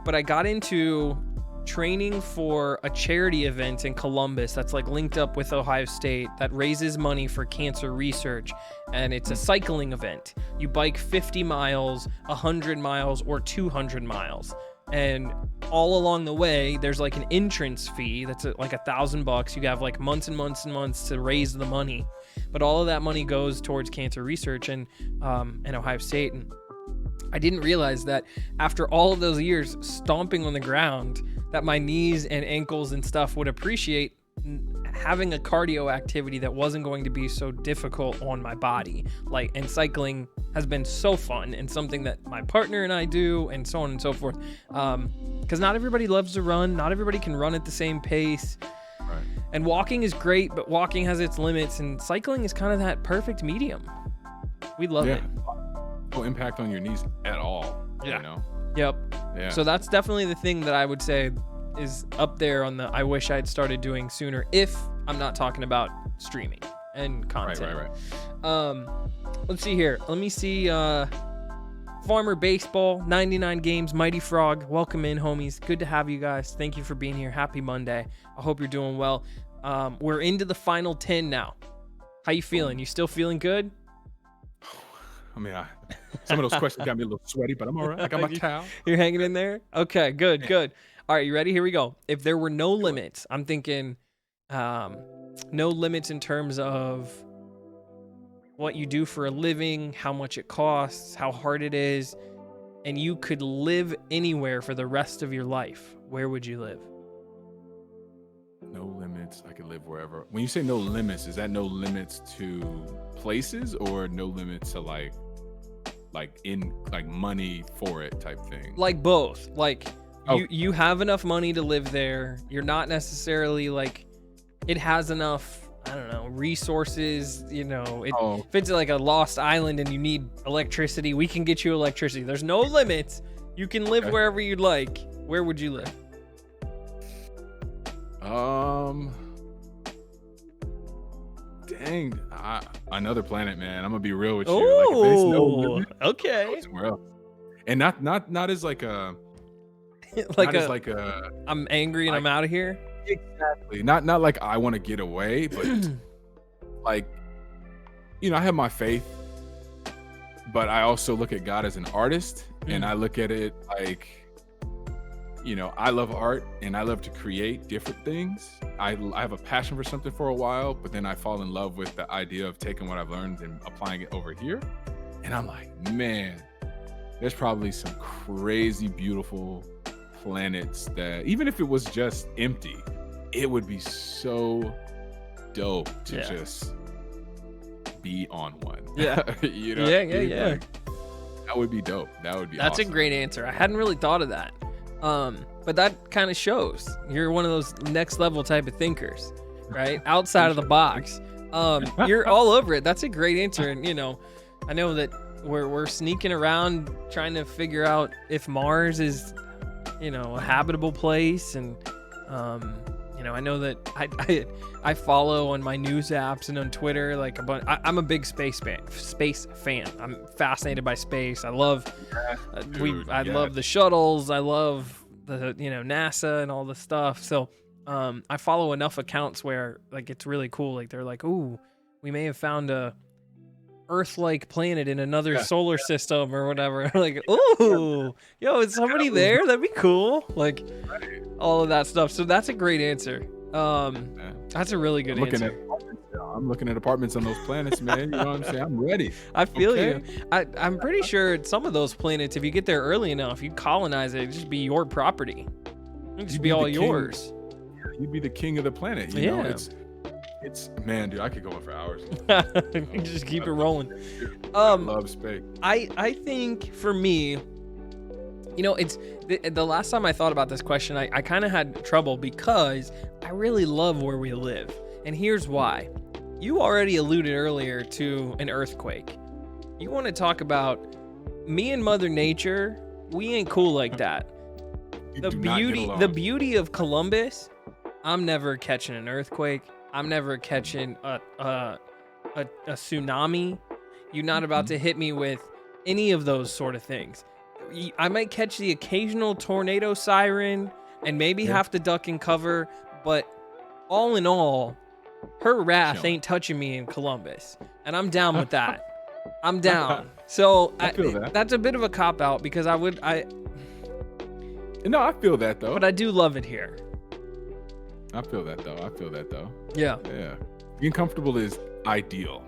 but I got into training for a charity event in Columbus that's like linked up with Ohio State that raises money for cancer research, and it's a cycling event. You bike 50 miles, 100 miles, or 200 miles, and all along the way there's like an entrance fee that's like $1,000. You have like months and months and months to raise the money, but all of that money goes towards cancer research and Ohio State. And I didn't realize that after all of those years stomping on the ground that my knees and ankles and stuff would appreciate having a cardio activity that wasn't going to be so difficult on my body. Like, and cycling has been so fun and something that my partner and I do, and so on and so forth. Because not everybody loves to run. Not everybody can run at the same pace. Right. And walking is great, but walking has its limits, and cycling is kind of that perfect medium. We love it. No impact on your knees at all. You know? Yep. Yeah. So that's definitely the thing that I would say is up there on the I wish I'd started doing sooner, if I'm not talking about streaming and content. Right. Let's see here. Let me see. Farmer Baseball, 99 games, Mighty Frog. Welcome in, homies. Good to have you guys. Thank you for being here. Happy Monday. I hope you're doing well. We're into the final 10 now. How you feeling? You still feeling good? I mean, some of those questions got me a little sweaty, but I'm all right. I got my towel. You're hanging in there? Okay, good. All right, you ready? Here we go. If there were no limits, I'm thinking no limits in terms of what you do for a living, how much it costs, how hard it is, and you could live anywhere for the rest of your life, where would you live? No limits. I could live wherever. When you say no limits, is that no limits to places or no limits to like in like money for it type thing? Like both. Like you have enough money to live there. You're not necessarily like it has enough, I don't know, resources, you know, if it's like a lost island and you need electricity, we can get you electricity. There's no limits. You can live wherever you'd like. Where would you live? Dang, another planet, man. I'm gonna be real with you. Oh, like, if there's no limit, okay. Somewhere else. And not as like a I'm angry and I'm out of here. exactly. Not like I want to get away, but like, I have my faith, but I also look at God as an artist, and I look at it like, I love art and I love to create different things. I have a passion for something for a while, but then I fall in love with the idea of taking what I've learned and applying it over here. And I'm like, man, there's probably some crazy beautiful planets that, even if it was just empty, it would be so dope to just be on one. Yeah. Yeah. Like, that would be dope. That would be That's awesome. a great answer. I hadn't really thought of that. But that kind of shows you're one of those next level type of thinkers, right? Outside of the box. You're all over it. That's a great answer. And, I know that we're sneaking around trying to figure out if Mars is, a habitable place. And, I know that I follow on my news apps and on Twitter, like I'm a big space fan. I'm fascinated by space. I love, love the shuttles. I love the, NASA and all the stuff. So, I follow enough accounts where like, it's really cool. Like they're like, ooh, we may have found a Earth-like planet in another solar system or whatever. Like, ooh, yo, is somebody there? That'd be cool. Like all of that stuff. So that's a great answer. That's a really good answer. I'm looking at apartments on those planets, man. You know what I'm saying? I'm ready. I feel you. I'm pretty sure some of those planets, if you get there early enough, you colonize it, it'd just be your property. It'd just be all yours. You'd be the king of the planet. You know, it's man, dude, I could go on for hours. You can just keep it rolling. I love space. I think for me, it's the last time I thought about this question, I kind of had trouble because I really love where we live. And here's why. You already alluded earlier to an earthquake. You want to talk about me and Mother Nature? We ain't cool like that. The beauty of Columbus, I'm never catching an earthquake. I'm never catching a tsunami. You're not about to hit me with any of those sort of things. I might catch the occasional tornado siren and maybe have to duck and cover, but all in all, her wrath ain't touching me in Columbus, and I'm down with that. I'm down. So I feel that. That's a bit of a cop out because No, I feel that though. But I do love it here. I feel that though. Yeah. Being comfortable is ideal.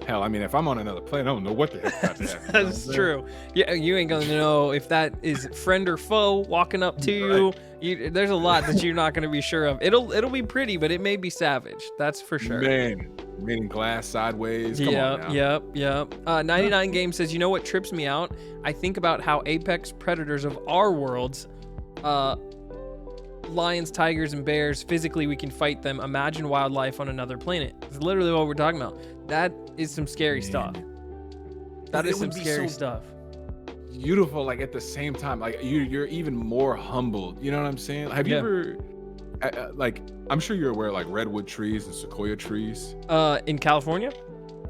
Hell, I mean, if I'm on another planet, I don't know what the heck's about to happen. That's true. Yeah, you ain't gonna know if that is friend or foe walking up to you. There's a lot that you're not gonna be sure of. It'll be pretty, but it may be savage. That's for sure. Man, meaning glass sideways. Come on now. Yep. 99 Game says, you know what trips me out? I think about how apex predators of our worlds, lions, tigers, and bears, physically we can fight them. Imagine wildlife on another planet. It's literally what we're talking about. That is some scary stuff. That is some scary stuff. Beautiful, like at the same time, like you're even more humbled. You know what I'm saying? Have you ever, like, I'm sure you're aware, like redwood trees and sequoia trees. In California?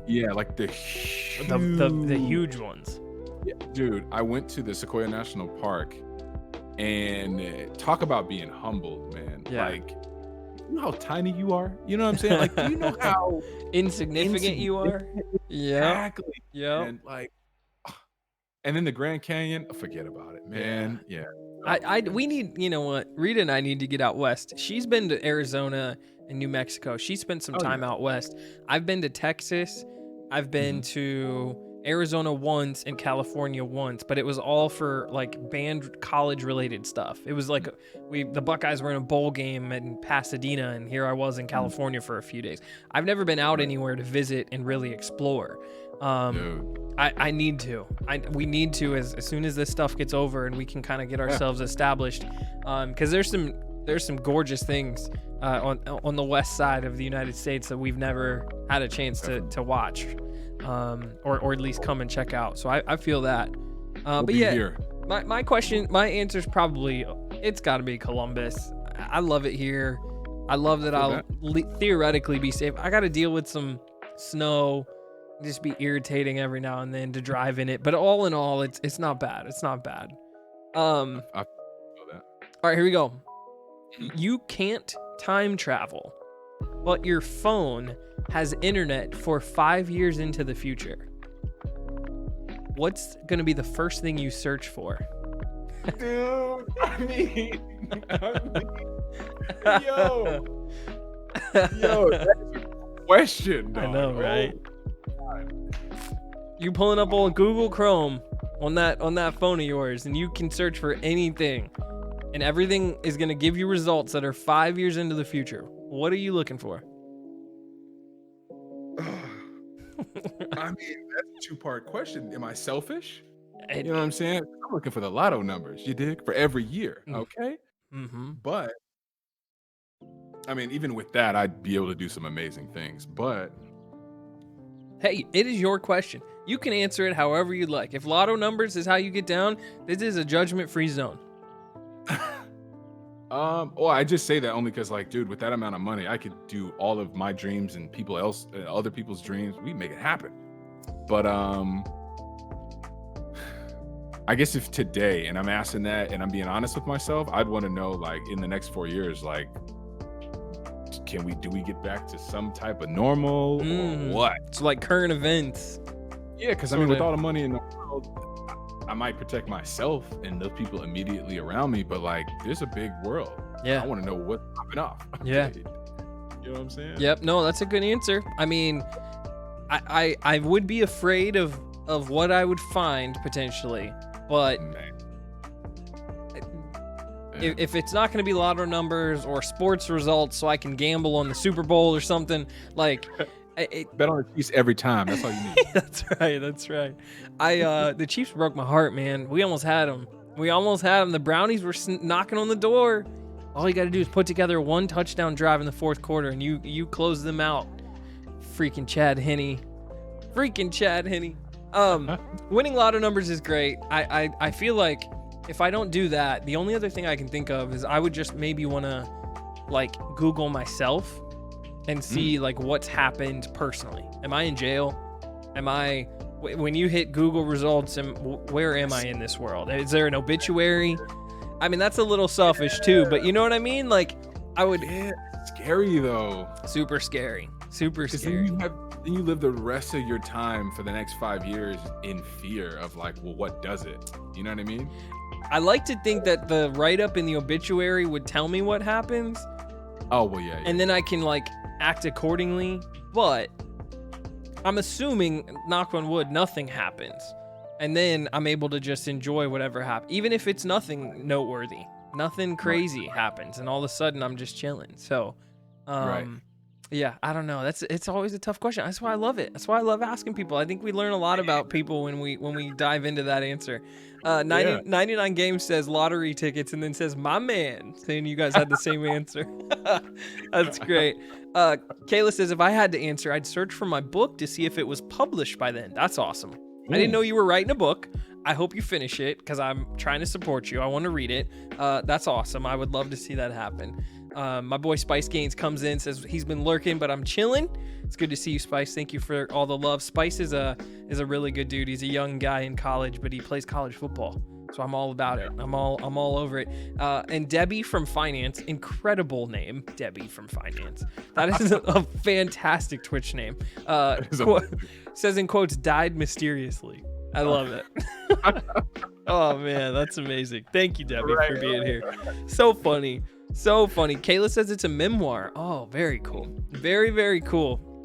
Yeah, like the huge ones. Yeah, dude, I went to the Sequoia National Park, and talk about being humbled, man. Yeah. Like, you know how tiny you are? You know what I'm saying? Like, do you know how insignificant you are? Yeah. Exactly. Yeah. And like, and then the Grand Canyon, forget about it, man. Yeah. We need, you know what? Rita and I need to get out west. She's been to Arizona and New Mexico. She spent some time out west. I've been to Texas. I've been to Arizona once and California once, but it was all for like band college related stuff. It was like the Buckeyes were in a bowl game in Pasadena, and here I was in California for a few days. I've never been out anywhere to visit and really explore. I need to. We need to as soon as this stuff gets over and we can kind of get ourselves established, because there's some gorgeous things on the west side of the United States that we've never had a chance to watch. Or at least come and check out. So I feel that. But yeah, here. My answer is probably, it's got to be Columbus. I love it here. I love that I'll theoretically be safe. I got to deal with some snow, just be irritating every now and then to drive in it. But all in all, it's not bad. It's not bad. I feel that. All right, here we go. You can't time travel, but your phone has internet for 5 years into the future. What's going to be the first thing you search for? Dude, I mean, yo, that's a question, dog. I know, right? Oh, You pulling up on Google Chrome on that phone of yours, and you can search for anything, and everything is going to give you results that are 5 years into the future. What are you looking for? I mean, that's a two-part question. Am I selfish? And- You know what I'm saying? I'm looking for the lotto numbers, you dig? For every year, okay? Mhm. But, I mean, even with that, I'd be able to do some amazing things. But, Hey, it is your question. You can answer it however you'd like. If lotto numbers is how you get down, this is a judgment-free zone. well, I just say that only because, like, dude, with that amount of money, I could do all of my dreams and other people's dreams. We make it happen. But, I guess if today, and I'm asking that, and I'm being honest with myself, I'd want to know, like, in the next 4 years, like, do we get back to some type of normal or what? So like current events. Yeah, because I mean, with all the money in the world, I might protect myself and the people immediately around me, but like, there's a big world. Yeah. I want to know what's popping off. Yeah. You know what I'm saying? Yep. No, that's a good answer. I mean, I would be afraid of what I would find potentially, but Man. if it's not going to be lotto numbers or sports results, so I can gamble on the Super Bowl or something, like. Bet on the Chiefs every time. That's all you need. That's right. That's right. The Chiefs broke my heart, man. We almost had them. The Brownies were knocking on the door. All you got to do is put together one touchdown drive in the fourth quarter, and you close them out. Freaking Chad Henne. Winning lotto numbers is great. I feel like if I don't do that, the only other thing I can think of is I would just maybe want to like Google myself and see like what's happened personally. Am I in jail? When you hit Google results, and where am I in this world? Is there an obituary? I mean, that's a little selfish too, but you know what I mean? Like I would. Yeah, scary though. Super scary. Then you live the rest of your time for the next 5 years in fear of like, well, what does it? You know what I mean? I like to think that the write-up in the obituary would tell me what happens. Oh, well, yeah. And then I can like act accordingly, but I'm assuming, knock on wood, nothing happens. And then I'm able to just enjoy whatever happens, even if it's nothing noteworthy. Nothing crazy happens, and all of a sudden I'm just chilling. So, Right. yeah, I don't know. It's always a tough question. That's why I love it. That's why I love asking people. I think we learn a lot about people when we dive into that answer. 99 Games says lottery tickets and then says my man, saying you guys had the same answer. That's great. Kayla says if I had to answer, I'd search for my book to see if it was published by then. That's awesome. I didn't know you were writing a book. I hope you finish it because I'm trying to support you. I want to read it. That's awesome. I would love to see that happen. My boy Spice Gaines comes in, says he's been lurking, but I'm chilling. It's good to see you, Spice. Thank you for all the love. Spice is a really good dude. He's a young guy in college, but he plays college football. So I'm all about it. I'm all over it. And Debbie from Finance, incredible name, Debbie from Finance. That is a fantastic Twitch name. Says in quotes, died mysteriously. I love it. Oh man, that's amazing. Thank you, Debbie, for being here. So funny. Kayla says it's a memoir. Oh, very cool. Very, very cool.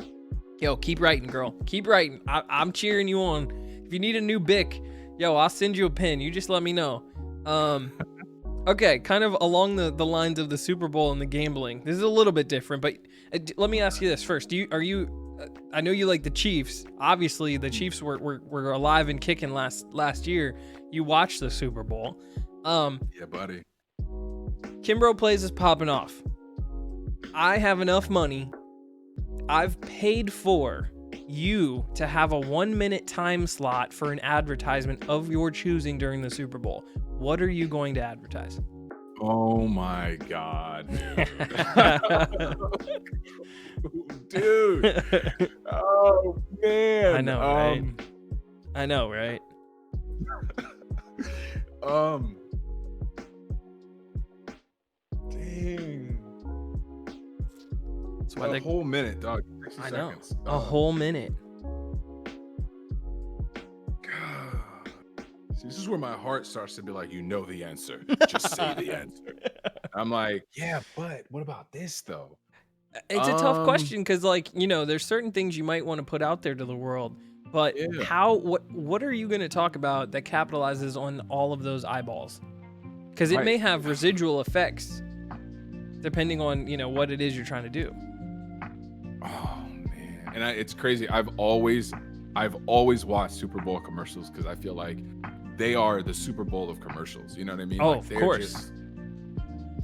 Yo, keep writing, girl. Keep writing. I'm cheering you on. If you need a new Bic, yo, I'll send you a pen. You just let me know. Okay, kind of along the lines of the Super Bowl and the gambling. This is a little bit different, but let me ask you this first. I know you like the Chiefs. Obviously, the Chiefs were alive and kicking last year. You watched the Super Bowl. Yeah, buddy. Kimbroplays is popping off. I have enough money. I've paid for you to have a 1-minute time slot for an advertisement of your choosing during the Super Bowl. What are you going to advertise? Oh my God. Dude. Oh man. I know, right? I know, right? Damn. Dang. That's why A whole minute, dog. 60 I know. seconds. A whole minute. God. See, this is where my heart starts to be like, you know the answer. Just say the answer. I'm like, yeah, but what about this though? It's a tough question because, like, you know, there's certain things you might want to put out there to the world, but Yeah. what are you going to talk about that capitalizes on all of those eyeballs? Because it Right. may have residual effects depending on, you know, what it is you're trying to do. Oh man, and it's crazy. I've always watched Super Bowl commercials because I feel like they are the Super Bowl of commercials. You know what I mean? Oh, like, of they're course. just-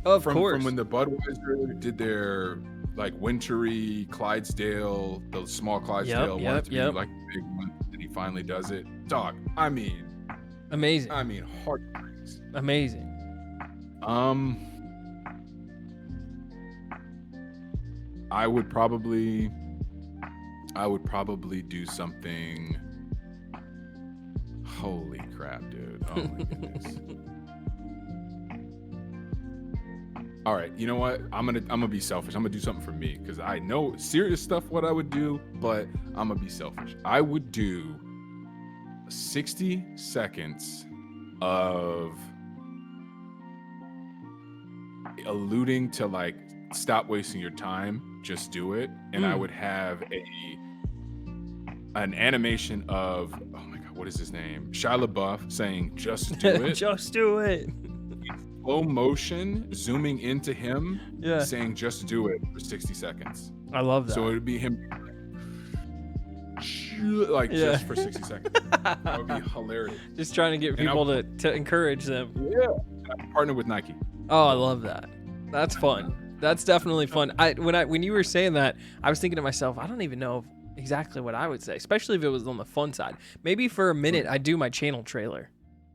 Of from course. when the Budweiser did their like wintry Clydesdale, the small Clydesdale Yep, wanted to be yep. like the big one, and he finally does it. Dog, I mean, Amazing. heartbreaks. Amazing. I would probably do something. Holy crap, dude. Oh my goodness. All right, you know what? I'm gonna be selfish. I'm gonna do something for me because I know serious stuff what I would do, but I'm gonna be selfish. I would do 60 seconds of alluding to like stop wasting your time, just do it, and I would have an animation of, oh my god, what is his name? Shia LaBeouf saying just do it. Just do it. Slow motion zooming into him Yeah. saying just do it for 60 seconds. I love that. So it would be him like Yeah. just for 60 seconds. That would be hilarious. Just trying to get And people to encourage them. Yeah. I partnered with Nike. Oh, I love that. That's fun. That's definitely fun. When you were saying that, I was thinking to myself, I don't even know exactly what I would say, especially if it was on the fun side. Maybe for a minute I'd do my channel trailer.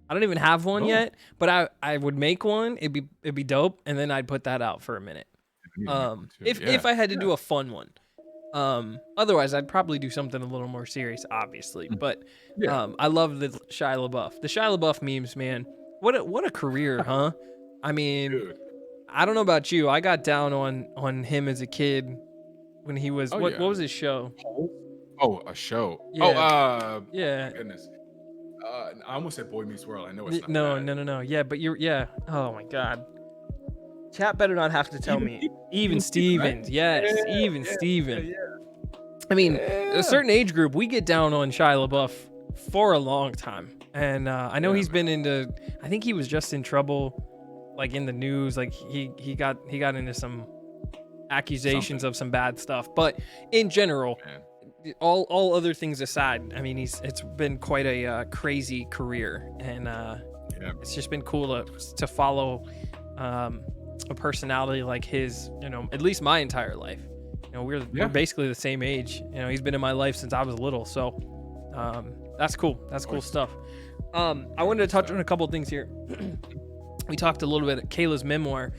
I don't even have one yet, but I would make one. It'd be dope, and then I'd put that out for a minute. If I had to do a fun one. Otherwise I'd probably do something a little more serious, obviously. But I love the Shia LaBeouf. The Shia LaBeouf memes, man. What a career, huh? I mean, Dude. I don't know about you. I got down on him as a kid when he was what was his show? Oh, a show. Yeah. Oh, Yeah. goodness. I almost said Boy Meets World. I know it's not No. that. Yeah, but oh my god. Chat better not have to tell me. Even Stevens. Right? Yes, Yeah, even yeah, Steven. yeah. I mean, a certain age group, we get down on Shia LaBeouf for a long time. And I know he's been into, I think he was just in trouble, like in the news. Like he got into some accusations of some bad stuff. But in general, all other things aside, I mean, it's been quite a crazy career. And it's just been cool to follow a personality like his, you know, at least my entire life. You know, we're basically the same age. You know, he's been in my life since I was little. So that's cool. That's cool stuff. I wanted to touch on a couple of things here. We talked a little bit at Kayla's memoir.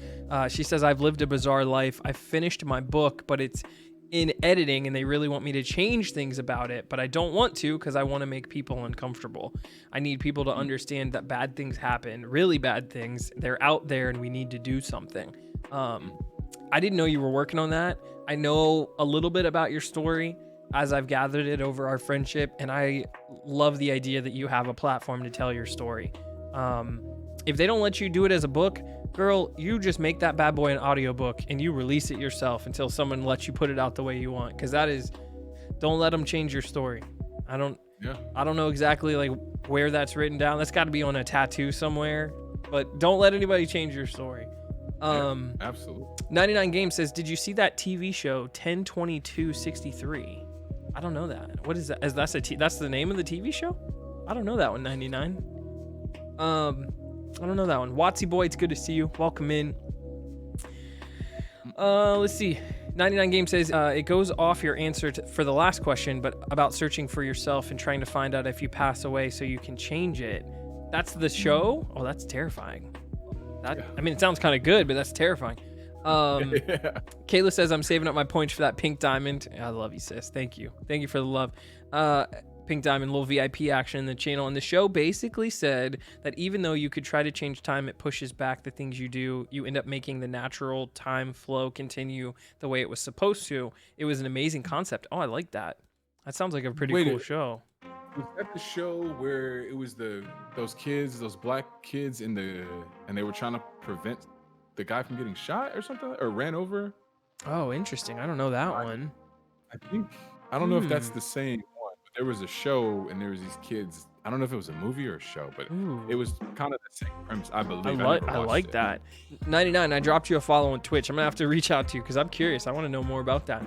She says, I've lived a bizarre life. I finished my book, but it's in editing and they really want me to change things about it, but I don't want to because I want to make people uncomfortable. I need people to understand that bad things happen, really bad things. They're out there and we need to do something. I didn't know you were working on that. I know a little bit about your story as I've gathered it over our friendship, and I love the idea that you have a platform to tell your story. If they don't let you do it as a book, girl, you just make that bad boy an audiobook and you release it yourself until someone lets you put it out the way you want. Because don't let them change your story. I don't know exactly like where that's written down. That's got to be on a tattoo somewhere. But don't let anybody change your story. Absolutely. 99 Games says, did you see that TV show 102263? I don't know that. What is that? That's the name of the TV show? I don't know that one, 99. I don't know that one. Watsy boy, it's good to see you. Welcome in. Let's see. 99 Game says, it goes off your answer for the last question, but about searching for yourself and trying to find out if you pass away so you can change it. That's the show? Oh, that's terrifying. I mean, it sounds kind of good, but that's terrifying. Kayla says, I'm saving up my points for that pink diamond. I love you, sis. Thank you. Thank you for the love. Pink Diamond, little VIP action in the channel. And the show basically said that even though you could try to change time, it pushes back the things you do. You end up making the natural time flow continue the way it was supposed to. It was an amazing concept. Oh, I like that. That sounds like a pretty cool show. Was that the show where it was those black kids and they were trying to prevent the guy from getting shot or something, or ran over? Oh, interesting. I don't know that one. I don't know if that's the same one, but there was a show and there was these kids. I don't know if it was a movie or a show, but it was kind of the same premise, I believe. I like that. 99, I dropped you a follow on Twitch. I'm gonna have to reach out to you because I'm curious. I want to know more about that.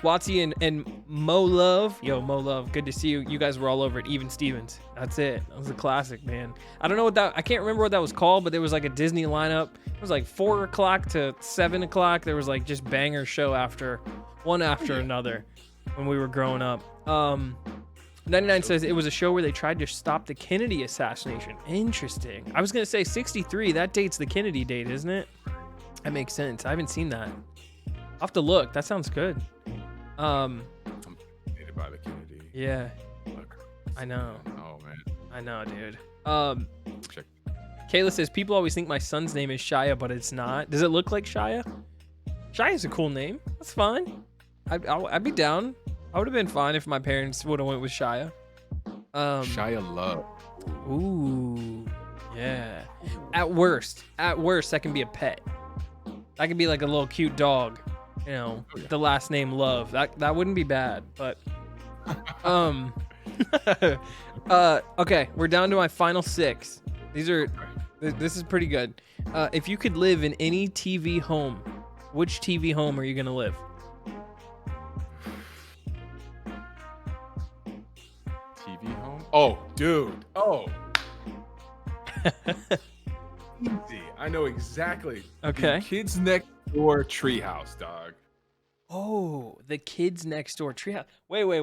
Watsy and Mo Love. Yo, Mo Love, good to see you. You guys were all over at Even Stevens. That's it. That was a classic, man. I don't know I can't remember what that was called, but there was like a Disney lineup. It was like 4 o'clock to 7 o'clock. There was like just banger show one after another when we were growing up. 99 says it was a show where they tried to stop the Kennedy assassination. Interesting. I was going to say 63. That dates the Kennedy date, isn't it? That makes sense. I haven't seen that. I'll have to look. That sounds good. I'm fascinated by the Kennedy. Yeah. I know. Oh man. I know, dude. Check. Kayla says people always think my son's name is Shia, but it's not. Does it look like Shia? Shia's a cool name. That's fine. I'd be down. I would have been fine if my parents would have went with Shia. Shia Love. Ooh. Yeah. At worst, that can be a pet. That could be like a little cute dog. You know, the last name Love. That wouldn't be bad, but okay, we're down to my final 6. This is pretty good. If you could live in any TV home, which TV home are you gonna live? TV home? Oh, dude. Oh. Easy. I know exactly. Okay. The Kids Next Door treehouse, dog. Oh, the Kids Next Door treehouse. Wait. Was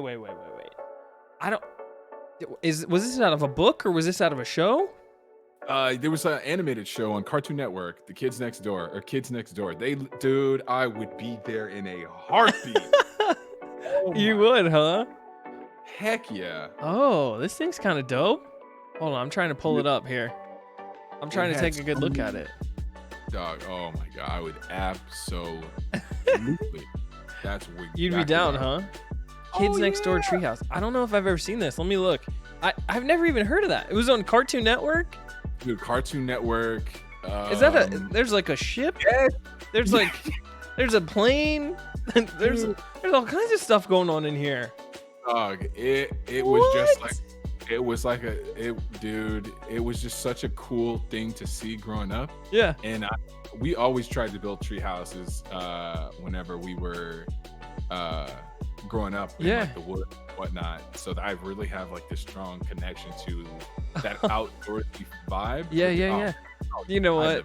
this out of a book or was this out of a show? There was an animated show on Cartoon Network, The Kids Next Door, or Kids Next Door. Dude, I would be there in a heartbeat. You would, huh? Heck yeah. Oh, this thing's kind of dope. Hold on, I'm trying to pull it up here. I'm trying to take a good look at it. Dog, oh my god, I would absolutely. That's weird. You'd be down, huh? Kids Next Door treehouse. I don't know if I've ever seen this. Let me look. I've never even heard of that. It was on Cartoon Network? Dude, Cartoon Network. Is that there's like a ship? Yes. There's like, there's a plane. there's all kinds of stuff going on in here. Dog, it was just like, it was just such a cool thing to see growing up. Yeah. And we always tried to build tree houses whenever we were growing up in like the wood and whatnot. So I really have like this strong connection to that outdoorsy vibe. Yeah. You know what?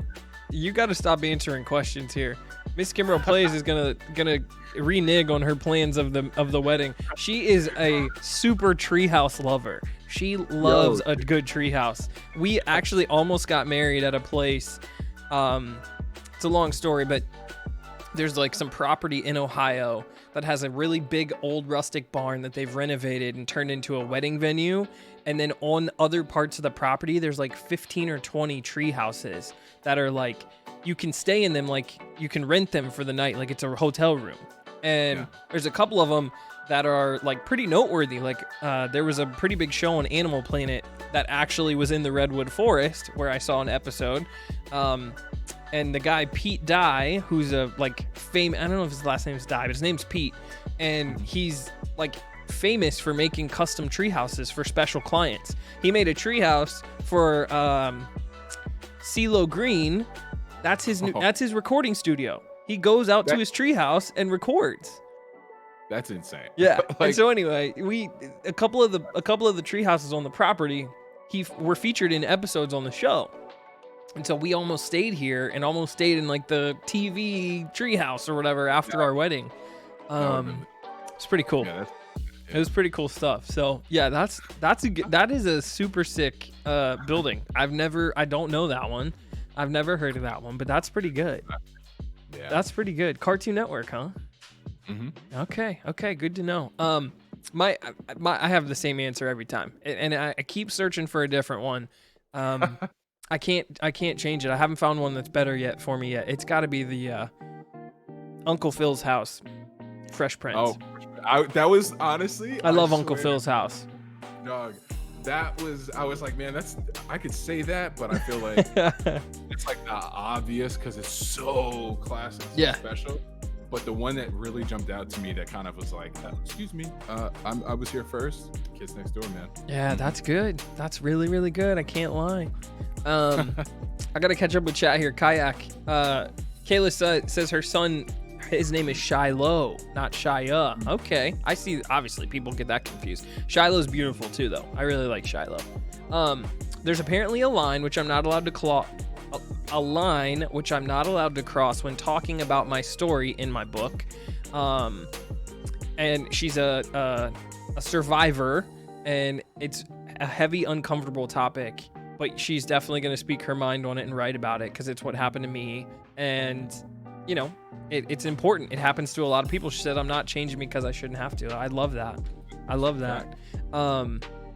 You got to stop answering questions here. Miss Kimbroplays is gonna renege on her plans of the wedding. She is a super treehouse lover. She loves a good treehouse. We actually almost got married at a place. It's a long story, but there's like some property in Ohio that has a really big old rustic barn that they've renovated and turned into a wedding venue. And then on other parts of the property, there's like 15 or 20 tree houses that are like, you can stay in them, like you can rent them for the night, like it's a hotel room. And there's a couple of them that are like pretty noteworthy. Like there was a pretty big show on Animal Planet that actually was in the Redwood Forest where I saw an episode. And the guy Pete Dye, who's a like I don't know if his last name's Dye, but his name's Pete, and he's like famous for making custom tree houses for special clients. He made a tree house for CeeLo Green. That's his recording studio. He goes out to his tree house and records. That's insane. Yeah. And so anyway, a couple of the tree houses on the property were featured in episodes on the show. And so we almost stayed here and almost stayed in like the TV treehouse or whatever after our wedding. It's pretty cool. It was pretty cool stuff. So yeah, that is a super sick building. I don't know that one. I've never heard of that one, but that's pretty good. Yeah. That's pretty good. Cartoon Network, huh? Mm-hmm. Okay, good to know. I have the same answer every time, and I keep searching for a different one. I can't change it. I haven't found one that's better yet for me yet. It's got to be the Uncle Phil's house, Fresh Prince. That was honestly. I love Uncle Phil's house. Dog, I was like, man, I could say that, but I feel like it's like not obvious because it's so classic, so special. But the one that really jumped out to me that kind of was like, excuse me, I was here first. Kids Next Door, man. Yeah, that's good. That's really, really good. I can't lie. I got to catch up with chat here. Kayak. Kayla says her son, his name is Shiloh, not Shia. Okay. I see. Obviously, people get that confused. Shiloh's beautiful too, though. I really like Shiloh. There's apparently a line which I'm not allowed to cross when talking about my story in my book. And she's a survivor, and it's a heavy, uncomfortable topic, but she's definitely going to speak her mind on it and write about it because it's what happened to me. And, you know, it's important. It happens to a lot of people. She said, I'm not changing because I shouldn't have to. I love that.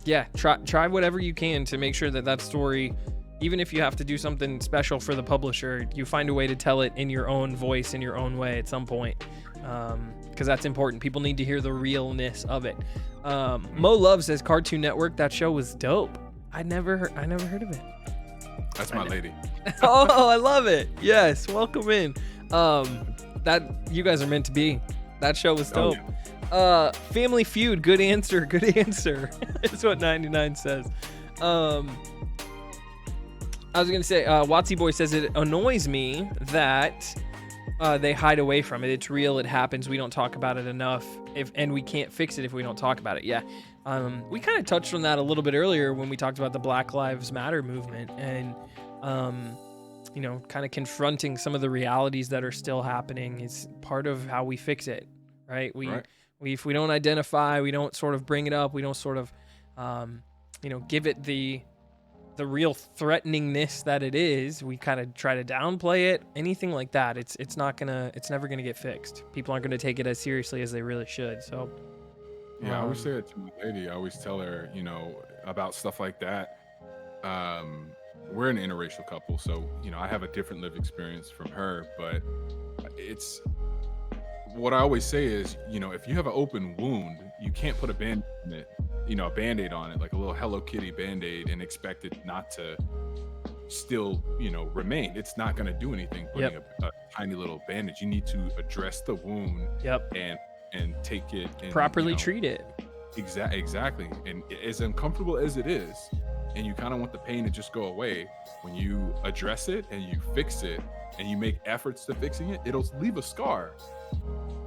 Yeah, try whatever you can to make sure that story, even if you have to do something special for the publisher, you find a way to tell it in your own voice, in your own way at some point. Because that's important. People need to hear the realness of it. Mo Love says Cartoon Network, that show was dope. I never heard of it. That's my lady. Oh, I love it. Yes, welcome in. That you guys are meant to be. That show was dope. Oh, yeah. Family Feud, good answer. It's what 99 says. I was gonna say, Watsy Boy says it annoys me that they hide away from it. It's real. It happens. We don't talk about it enough. And we can't fix it if we don't talk about it. Yeah. We kind of touched on that a little bit earlier when we talked about the Black Lives Matter movement and, you know, kind of confronting some of the realities that are still happening is part of how we fix it, right? If we don't identify, we don't sort of bring it up, we don't sort of, you know, give it the real threateningness that it is, we kind of try to downplay it, anything like that. It's never gonna get fixed. People aren't gonna take it as seriously as they really should. So yeah, I always say it to my lady. I always tell her, you know, about stuff like that. We're an interracial couple, so you know, I have a different lived experience from her, but it's what I always say is, you know, if you have an open wound, you can't put a band on it, you know, a Band-Aid on it, like a little Hello Kitty Band-Aid, and expect it not to still, you know, remain. It's not going to do anything putting a tiny little bandage. You need to address the wound and take it and properly treat it. Exactly. And as uncomfortable as it is, and you kind of want the pain to just go away, when you address it and you fix it and you make efforts to fixing it, it'll leave a scar.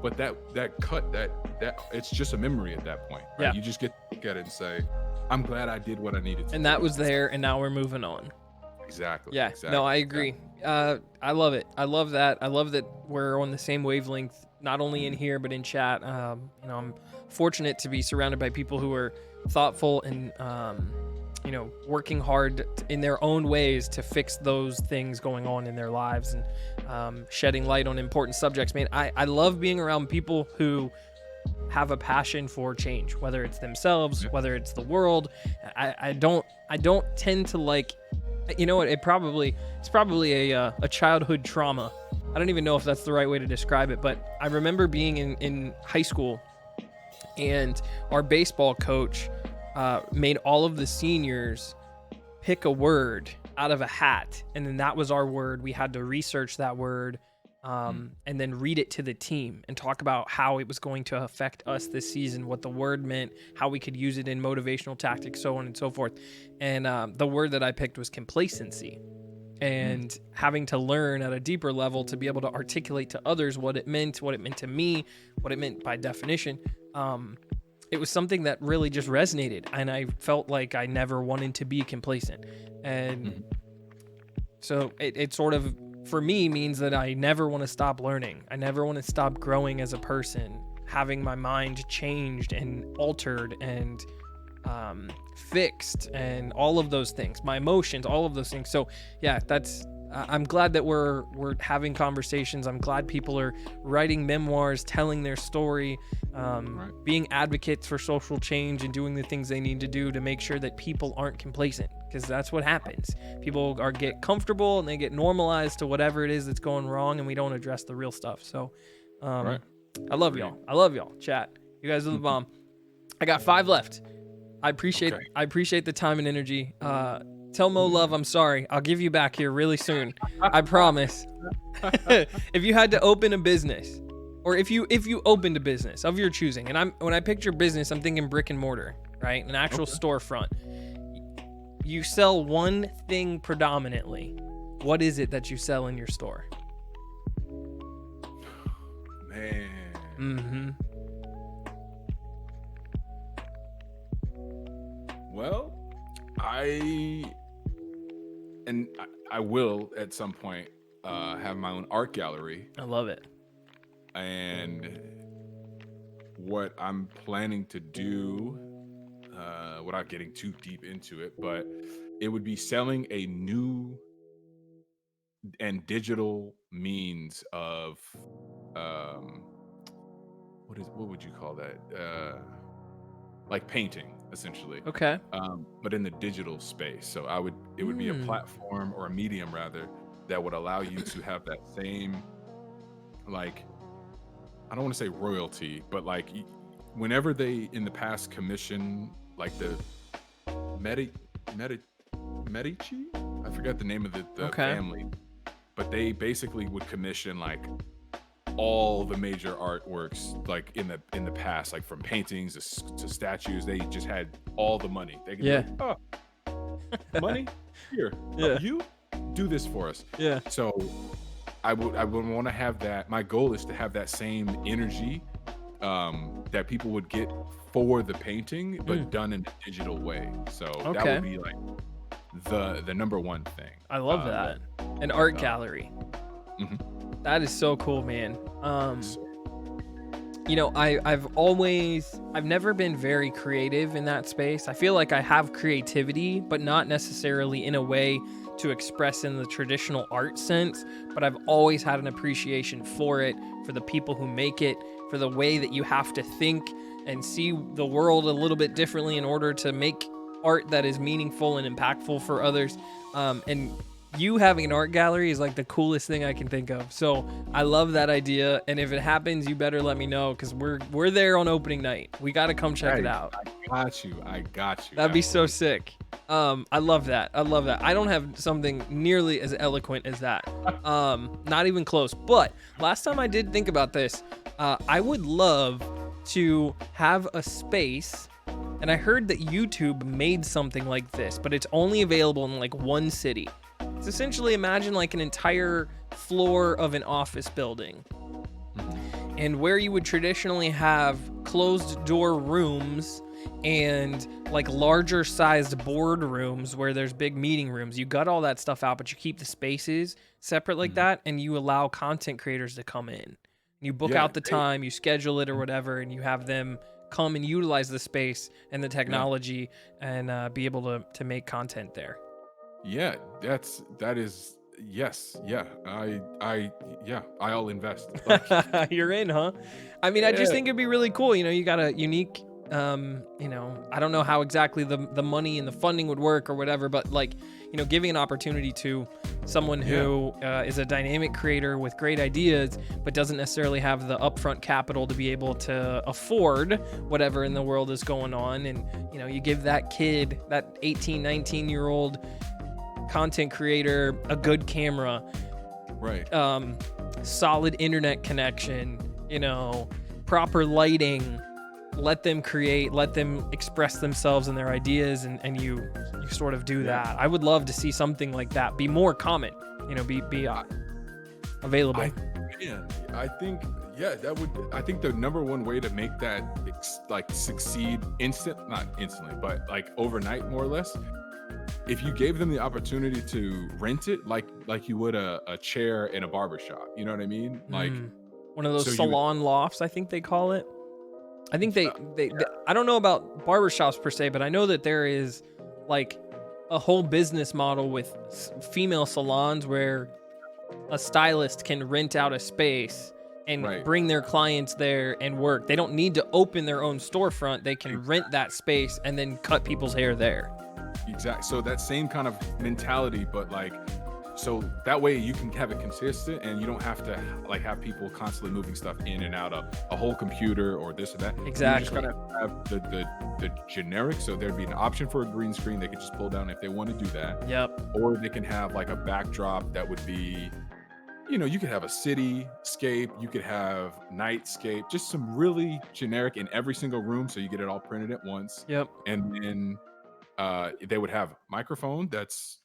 But that cut, that it's just a memory at that point. Right? Yeah. You just get to look at it and say, I'm glad I did what I needed to. And that was there, and now we're moving on. Exactly. Yeah. Exactly. No, I agree. Yeah. I love it. I love that. I love that we're on the same wavelength, not only in here but in chat. You know, I'm fortunate to be surrounded by people who are thoughtful and you know, working hard in their own ways to fix those things going on in their lives and shedding light on important subjects. Man, I love being around people who have a passion for change, whether it's themselves, whether it's the world. I don't tend to like, you know what, it's probably a childhood trauma. I don't even know if that's the right way to describe it, but I remember being in high school, and our baseball coach made all of the seniors pick a word out of a hat, and then that was our word. We had to research that word and then read it to the team and talk about how it was going to affect us this season, what the word meant, how we could use it in motivational tactics, so on and so forth. And the word that I picked was complacency. And having to learn at a deeper level to be able to articulate to others what it meant to me, what it meant by definition. It was something that really just resonated, and I felt like I never wanted to be complacent. And so it sort of, for me, means that I never want to stop learning. I never want to stop growing as a person, having my mind changed and altered and fixed and all of those things, my emotions, all of those things. So yeah, I'm glad that we're having conversations. I'm glad people are writing memoirs, telling their story, being advocates for social change and doing the things they need to do to make sure that people aren't complacent, because that's what happens. People get comfortable and they get normalized to whatever it is that's going wrong, and we don't address the real stuff. So I love y'all. I love y'all. Chat. You guys are the bomb. I got 5 left. I appreciate the time and energy. Tell Mo Love I'm sorry. I'll give you back here really soon. I promise. If you had to open a business, or if you opened a business of your choosing, and when I picture business, I'm thinking brick and mortar, right? An actual storefront. You sell one thing predominantly. What is it that you sell in your store? Man. Mm-hmm. Well, I will at some point have my own art gallery. I love it. And what I'm planning to do, without getting too deep into it, but it would be selling a new and digital means of what would you call that? Like painting, essentially. Okay. But in the digital space. So it would be a platform, or a medium rather, that would allow you to have that same, like, I don't want to say royalty, but like whenever they in the past commission like the Medici, I forgot the name of the family, but they basically would commission like all the major artworks, like in the past, like from paintings to statues. They just had all the money. They could be like, oh, money here. Yeah. You do this for us. Yeah. So I would want to have that. My goal is to have that same energy that people would get for the painting, but done in a digital way. So that would be like the number one thing. I love that. An art gallery. Mm-hmm. That is so cool, man. You know, I've never been very creative in that space. I feel like I have creativity, but not necessarily in a way to express in the traditional art sense, but I've always had an appreciation for it, for the people who make it, for the way that you have to think and see the world a little bit differently in order to make art that is meaningful and impactful for others. And you having an art gallery is like the coolest thing I can think of. So I love that idea. And if it happens, you better let me know, because we're there on opening night. We got to come check it out. I got you. That'd be so sick. I love that. I don't have something nearly as eloquent as that. Not even close. But last time I did think about this, I would love to have a space. And I heard that YouTube made something like this, but it's only available in like one city. It's essentially, imagine like an entire floor of an office building. And where you would traditionally have closed door rooms and like larger sized board rooms where there's big meeting rooms, you gut all that stuff out, but you keep the spaces separate like that, and you allow content creators to come in. You book out the time, you schedule it or whatever, and you have them come and utilize the space and the technology and be able to make content there. Yeah, that is yes. Yeah. I'll invest. Like, You're in, huh? I mean, I just think it'd be really cool. You know, you got a unique, you know, I don't know how exactly the money and the funding would work or whatever, but like, you know, giving an opportunity to someone who is a dynamic creator with great ideas, but doesn't necessarily have the upfront capital to be able to afford whatever in the world is going on. And, you know, you give that kid, that 18, 19-year-old content creator, a good camera, right? Solid internet connection, you know, proper lighting, let them create, let them express themselves and their ideas, and you sort of do that. I would love to see something like that be more common, you know, be available. I think that would. I think the number one way to make that succeed not instantly, but like overnight, more or less, if you gave them the opportunity to rent it, like you would a chair in a barbershop. You know what I mean? Like one of those salon lofts, I think they call it. I think they I don't know about barbershops per se, but I know that there is like a whole business model with female salons where a stylist can rent out a space and Right. bring their clients there and work. They don't need to open their own storefront. They can rent that space and then cut people's hair there. Exactly. So that same kind of mentality, but like, so that way you can have it consistent and you don't have to like have people constantly moving stuff in and out of a whole computer or this or that. Exactly. You just gotta have the generic. So there'd be an option for a green screen they could just pull down if they want to do that. Yep. Or they can have like a backdrop that would be, you know, you could have a cityscape, you could have nightscape, just some really generic in every single room. So you get it all printed at once. Yep. And then they would have microphone that's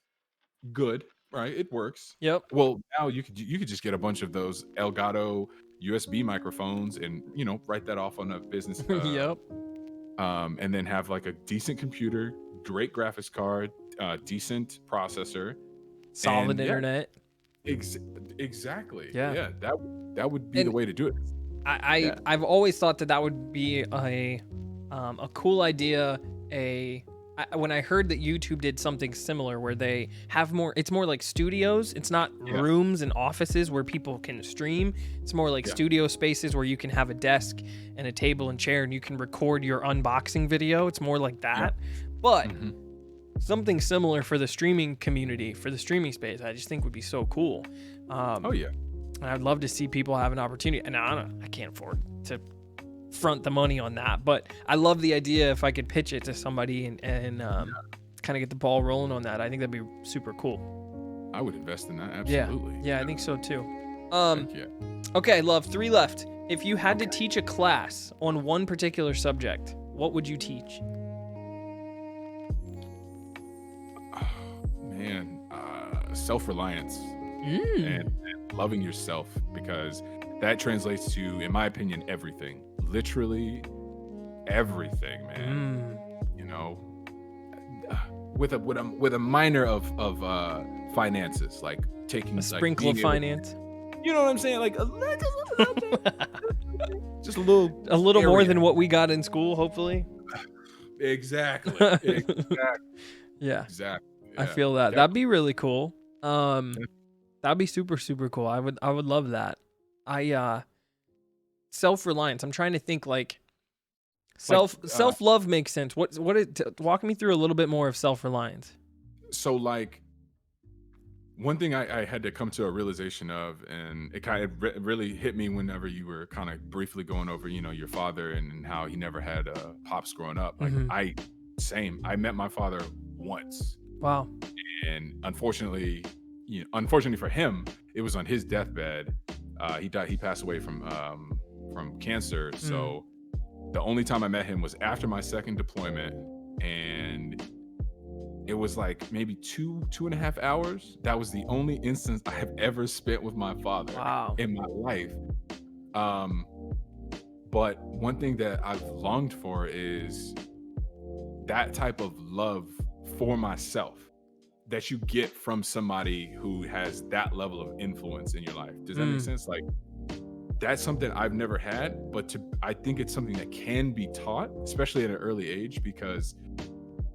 good, right? It works. Yep. Well, now you could just get a bunch of those Elgato USB microphones and, you know, write that off on a business. Yep. And then have like a decent computer, great graphics card, decent processor, Solid and, yeah, internet. Exactly. Yeah. Yeah. That would be the way to do it. I've always thought that would be a cool idea. When I heard that YouTube did something similar where they have more, it's more like studios. It's not rooms and offices where people can stream. It's more like studio spaces where you can have a desk and a table and chair and you can record your unboxing video. It's more like that. But something similar for the streaming community, for the streaming space, I just think would be so cool. And I'd love to see people have an opportunity. And I can't afford to front the money on that, but I love the idea if I could pitch it to somebody and kind of get the ball rolling on that. I think that'd be super cool. I would invest in that. Absolutely. Yeah, I think so too. Okay, love, 3 left. If you had to teach a class on one particular subject, what would you teach? Man, self-reliance and loving yourself, because that translates to, in my opinion, everything. Literally everything, man. You know, with a minor of finances, like taking a sprinkle of finance. You know what I'm saying? Like just a little more than what we got in school, hopefully. Exactly. Yeah. Exactly. I feel that. That'd be really cool. That'd be super, super cool. I would love that. Self-reliance. I'm trying to think like self-love makes sense. Walk me through a little bit more of self-reliance. So like one thing I had to come to a realization of, and it kind of really hit me whenever you were kind of briefly going over, you know, your father and how he never had pops growing up. Like I met my father once. Wow. And unfortunately for him, it was on his deathbed. He died. He passed away from cancer. So the only time I met him was after my second deployment, and it was like maybe 2.5 hours. That was the only instance I have ever spent with my father in my life. But one thing that I've longed for is that type of love for myself that you get from somebody who has that level of influence in your life. Does that make sense? Like, that's something I've never had, but I think it's something that can be taught, especially at an early age, because,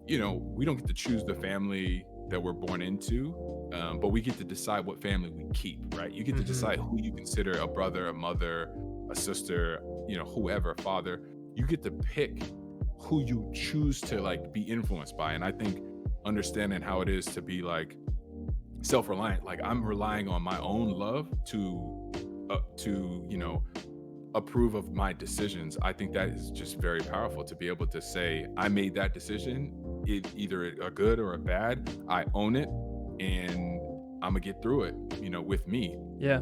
you know, we don't get to choose the family that we're born into, but we get to decide what family we keep, right? You get to decide who you consider a brother, a mother, a sister, you know, whoever, a father. You get to pick who you choose to like be influenced by. And I think understanding how it is to be like self-reliant, like I'm relying on my own love to you know, approve of my decisions. I think that is just very powerful to be able to say, I made that decision, either a good or a bad, I own it, and I'm gonna get through it, you know, with me. Yeah.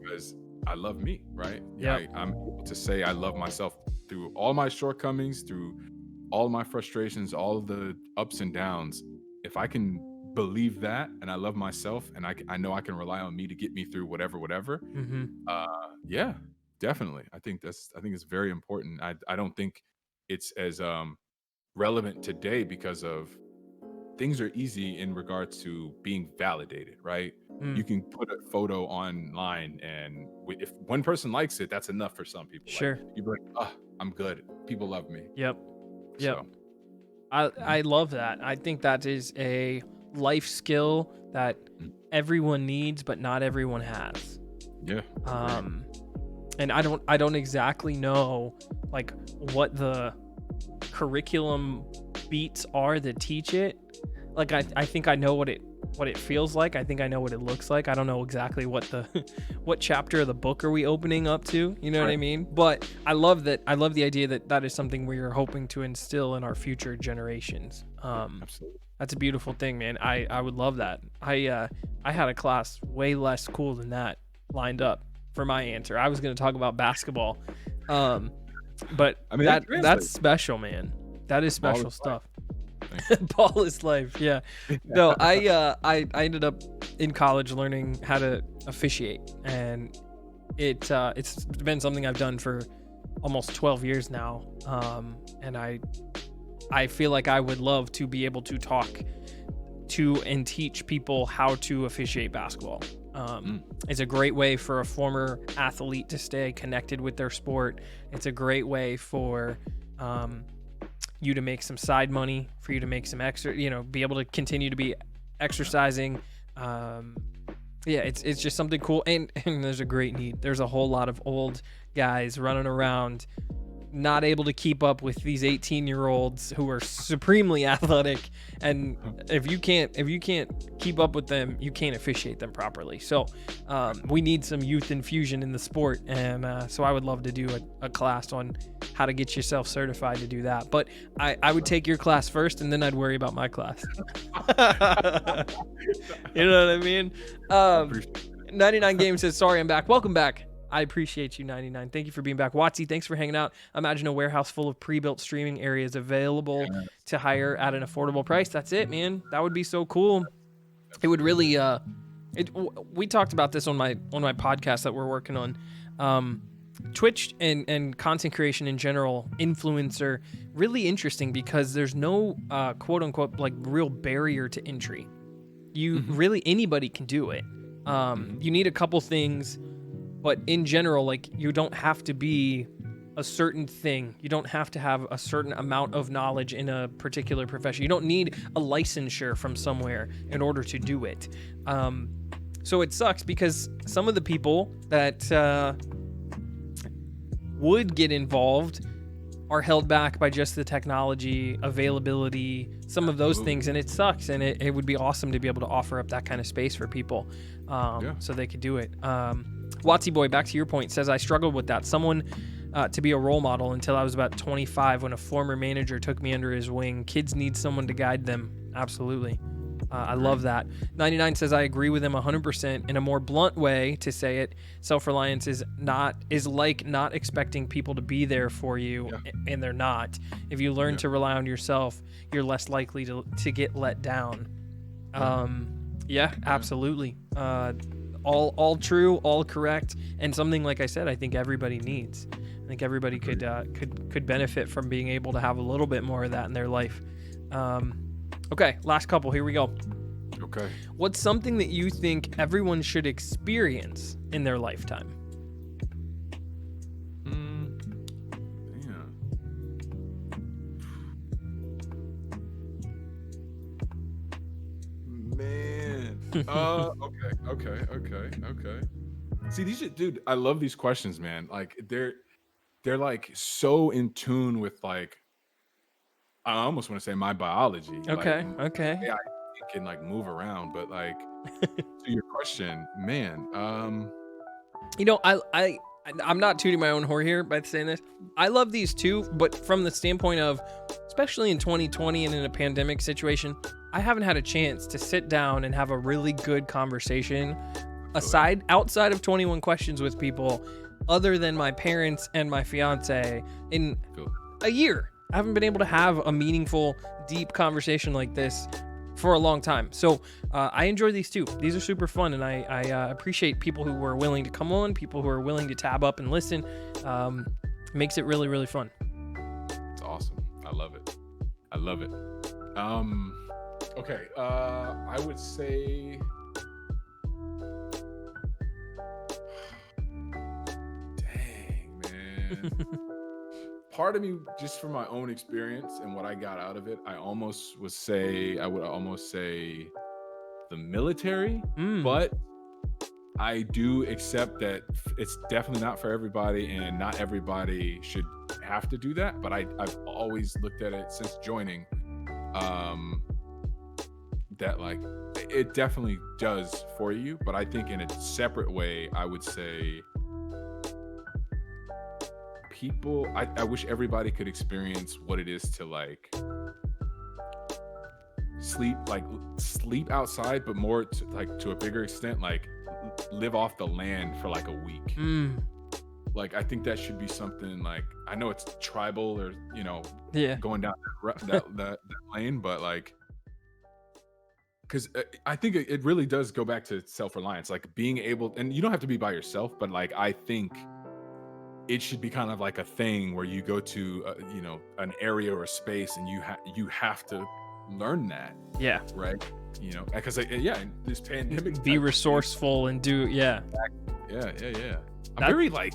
Because I love me, right? Yeah. I'm able to say I love myself through all my shortcomings, through all my frustrations, all of the ups and downs. If I can believe that and I love myself and I know I can rely on me to get me through whatever. Yeah, definitely. I think it's very important. I don't think it's as relevant today because of things are easy in regards to being validated, right? You can put a photo online and if one person likes it, that's enough for some people. Sure. Like, you're like, oh, I'm good. People love me. Yep. So, I love that. I think that is a life skill that everyone needs, but not everyone has. Yeah. And I don't exactly know like what the curriculum beats are that teach it. Like I think I know what it feels like. I think I know what it looks like. I don't know exactly what the what chapter of the book are we opening up to, you know what I mean? But I love that. I love the idea that that is something we are hoping to instill in our future generations. Absolutely. That's a beautiful thing, man. I would love that. I had a class way less cool than that lined up for my answer. I was going to talk about basketball. But I mean, that's special, man. That is special stuff. Ball is life. Yeah. No, I ended up in college learning how to officiate, and it's been something I've done for almost 12 years now. And I feel like I would love to be able to talk to and teach people how to officiate basketball. It's a great way for a former athlete to stay connected with their sport. It's a great way for you to make some side money, for you to make some extra, be able to continue to be exercising. It's just something cool. And there's a great need. There's a whole lot of old guys running around not able to keep up with these 18-year-olds who are supremely athletic, and if you can't keep up with them, you can't officiate them properly. So we need some youth infusion in the sport, and so I would love to do a class on how to get yourself certified to do that. But I would take your class first, and then I'd worry about my class. You know what I mean? 99 Games says, sorry, I'm back. Welcome back. I appreciate you, 99. Thank you for being back. Watsy, thanks for hanging out. Imagine a warehouse full of pre-built streaming areas available to hire at an affordable price. That's it, man. That would be so cool. It would really we talked about this on my podcast that we're working on. Twitch and content creation in general, influencer, really interesting because there's no quote unquote like real barrier to entry. You really, anybody can do it. You need a couple things. But in general, like, you don't have to be a certain thing. You don't have to have a certain amount of knowledge in a particular profession. You don't need a licensure from somewhere in order to do it. So it sucks because some of the people that would get involved are held back by just the technology, availability, some of those things, and it sucks. And it would be awesome to be able to offer up that kind of space for people so they could do it. Watsy Boy, back to your point, says, I struggled with that. Someone to be a role model until I was about 25 when a former manager took me under his wing. Kids need someone to guide them. Absolutely. I love that. 99 says, I agree with him 100%. In a more blunt way to say it, self-reliance is like not expecting people to be there for you, and they're not. If you learn to rely on yourself, you're less likely to get let down. Absolutely. All true, all correct, and something, like I said, I think everybody needs. I think everybody could benefit from being able to have a little bit more of that in their life. Okay, last couple. Here we go. Okay. What's something that you think everyone should experience in their lifetime? Okay. See, these dude, I love these questions, man. Like they're like so in tune with, like, I almost want to say my biology. Okay. Yeah, I can like move around, but like to your question, man. I'm not tooting my own horn here by saying this. I love these too, but from the standpoint of, especially in 2020 and in a pandemic situation, I haven't had a chance to sit down and have a really good conversation outside of 21 questions with people other than my parents and my fiance in a year. I haven't been able to have a meaningful, deep conversation like this for a long time. So I enjoy these too. These are super fun, and I appreciate people who are willing to come on, people who are willing to tab up and listen. Makes it really, really fun. It's awesome. I love it. Okay. I would say, dang, man. part of me, just from my own experience and what I got out of it, I would almost say the military, Mm. but I do accept that it's definitely not for everybody, and not everybody should have to do that. But I've always looked at it since joining, that like it definitely does for you. But I think in a separate way, I would say I wish everybody could experience what it is to like sleep outside, but more to a bigger extent, like live off the land for like a week. Like I think that should be something, like, I know it's tribal, or Yeah. going down that lane, but like, because I think it really does go back to self-reliance, like being able, and you don't have to be by yourself, but like I think it should be kind of like a thing where you go to an area or a space, and you have to learn that, Yeah. right? Because this pandemic, Be resourceful and do. Yeah. Yeah. I'm very like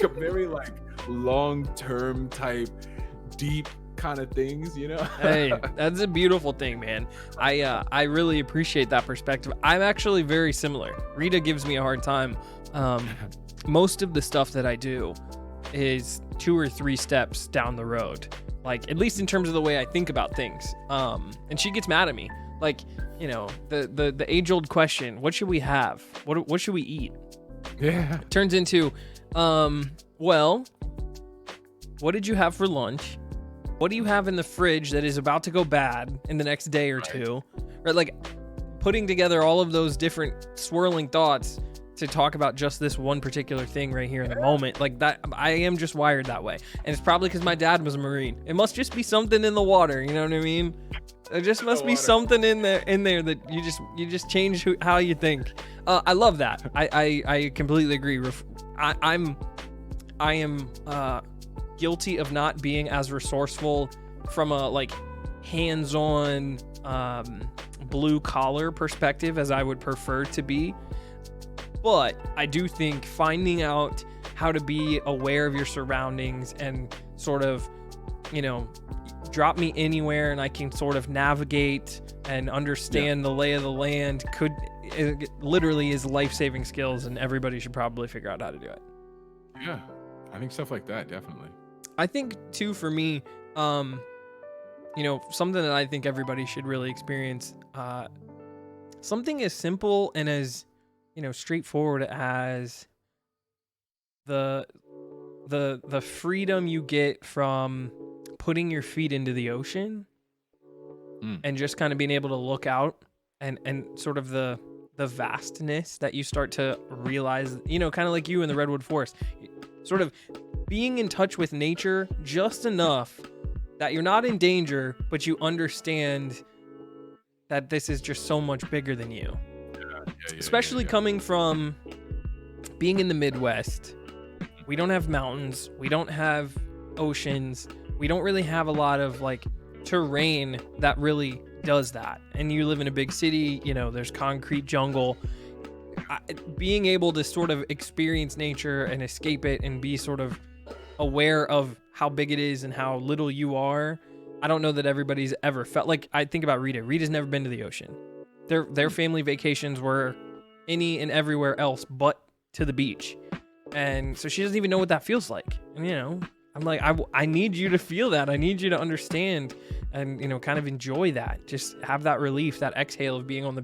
a very like long-term type, deep kind of things, Hey, that's a beautiful thing, man. I really appreciate that perspective. I'm actually very similar. Rita gives me a hard time. Most of the stuff that I do is 2 or 3 steps down the road, like at least in terms of the way I think about things. And she gets mad at me, like, the age-old question: what should we have? What should we eat? Yeah. Turns into, well, what did you have for lunch? What do you have in the fridge that is about to go bad in the next day or two? Right, like putting together all of those different swirling thoughts to talk about just this one particular thing right here in the moment. Like that, I am just wired that way. And it's probably because my dad was a Marine. It must just be something in the water, you know what I mean? There just must be something in there that you just change how you think. I love that. I completely agree. I am guilty of not being as resourceful from a like hands-on blue collar perspective as I would prefer to be. But I do think finding out how to be aware of your surroundings and sort of, drop me anywhere and I can sort of navigate and understand the lay of the land it literally is life-saving skills, and everybody should probably figure out how to do it. Yeah, I think stuff like that, definitely. I think too, for me, something that I think everybody should really experience, something as simple and as straightforward as the freedom you get from putting your feet into the ocean and just kind of being able to look out and sort of the vastness that you start to realize, kind of like you in the Redwood Forest, sort of being in touch with nature just enough that you're not in danger, but you understand that this is just so much bigger than you. Especially coming from being in the Midwest. We don't have mountains, we don't have oceans, we don't really have a lot of like terrain that really does that. And you live in a big city, there's concrete jungle. Being able to sort of experience nature and escape it and be sort of aware of how big it is and how little you are. I don't know that everybody's ever felt like, I think about Rita. Rita's never been to the ocean. Their family vacations were any and everywhere else but to the beach. And so she doesn't even know what that feels like. And, I'm like, I need you to feel that. I need you to understand and, kind of enjoy that. Just have that relief, that exhale of being on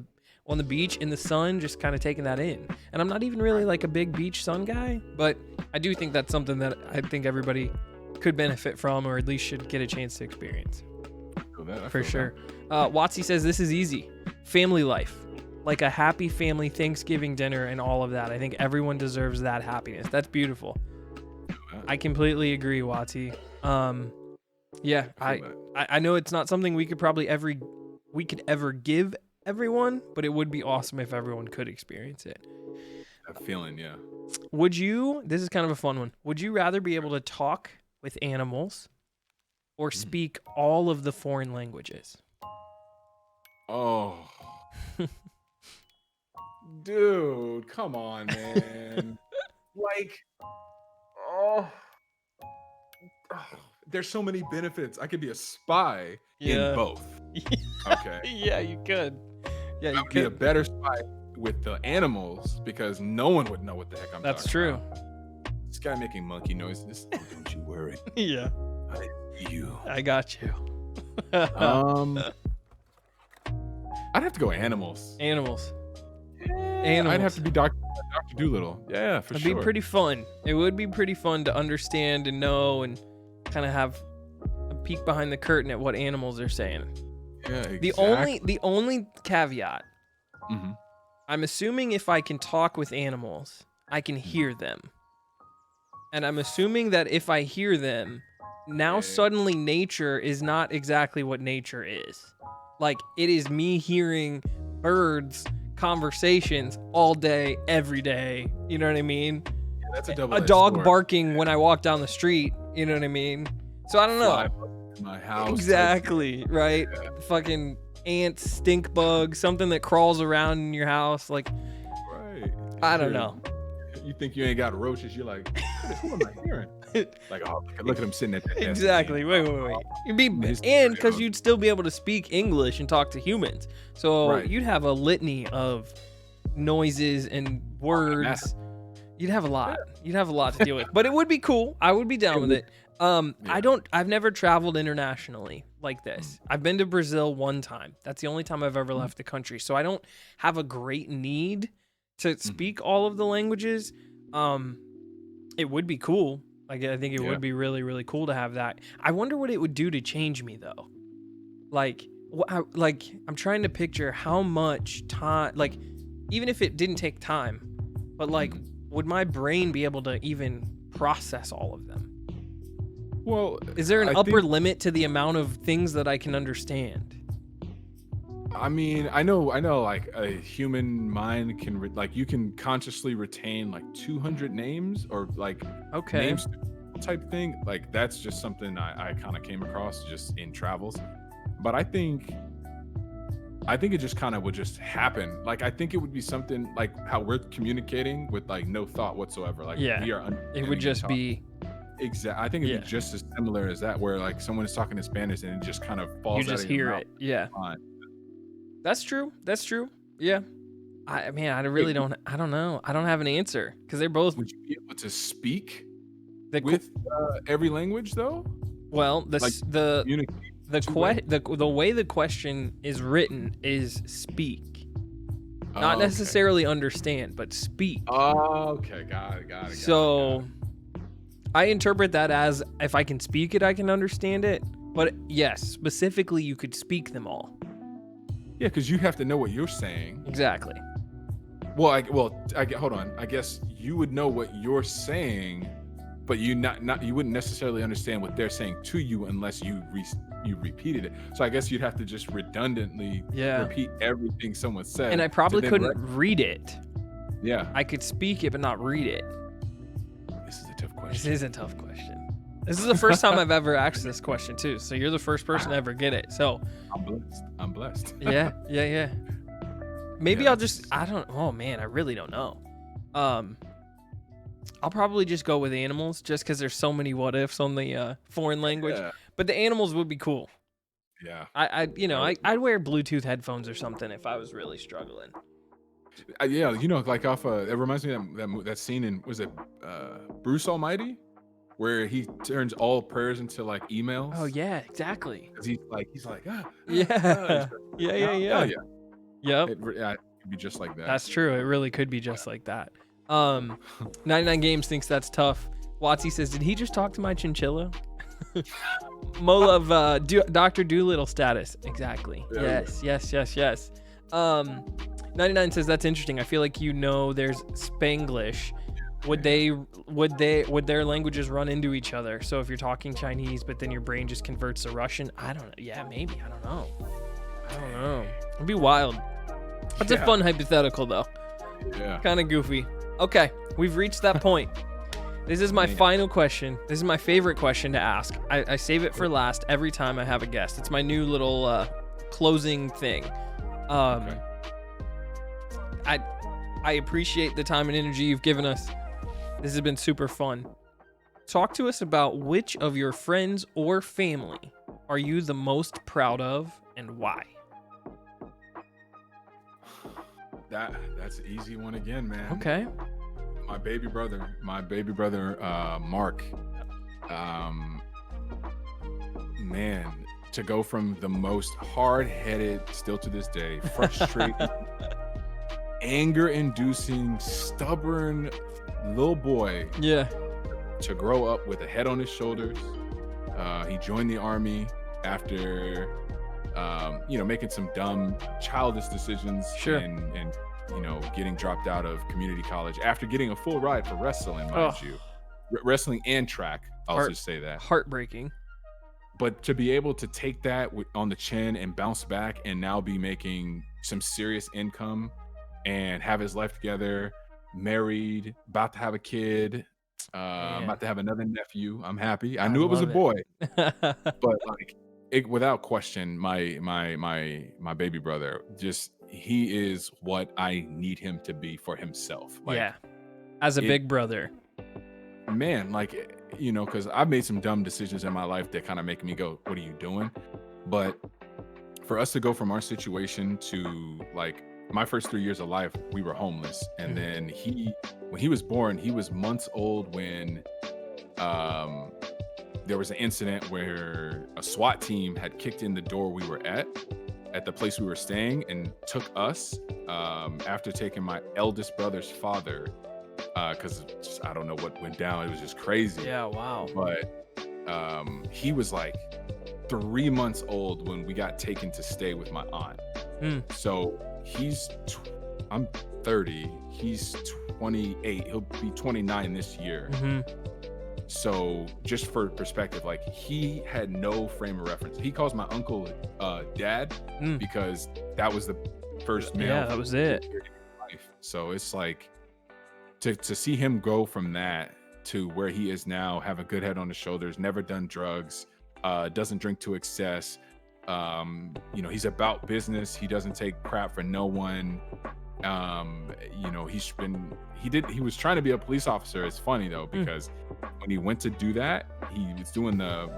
the beach in the sun, just kind of taking that in. And I'm not even really like a big beach sun guy, but I do think that's something that I think everybody could benefit from, or at least should get a chance to experience. For sure. Watsy says this is easy. Family life. Like a happy family Thanksgiving dinner and all of that. I think everyone deserves that happiness. That's beautiful. I completely agree, Watsy. Yeah, I know it's not something we could ever give everyone, but it would be awesome if everyone could experience it. That feeling, yeah. This is kind of a fun one. Would you rather be able to talk with animals or speak all of the foreign languages? Oh. Dude, come on, man. Like, oh. there's so many benefits. I could be a spy in Yeah. both. Okay. Yeah, you could. Yeah, you I'd be a could. better spy with the animals because no one would know what the heck I'm That's talking true. about. This guy making monkey noises. Don't you worry. Yeah, You. I got you. I'd have to go animals. Animals. I'd have to be Dr. Doolittle. Yeah, for It'd sure. be pretty fun. It would be pretty fun to understand and know and kind of have a peek behind the curtain at what animals are saying. Yeah, exactly. The only caveat, Mhm. I'm assuming if I can talk with animals, I can hear them. And I'm assuming that if I hear them, now suddenly nature is not exactly what nature is. Like, it is me hearing birds conversations all day, every day. You know what I mean? Yeah, that's a double. A dog barking when I walk down the street. You know what I mean? So I don't know. My house. Exactly, right? Fucking ants, stink bugs, something that crawls around in your house. Like, Right. I don't know. You think you ain't got roaches? You're like, who am I hearing? Like, oh, look at him sitting at that desk. Exactly. Wait. You'd be, and because you'd still be able to speak English and talk to humans. So Right. you'd have a litany of noises and words. You'd have a lot. You'd have a lot to deal with. But it would be cool. I would be down with it. I've never traveled internationally like this. I've been to Brazil one time. That's the only time I've ever left the country. So I don't have a great need to speak all of the languages. It would be cool. Like, I think it would be really, really cool to have that. I wonder what it would do to change me though. Like, I'm trying to picture how much time, like, even if it didn't take time, but like, would my brain be able to even process all of them? Well, Is there an I upper think- limit to the amount of things that I can understand? I mean, I know, like a human mind can, like, you can consciously retain like 200 names or like Okay. names type thing. Like, that's just something I kind of came across just in travels. But I think it just kind of would just happen. Like, I think it would be something like how we're communicating with like no thought whatsoever. Like, Yeah. we are It understanding would and just talking. be, Exactly. I think it'd Yeah. be just as similar as that, where like someone is talking in Spanish and it just kind of falls you out just of your hear mouth. it. Yeah. Fine. That's true. Yeah. I don't know. I don't have an answer because they're both, Would you be able to speak the, with every language though? well, Like, communicate? the way the question is written is speak. Not Okay. necessarily understand, but speak. Oh, okay. Got it. So I interpret that as if I can speak it, I can understand it. But yes, specifically, you could speak them all. yeah, because you have to know what you're saying. Exactly. Well, hold on. I guess you would know what you're saying, but you wouldn't necessarily understand what they're saying to you unless you repeated it. So I guess you'd have to just redundantly repeat everything someone said. And I probably to then couldn't read it. Yeah. I could speak it, but not read it. This is a tough This question. is a tough question. This is the first time I've ever asked this question too. So you're the first person to ever get it. So I'm blessed. yeah. Maybe Yeah, oh man, I really don't know. I'll probably just go with animals just because there's so many what ifs on the foreign language. Yeah. But the animals would be cool. Yeah. I'd wear Bluetooth headphones or something if I was really struggling. Yeah, like off it reminds me of that scene in, was it Bruce Almighty, where he turns all prayers into like emails. Oh yeah, exactly. 'Cause he's like Yeah. Yeah. Yep. It could be just like that. That's true. It really could be just like that. 99 Games thinks that's tough. Watsy says, did he just talk to my chinchilla? Mo love Dr. Doolittle status. Exactly. Yeah. Yes. 99 says that's interesting. I feel like there's Spanglish. Would their languages run into each other? So if you're talking Chinese, but then your brain just converts to Russian, I don't know. Yeah, maybe. I don't know. It'd be wild. That's a fun hypothetical though. Yeah. Kind of goofy. Okay, we've reached that point. This is my final question. This is my favorite question to ask. I save it for last every time I have a guest. It's my new little closing thing. Okay. I appreciate the time and energy you've given us. This has been super fun. talk to us about which of your friends or family are you the most proud of and why? That's an easy one again, man. Okay. My baby brother, Mark. Man, to go from the most hard-headed, still to this day, frustrating, anger-inducing, stubborn little boy, Yeah. to grow up with a head on his shoulders. He joined the army after, making some dumb, childish decisions, Sure. and getting dropped out of community college after getting a full ride for wrestling, mind you, wrestling and track. I'll just say that. Heartbreaking. But to be able to take that on the chin and bounce back and now be making some serious income and have his life together, married, about to have a kid, about to have another nephew. I'm happy. I knew it was a boy, but without question, my baby brother, he is what I need him to be for himself. As a big brother. Man, because I've made some dumb decisions in my life that kind of make me go, what are you doing? But for us to go from our situation to my first 3 years of life, we were homeless. And then when he was born, he was months old when there was an incident where a SWAT team had kicked in the door we were at the place we were staying and took us after taking my eldest brother's father. Because I don't know what went down. It was just crazy. Yeah, wow. But he was 3 months old when we got taken to stay with my aunt. So I'm 30. He's 28. He'll be 29 this year. So just for perspective, he had no frame of reference. He calls my uncle dad because that was the first male. Yeah, that was it. Life. So it's to see him go from that to where he is now, have a good head on his shoulders, never done drugs, doesn't drink to excess. He's about business. He doesn't take crap for no one. He was trying to be a police officer. It's funny though, because when he went to do that, he was doing the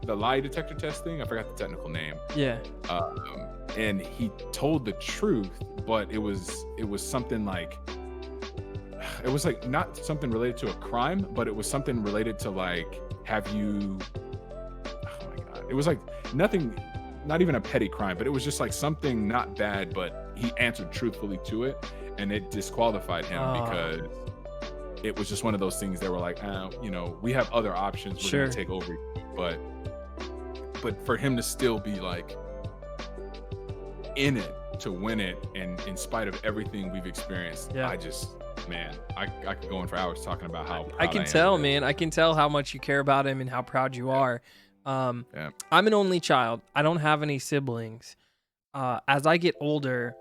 lie detector test thing. I forgot the technical name. Yeah. And he told the truth, but it was something it was not something related to a crime, but it was something related to have you, oh my God, it was nothing, not even a petty crime, but it was just something not bad, but he answered truthfully to it, and it disqualified him because it was just one of those things that were we have other options, we're gonna take over, but for him to still be in it to win it, and in spite of everything we've experienced, I could go on for hours talking about how proud I can tell, man. I can tell how much you care about him and how proud you are. I'm an only child. I don't have any siblings. As I get older,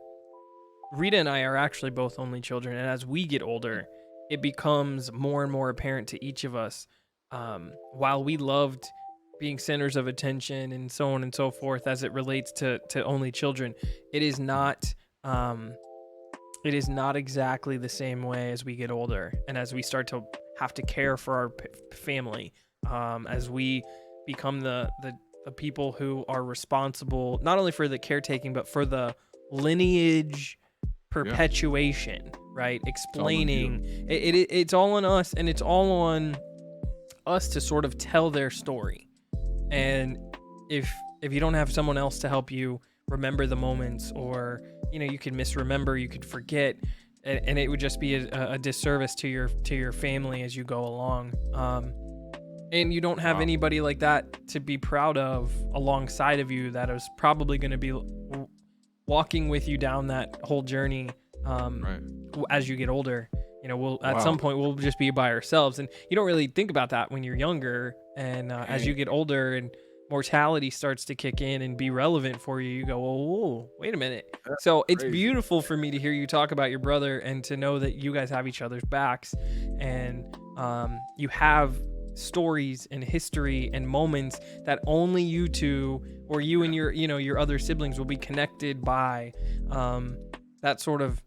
Rita and I are actually both only children, and as we get older, it becomes more and more apparent to each of us. While we loved being centers of attention and so on and so forth as it relates to only children, it is not exactly the same way as we get older and as we start to have to care for our family, as we become the people who are responsible not only for the caretaking but for the lineage perpetuation, right? Explaining it's all on us, and it's all on us to sort of tell their story. And if you don't have someone else to help you remember the moments, or you could misremember, you could forget, and it would just be a disservice to your family as you go along. And you don't have anybody like that to be proud of alongside of you that is probably going to be walking with you down that whole journey as you get older. At some point we'll just be by ourselves, and you don't really think about that when you're younger. And as you get older and mortality starts to kick in and be relevant for you, you go, whoa, wait a minute. So it's beautiful for me to hear you talk about your brother and to know that you guys have each other's backs, and you have stories and history and moments that only you two, or you and your other siblings, will be connected by that sort of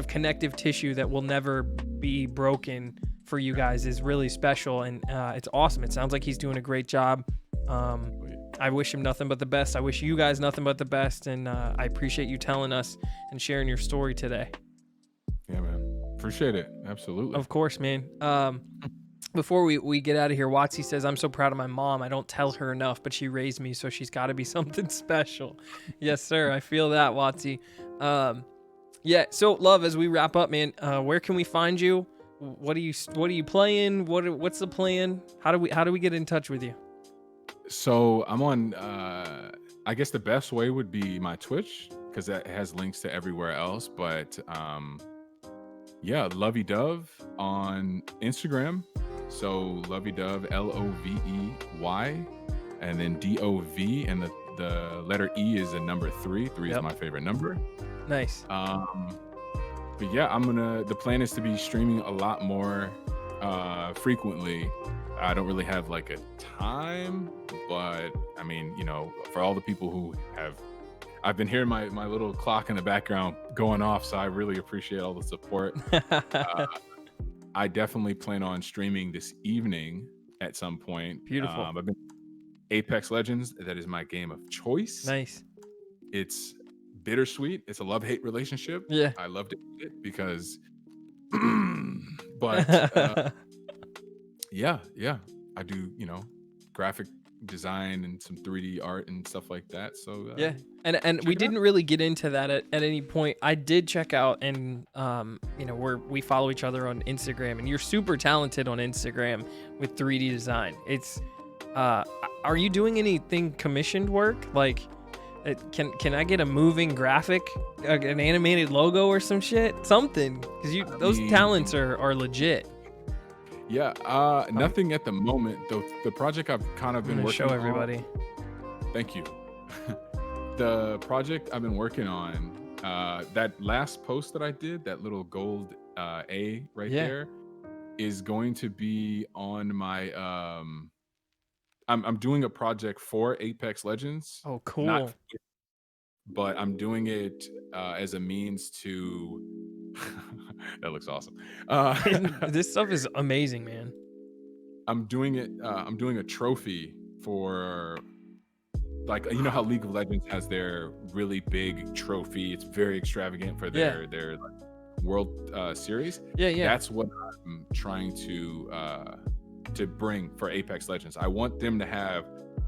connective tissue that will never be broken for you guys is really special, and it's awesome. It sounds like he's doing a great job. I wish him nothing but the best. I wish you guys nothing but the best, and I appreciate you telling us and sharing your story today. Yeah, man. Appreciate it. Absolutely. Of course, man. Before we get out of here, Watsy says, I'm so proud of my mom. I don't tell her enough, but she raised me, so she's got to be something special. Yes, sir. I feel that, Watsy. Yeah, so Love, as we wrap up, man, where can we find you? What are you playing? What's the plan? How do we get in touch with you? So I'm on, I guess the best way would be my Twitch, because that has links to everywhere else. But yeah, Lovey Dove on Instagram. So Lovey Dove, Lovey, and then DOV, and the letter E is a number 3. 3 is my favorite number. Nice. But yeah, the plan is to be streaming a lot more frequently. I don't really have like a time, but I mean, for all the people who I've been hearing my little clock in the background going off, so I really appreciate all the support. I definitely plan on streaming this evening at some point. Beautiful. I've been Apex Legends. That is my game of choice. Nice. It's bittersweet. It's a love-hate relationship. Yeah. I loved it because, but yeah, I do, graphic design and some 3D art and stuff like that. So yeah, and we didn't really get into that at any point. I did check out, and we follow each other on Instagram, and you're super talented on Instagram with 3D design. It's are you doing anything commissioned work? Like, can I get a moving graphic, an animated logo or some shit, something? Because those talents are legit. Yeah, nothing at the moment. The project I've kind of been working on. Show everybody. Thank you. The project I've been working on, that last post that I did, that little gold A right there, is going to be on my. I'm doing a project for Apex Legends. Oh, cool. But I'm doing it as a means to. That looks awesome. This stuff is amazing, man. I'm doing it. I'm doing a trophy for, like, how League of Legends has their really big trophy. It's very extravagant for their like, World Series. Yeah. That's what I'm trying to bring for Apex Legends. I want them to have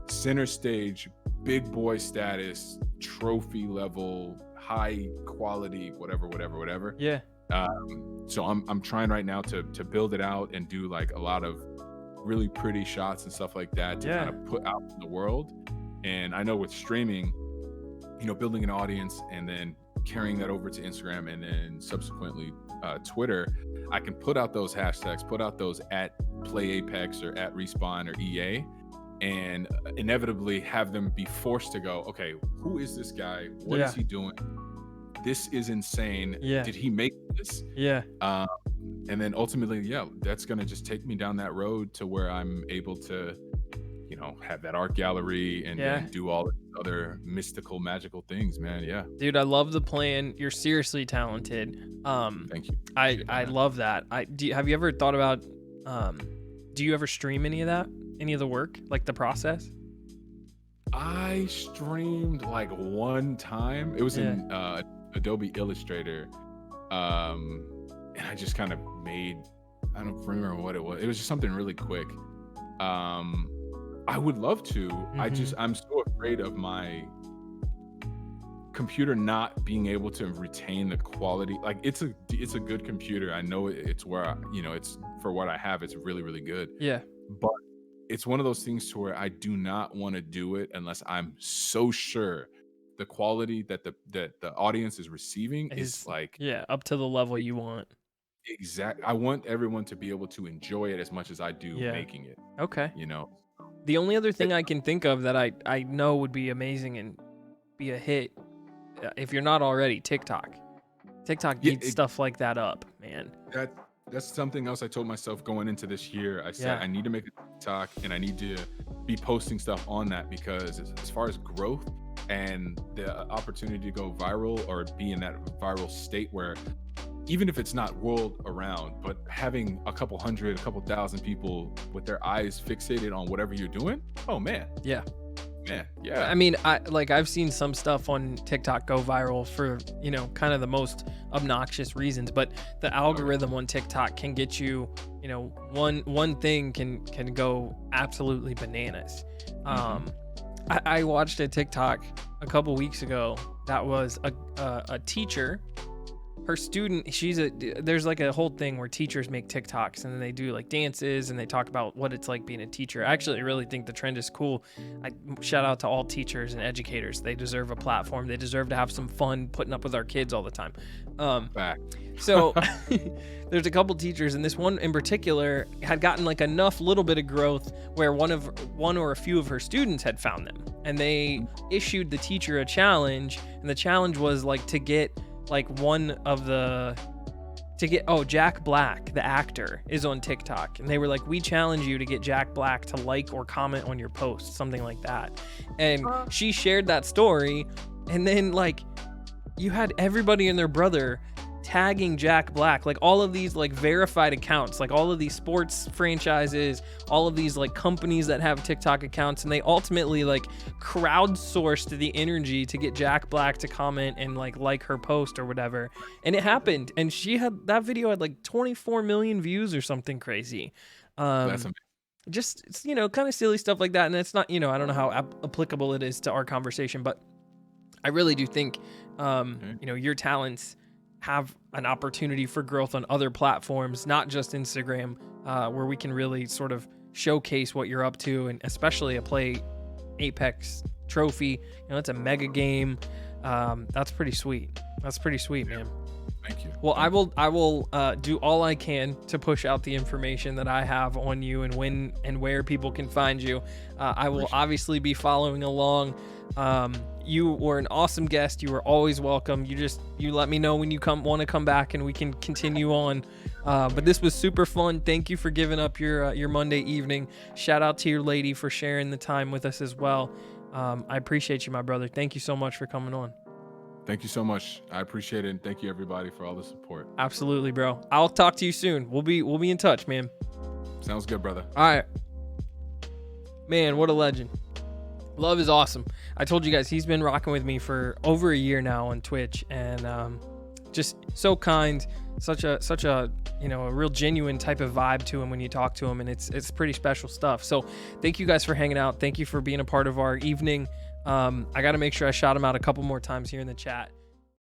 center stage, big boy status, trophy level, high quality, whatever. Yeah. So I'm trying right now to build it out and do like a lot of really pretty shots and stuff like that to kind of put out in the world. And I know with streaming, building an audience and then carrying that over to Instagram and then subsequently Twitter, I can put out those hashtags, put out those at PlayApex or at Respawn or EA, and inevitably have them be forced to go, okay, who is this guy? What is he doing? This is insane. Yeah. Did he make this? Yeah. And then ultimately, that's going to just take me down that road to where I'm able to, have that art gallery and do all the other mystical, magical things, man. Yeah. Dude, I love the plan. You're seriously talented. Thank you. I love that. Have you ever thought about, do you ever stream any of that? Any of the work? Like the process? I streamed like one time. It was in Adobe Illustrator. And I just kind of made, I don't remember what it was. It was just something really quick. I would love to. I'm so afraid of my computer not being able to retain the quality. Like it's a good computer. I know it's where it's for what I have. It's really, really good. Yeah. But it's one of those things to where I do not want to do it unless I'm so sure the quality that the audience is receiving is like up to the level you want. Exactly. I want everyone to be able to enjoy it as much as I do making it. Okay. The only other thing I can think of that I know would be amazing and be a hit, if you're not already, TikTok. TikTok beats stuff like that up, man. That's something else I told myself going into this year. I said I need to make a TikTok and I need to be posting stuff on that, because as far as growth and the opportunity to go viral or be in that viral state where even if it's not world around, but having a couple hundred, a couple thousand people with their eyes fixated on whatever you're doing. Oh man. Yeah. Yeah. I mean, I've seen some stuff on TikTok go viral for, kind of the most obnoxious reasons, but the algorithm on TikTok can get you, one thing can go absolutely bananas. I watched a TikTok a couple weeks ago that was a teacher. Her student, there's like a whole thing where teachers make TikToks and then they do like dances and they talk about what it's like being a teacher. I actually really think the trend is cool. I shout out to all teachers and educators. They deserve a platform. They deserve to have some fun putting up with our kids all the time. So there's a couple teachers, and this one in particular had gotten like enough little bit of growth where one or a few of her students had found them, and they issued the teacher a challenge, and the challenge was like to get Jack Black, the actor, is on TikTok, and they were like, we challenge you to get Jack Black to like or comment on your post, something like that. And she shared that story, and then like you had everybody and their brother tagging Jack Black, like all of these like verified accounts, like all of these sports franchises, all of these like companies that have TikTok accounts, and they ultimately like crowdsourced the energy to get Jack Black to comment and like her post or whatever. And it happened, and that video had like 24 million views or something crazy. That's amazing. Just, kind of silly stuff like that. And it's not, I don't know how applicable it is to our conversation, but I really do think, your talents have an opportunity for growth on other platforms, not just Instagram, where we can really sort of showcase what you're up to, and especially a Play Apex trophy. It's a mega game. That's pretty sweet. That's pretty sweet, man. Thank you. Well, I will do all I can to push out the information that I have on you and when and where people can find you. I will obviously be following along. You were an awesome guest. You were always welcome. You let me know when you want to come back and we can continue on. But this was super fun. Thank you for giving up your Monday evening. Shout out to your lady for sharing the time with us as well. I appreciate you, my brother. Thank you so much for coming on. Thank you so much. I appreciate it, and thank you everybody for all the support. Absolutely, bro. I'll talk to you soon. We'll be in touch, man. Sounds good, brother. All right. Man, what a legend. Love is awesome. I told you guys he's been rocking with me for over a year now on Twitch, and just so kind, such a a real genuine type of vibe to him when you talk to him, and it's pretty special stuff. So thank you guys for hanging out. Thank you for being a part of our evening. I got to make sure I shout him out a couple more times here in the chat.